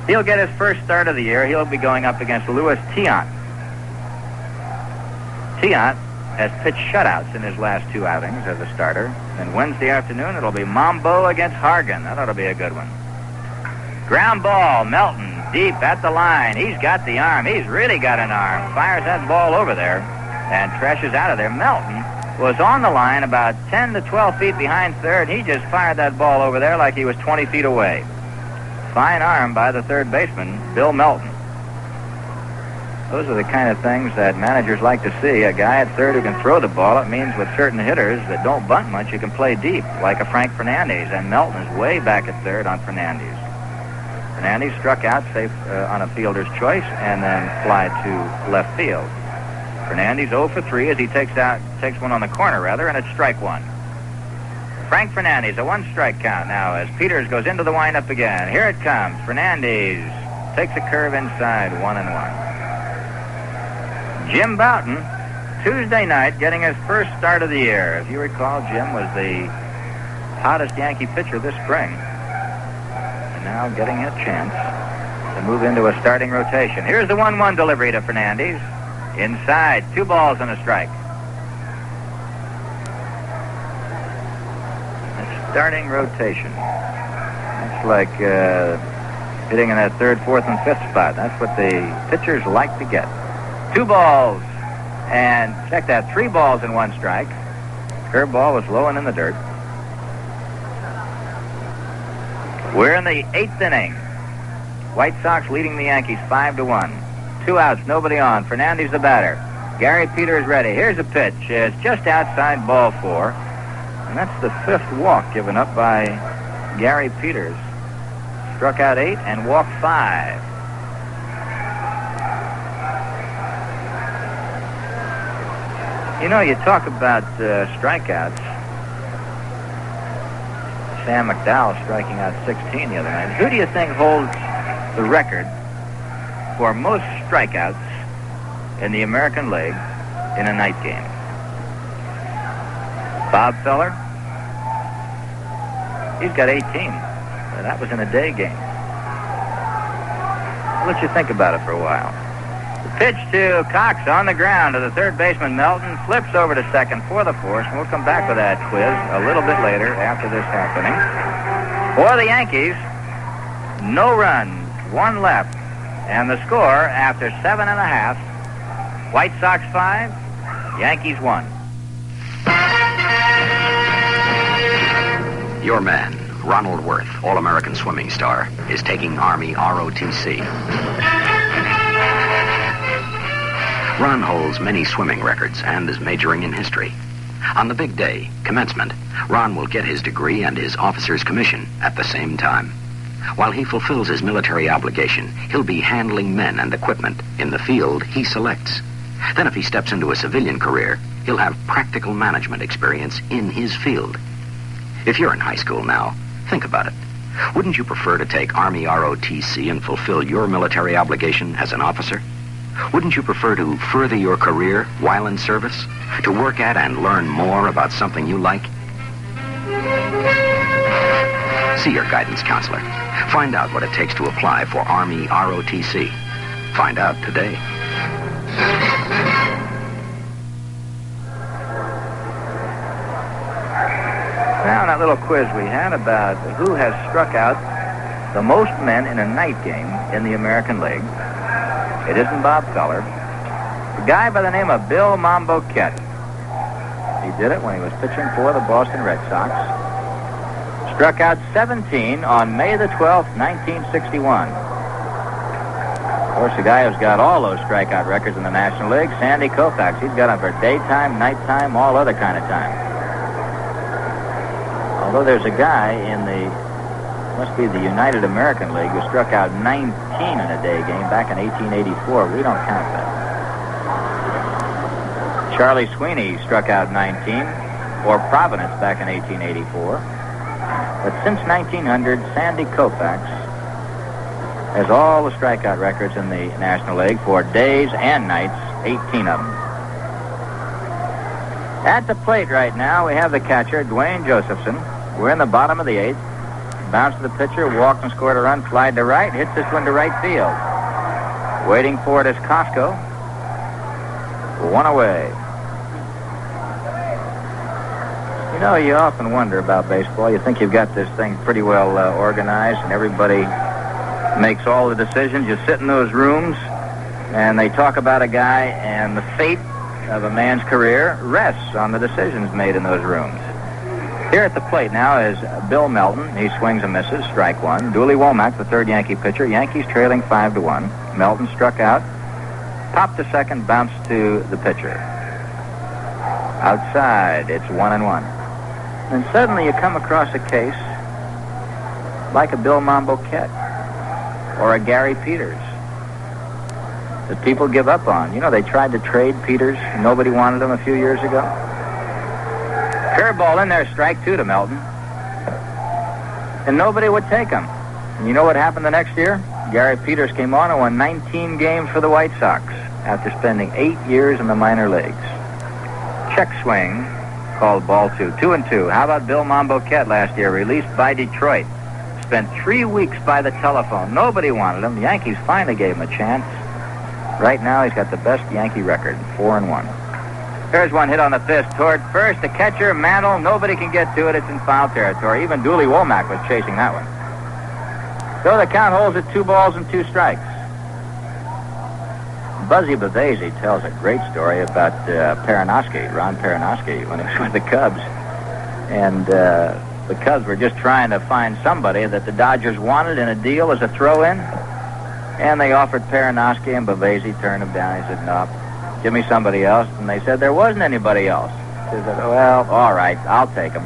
He'll get his first start of the year. He'll be going up against Louis Tiant. Tiant has pitched shutouts in his last 2 outings as a starter. And Wednesday afternoon, it'll be Mambo against Hargan. That ought to be a good one. Ground ball, Melton, deep at the line. He's got the arm. He's really got an arm. Fires that ball over there, and Tresh is out of there. Melton was on the line about 10 to 12 feet behind third. He just fired that ball over there like he was 20 feet away. Fine arm by the third baseman, Bill Melton. Those are the kind of things that managers like to see. A guy at third who can throw the ball. It means with certain hitters that don't bunt much, you can play deep, like a Frank Fernandez. And Melton is way back at third on Fernandez. Fernandez struck out safe on a fielder's choice and then fly to left field. Fernandez 0 for 3 as he takes one on the corner, rather, and it's strike one. Frank Fernandez, a one-strike count now as Peters goes into the windup again. Here it comes. Fernandez takes a curve inside, 1-1. Jim Bouton, Tuesday night, getting his first start of the year. If you recall, Jim was the hottest Yankee pitcher this spring. And now getting a chance to move into a starting rotation. Here's the 1-1 delivery to Fernandez. Inside, 2 balls and a strike. A starting rotation. That's like hitting in that third, fourth, and fifth spot. That's what the pitchers like to get. 2 balls, and check that, 3 balls and 1 strike. Curveball was low and in the dirt. We're in the 8th inning. White Sox leading the Yankees 5-1. 2 outs, nobody on. Fernandez the batter. Gary Peters ready. Here's a pitch. It's just outside ball 4. And that's the 5th walk given up by Gary Peters. Struck out 8 and walked 5. You know, you talk about strikeouts. Sam McDowell striking out 16 the other night. Who do you think holds the record for most strikeouts in the American League in a night game? Bob Feller? He's got 18. That was in a day game. I'll let you think about it for a while. Pitch to Cox on the ground to the third baseman. Melton flips over to second for the force, and we'll come back with that quiz a little bit later after this happening. For the Yankees, no runs, 1 left, and the score after 7.5, White Sox 5, Yankees 1. Your man, Ronald Worth, All-American swimming star, is taking Army ROTC. Ron holds many swimming records and is majoring in history. On the big day, commencement, Ron will get his degree and his officer's commission at the same time. While he fulfills his military obligation, he'll be handling men and equipment in the field he selects. Then if he steps into a civilian career, he'll have practical management experience in his field. If you're in high school now, think about it. Wouldn't you prefer to take Army ROTC and fulfill your military obligation as an officer? Wouldn't you prefer to further your career while in service? To work at and learn more about something you like? See your guidance counselor. Find out what it takes to apply for Army ROTC. Find out today. Now, that little quiz we had about who has struck out the most men in a night game in the American League. It isn't Bob Feller. A guy by the name of Bill Mambo Kett. He did it when he was pitching for the Boston Red Sox. Struck out 17 on May the 12th, 1961. Of course, the guy who's got all those strikeout records in the National League, Sandy Koufax. He's got them for daytime, nighttime, all other kind of time. Although there's a guy in must be the United American League, who struck out 19 in a day game back in 1884. We don't count that. Charlie Sweeney struck out 19 for Providence back in 1884. But since 1900, Sandy Koufax has all the strikeout records in the National League for days and nights, 18 of them. At the plate right now, we have the catcher, Dwayne Josephson. We're in the bottom of the 8th. Bounced to the pitcher, walked and scored a run, flied to right, hits this one to right field. Waiting for it is Costco. 1 away. You know, you often wonder about baseball. You think you've got this thing pretty well organized, and everybody makes all the decisions. You sit in those rooms, and they talk about a guy, and the fate of a man's career rests on the decisions made in those rooms. Here at the plate now is Bill Melton. He swings and misses, strike 1. Dooley Womack, the third Yankee pitcher. Yankees trailing 5-1. Melton struck out. popped to second, bounced to the pitcher. Outside, it's 1-1. And suddenly you come across a case like a Bill Monboquette or a Gary Peters that people give up on. You know, they tried to trade Peters. Nobody wanted him a few years ago. Curveball in there, strike 2 to Melton. And nobody would take him. And you know what happened the next year? Gary Peters came on and won 19 games for the White Sox after spending 8 years in the minor leagues. Check swing, called ball 2. 2-2. How about Bill Monboquette last year, released by Detroit? Spent 3 weeks by the telephone. Nobody wanted him. The Yankees finally gave him a chance. Right now, he's got the best Yankee record, 4-1. Here's one hit on the fist toward first. The catcher, Mantle. Nobody can get to it. It's in foul territory. Even Dooley Womack was chasing that one. So the count holds at 2 balls and 2 strikes. Buzzy Bavasi tells a great story about Perinoski, Ron Perinoski, when he was with the Cubs. And the Cubs were just trying to find somebody that the Dodgers wanted in a deal as a throw-in. And they offered Perinoski, and Bavasi turned him down. He said, no, give me somebody else. And they said there wasn't anybody else. He said, well, all right, I'll take him.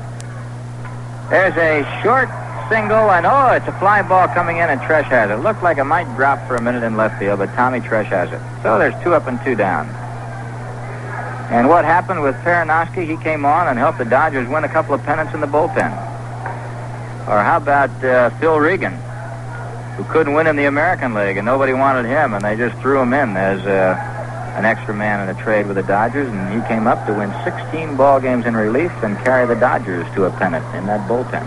There's a short single, and it's a fly ball coming in, and Tresh has it. Looked like it might drop for a minute in left field, but Tommy Tresh has it. So there's 2 up and 2 down. And what happened with Perinoski? He came on and helped the Dodgers win a couple of pennants in the bullpen. Or how about Phil Regan, who couldn't win in the American League, and nobody wanted him, and they just threw him in as an extra man in a trade with the Dodgers, and he came up to win 16 ball games in relief and carry the Dodgers to a pennant in that bullpen.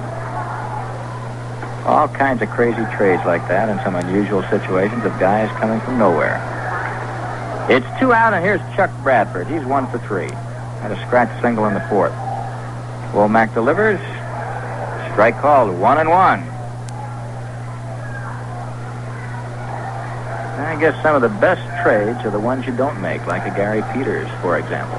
All kinds of crazy trades like that and some unusual situations of guys coming from nowhere. It's 2 out, and here's Chuck Bradford. He's 1 for 3. Had a scratch single in the 4th. Womack delivers. Strike called, 1-1. I guess some of the best trades are the ones you don't make, like a Gary Peters, for example.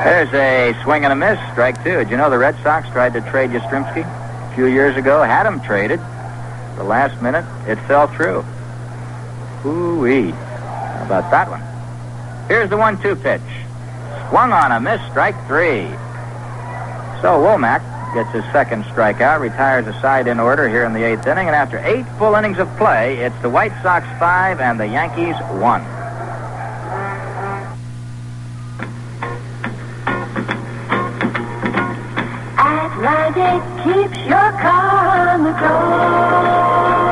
There's a swing and a miss, strike 2. Did you know the Red Sox tried to trade Yastrzemski a few years ago? Had him traded. The last minute, it fell through. Ooh-wee. How about that one? Here's the 1-2 pitch. Swung on a miss, strike 3. So Womack gets his second strikeout, retires a side in order here in the 8th inning, and after 8 full innings of play, it's the White Sox 5 and the Yankees 1. Atlantic keeps your car on the road.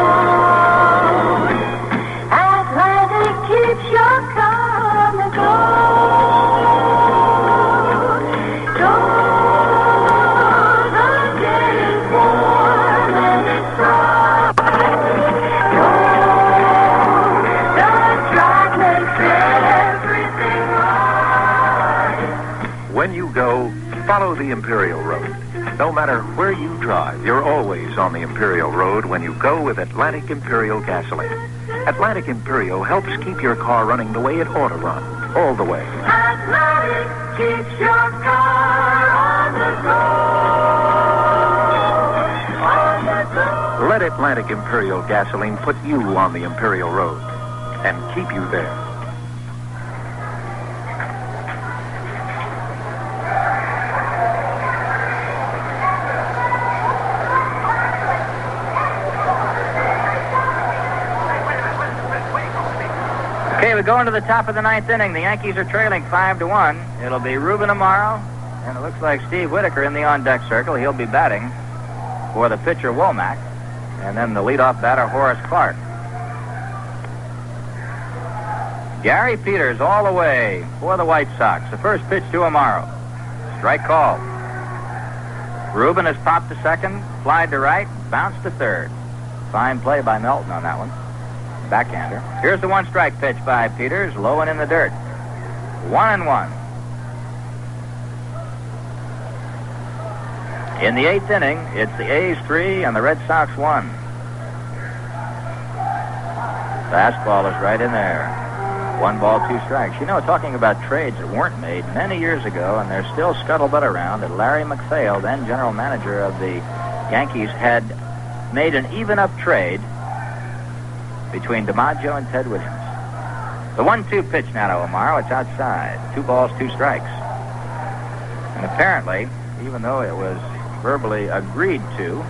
Atlantic keeps your car on the road. Doors are getting warm and it's bright. The track makes everything right. When you go, follow the Imperial Road. No matter where you drive, you're always on the Imperial Road when you go with Atlantic Imperial gasoline. Atlantic Imperial helps keep your car running the way it ought to run, all the way. Atlantic keeps your car on the road. Let Atlantic Imperial gasoline put you on the Imperial Road and keep you there. Okay, we go into the top of the 9th inning. The Yankees are trailing 5-1. It'll be Ruben tomorrow, and it looks like Steve Whitaker in the on-deck circle. He'll be batting for the pitcher Womack, and then the leadoff batter Horace Clark. Gary Peters all the way for the White Sox. The first pitch to Amaro. Strike call. Ruben has popped to second, flied to right, bounced to third. Fine play by Melton on that one. Backhander. Here's the 1-strike pitch by Peters, low and in the dirt. 1-1. In the 8th inning, it's the A's 3 and the Red Sox 1. Fastball is right in there. 1 ball, 2 strikes. You know, talking about trades that weren't made many years ago, and there's still scuttlebutt around that Larry McPhail, then general manager of the Yankees, had made an even-up trade between DiMaggio and Ted Williams. The 1-2 pitch now to Amaro. It's outside. 2 balls, 2 strikes. And apparently, even though it was verbally agreed to,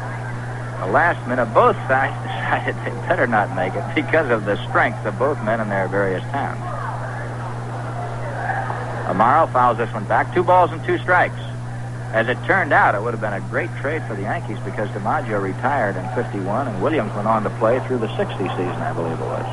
the last minute, both sides decided they better not make it because of the strength of both men in their various towns. Amaro fouls this one back. 2 balls and 2 strikes. As it turned out, it would have been a great trade for the Yankees because DiMaggio retired in 51 and Williams went on to play through the 60 season, I believe it was.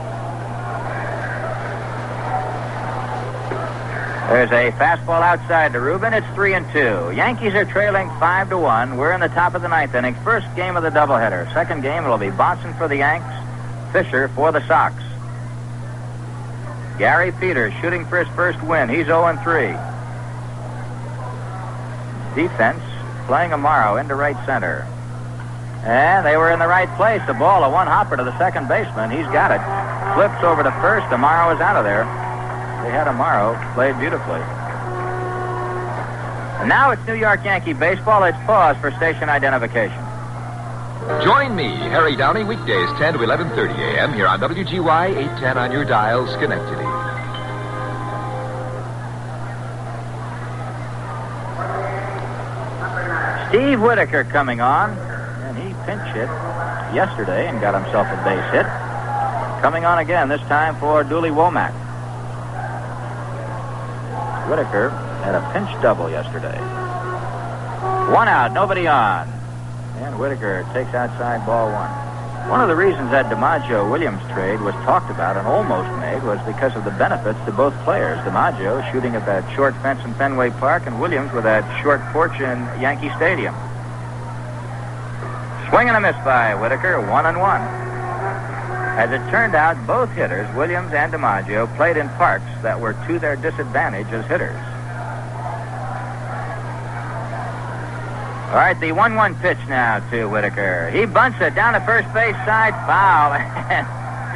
There's a fastball outside to Rubin. It's 3-2. Yankees are trailing 5-1. We're in the top of the 9th inning. First game of the doubleheader. Second game, it'll be Bonson for the Yanks, Fisher for the Sox. Gary Peters shooting for his first win. He's 0-3. Defense playing Amaro into right center. And they were in the right place. The ball, a one-hopper to the second baseman. He's got it. Flips over to first. Amaro is out of there. They had Amaro played beautifully. And now it's New York Yankee baseball. It's pause for station identification. Join me, Harry Downey, weekdays 10 to 11:30 a.m. here on WGY 810 on your dial, Schenectady. Steve Whitaker coming on, and he pinch hit yesterday and got himself a base hit. Coming on again, this time for Dooley Womack. Whitaker had a pinch double yesterday. 1 out, nobody on. And Whitaker takes outside ball 1. One of the reasons that DiMaggio-Williams trade was talked about and almost made was because of the benefits to both players. DiMaggio shooting at that short fence in Fenway Park and Williams with that short porch in Yankee Stadium. Swing and a miss by Whitaker, 1-1. As it turned out, both hitters, Williams and DiMaggio, played in parks that were to their disadvantage as hitters. All right, the 1-1 pitch now to Whitaker. He bunts it down the first base side, foul, and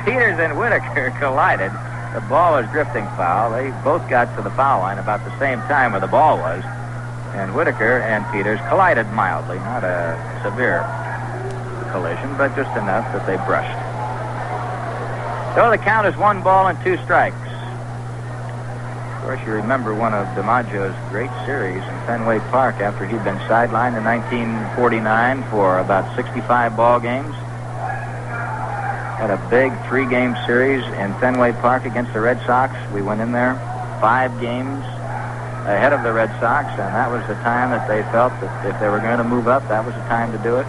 Peters and Whitaker collided. The ball was drifting foul. They both got to the foul line about the same time where the ball was, and Whitaker and Peters collided mildly, not a severe collision, but just enough that they brushed. So the count is 1 ball and 2 strikes. Of course, you remember one of DiMaggio's great series in Fenway Park after he'd been sidelined in 1949 for about 65 ball games. Had a big 3-game series in Fenway Park against the Red Sox. We went in there 5 games ahead of the Red Sox, and that was the time that they felt that if they were going to move up, that was the time to do it.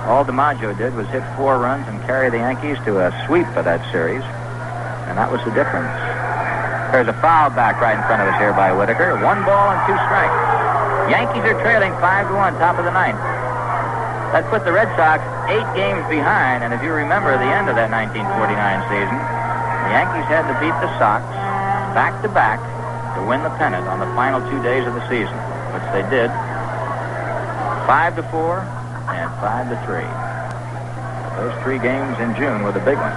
All DiMaggio did was hit 4 runs and carry the Yankees to a sweep of that series, and that was the difference. There's a foul back right in front of us here by Whitaker. 1 ball and 2 strikes. Yankees are trailing 5-1, top of the 9th. That put the Red Sox 8 games behind, and if you remember the end of that 1949 season, the Yankees had to beat the Sox back-to-back to win the pennant on the final 2 days of the season, which they did. 5-4 and 5-3. Those 3 games in June were the big ones.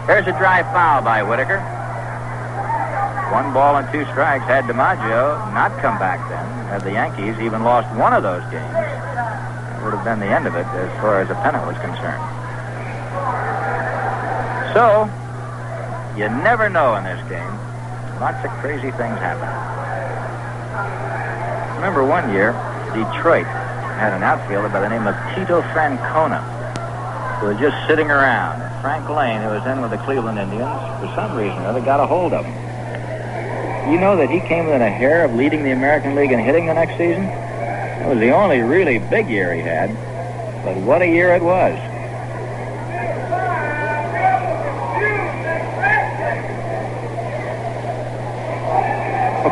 There's a dry foul by Whitaker. 1 ball and 2 strikes. Had DiMaggio not come back then, had the Yankees even lost one of those games, it would have been the end of it as far as the pennant was concerned. So, you never know in this game. Lots of crazy things happen. Remember one year, Detroit had an outfielder by the name of Tito Francona, who was just sitting around. Frank Lane, who was in with the Cleveland Indians, for some reason or other got a hold of him. You know that he came within a hair of leading the American League in hitting the next season? It was the only really big year he had, but what a year it was.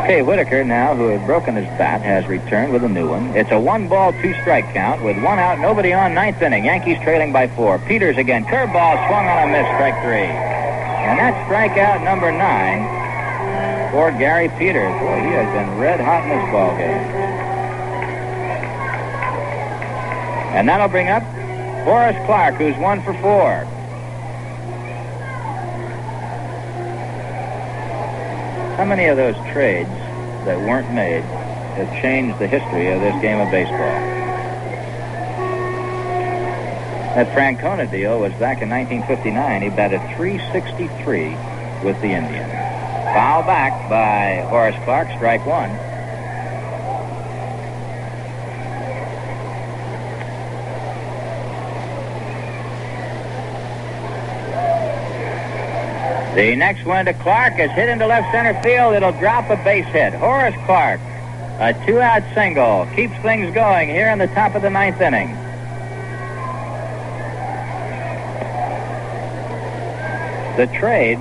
Okay, Whitaker now, who had broken his bat, has returned with a new one. It's a 1 ball, 2 strike count with 1 out, nobody on, 9th inning. Yankees trailing by 4. Peters again, curveball, swung on a miss, strike 3. And that's strikeout number 9 for Gary Peters. Boy, he has been red hot in this ball game. And that'll bring up Forrest Clark, who's 1 for 4. How many of those trades that weren't made have changed the history of this game of baseball? That Francona deal was back in 1959. He batted .363 with the Indians. Foul back by Horace Clarke, strike one. The next one to Clarke is hit into left center field. It'll drop a base hit. Horace Clarke, a two-out single, keeps things going here in the top of the ninth inning. The trade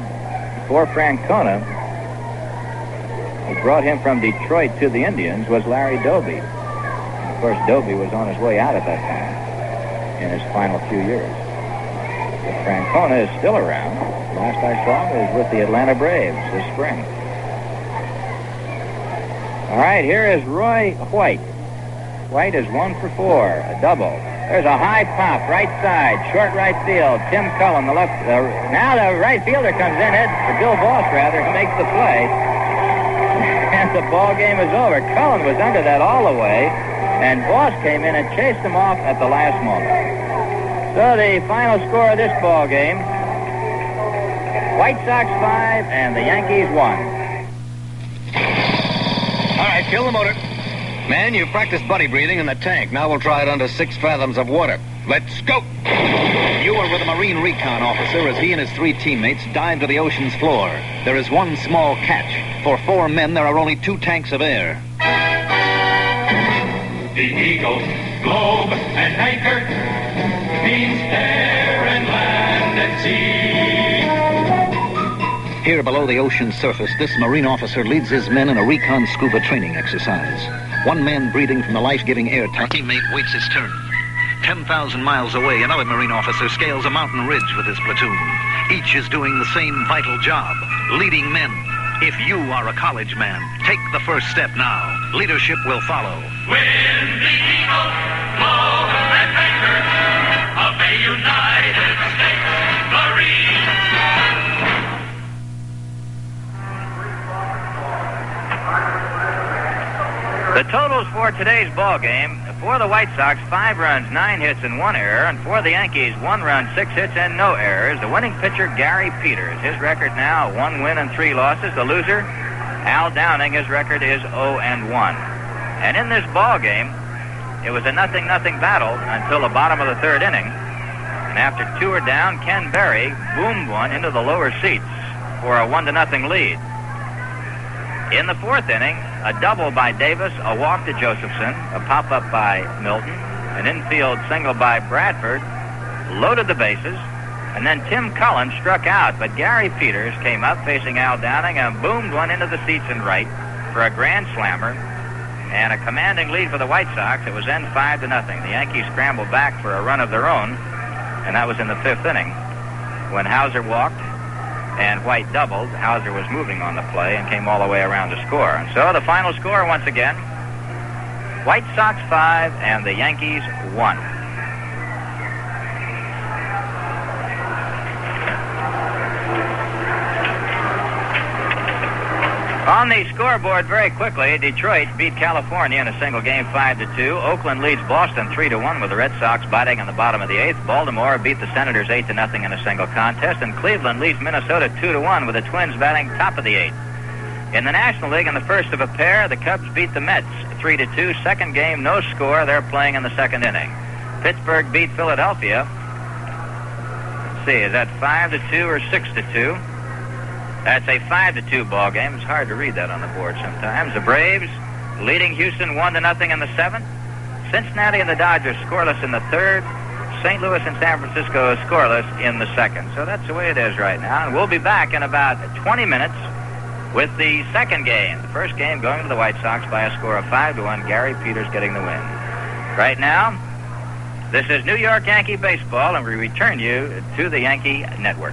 for Francona, who brought him from Detroit to the Indians, was Larry Doby. Of course, Doby was on his way out at that time in his final few years. But Francona is still around. Last I saw him was with the Atlanta Braves this spring. All right, here is Roy White. White is 1 for 4, a double. There's a high pop, right side, short right field. Tim Cullen, the left. Now the right fielder comes in, Bill Boss, rather, who makes the play. And the ball game is over. Cullen was under that all the way, and Boss came in and chased him off at the last moment. So the final score of this ball game, White Sox 5 and the Yankees 1. All right, kill the motor. Man, you've practiced buddy breathing in the tank. Now we'll try it under 6 fathoms of water. Let's go. You are with a Marine recon officer as he and his 3 teammates dive to the ocean's floor. There is one small catch. For 4 men, there are only 2 tanks of air. The Eagle, globe, and anchor means air and land and sea. Here below the ocean's surface, this Marine officer leads his men in a recon scuba training exercise. One man breathing from the life-giving air tank. Teammate waits his turn. 10,000 miles away, another Marine officer scales a mountain ridge with his platoon. Each is doing the same vital job, leading men. If you are a college man, take the first step now. Leadership will follow. When the Eagle, globe, and anchor of a United States Marine. The totals for today's ball game: for the White Sox, 5 runs, 9 hits, and 1 error, and for the Yankees, 1 run, 6 hits, and no errors. The winning pitcher, Gary Peters. His record now, 1 win and 3 losses. The loser, Al Downing. His record is 0-1. And in this ball game, it was a 0-0 battle until the bottom of the 3rd inning. And after 2 are down, Ken Berry boomed one into the lower seats for a 1-0 lead. In the 4th inning, a double by Davis, a walk to Josephson, a pop-up by Milton, an infield single by Bradford, loaded the bases, and then Tim Cullen struck out, but Gary Peters came up facing Al Downing and boomed one into the seats in right for a grand slammer and a commanding lead for the White Sox. It was then 5-0. The Yankees scrambled back for a run of their own, and that was in the 5th inning when Hauser walked and White doubled. Hauser was moving on the play and came all the way around to score. And so the final score, once again, White Sox 5 and the Yankees 1. On the scoreboard, very quickly, Detroit beat California in a single game 5-2. Oakland leads Boston 3-1 with the Red Sox batting in the bottom of the 8th. Baltimore beat the Senators 8-0 in a single contest, and Cleveland leads Minnesota 2-1 with the Twins batting top of the 8th. In the National League, in the first of a pair, the Cubs beat the Mets 3-2. Second game, no score. They're playing in the 2nd inning. Pittsburgh beat Philadelphia. Let's see, is that 5-2 or 6-2? That's a 5-2 ball game. It's hard to read that on the board sometimes. The Braves leading Houston 1-0 in the 7th. Cincinnati and the Dodgers scoreless in the 3rd. St. Louis and San Francisco scoreless in the 2nd. So that's the way it is right now. And we'll be back in about 20 minutes with the 2nd game. The first game going to the White Sox by a score of 5-1. Gary Peters getting the win. Right now, this is New York Yankee Baseball, and we return you to the Yankee Network.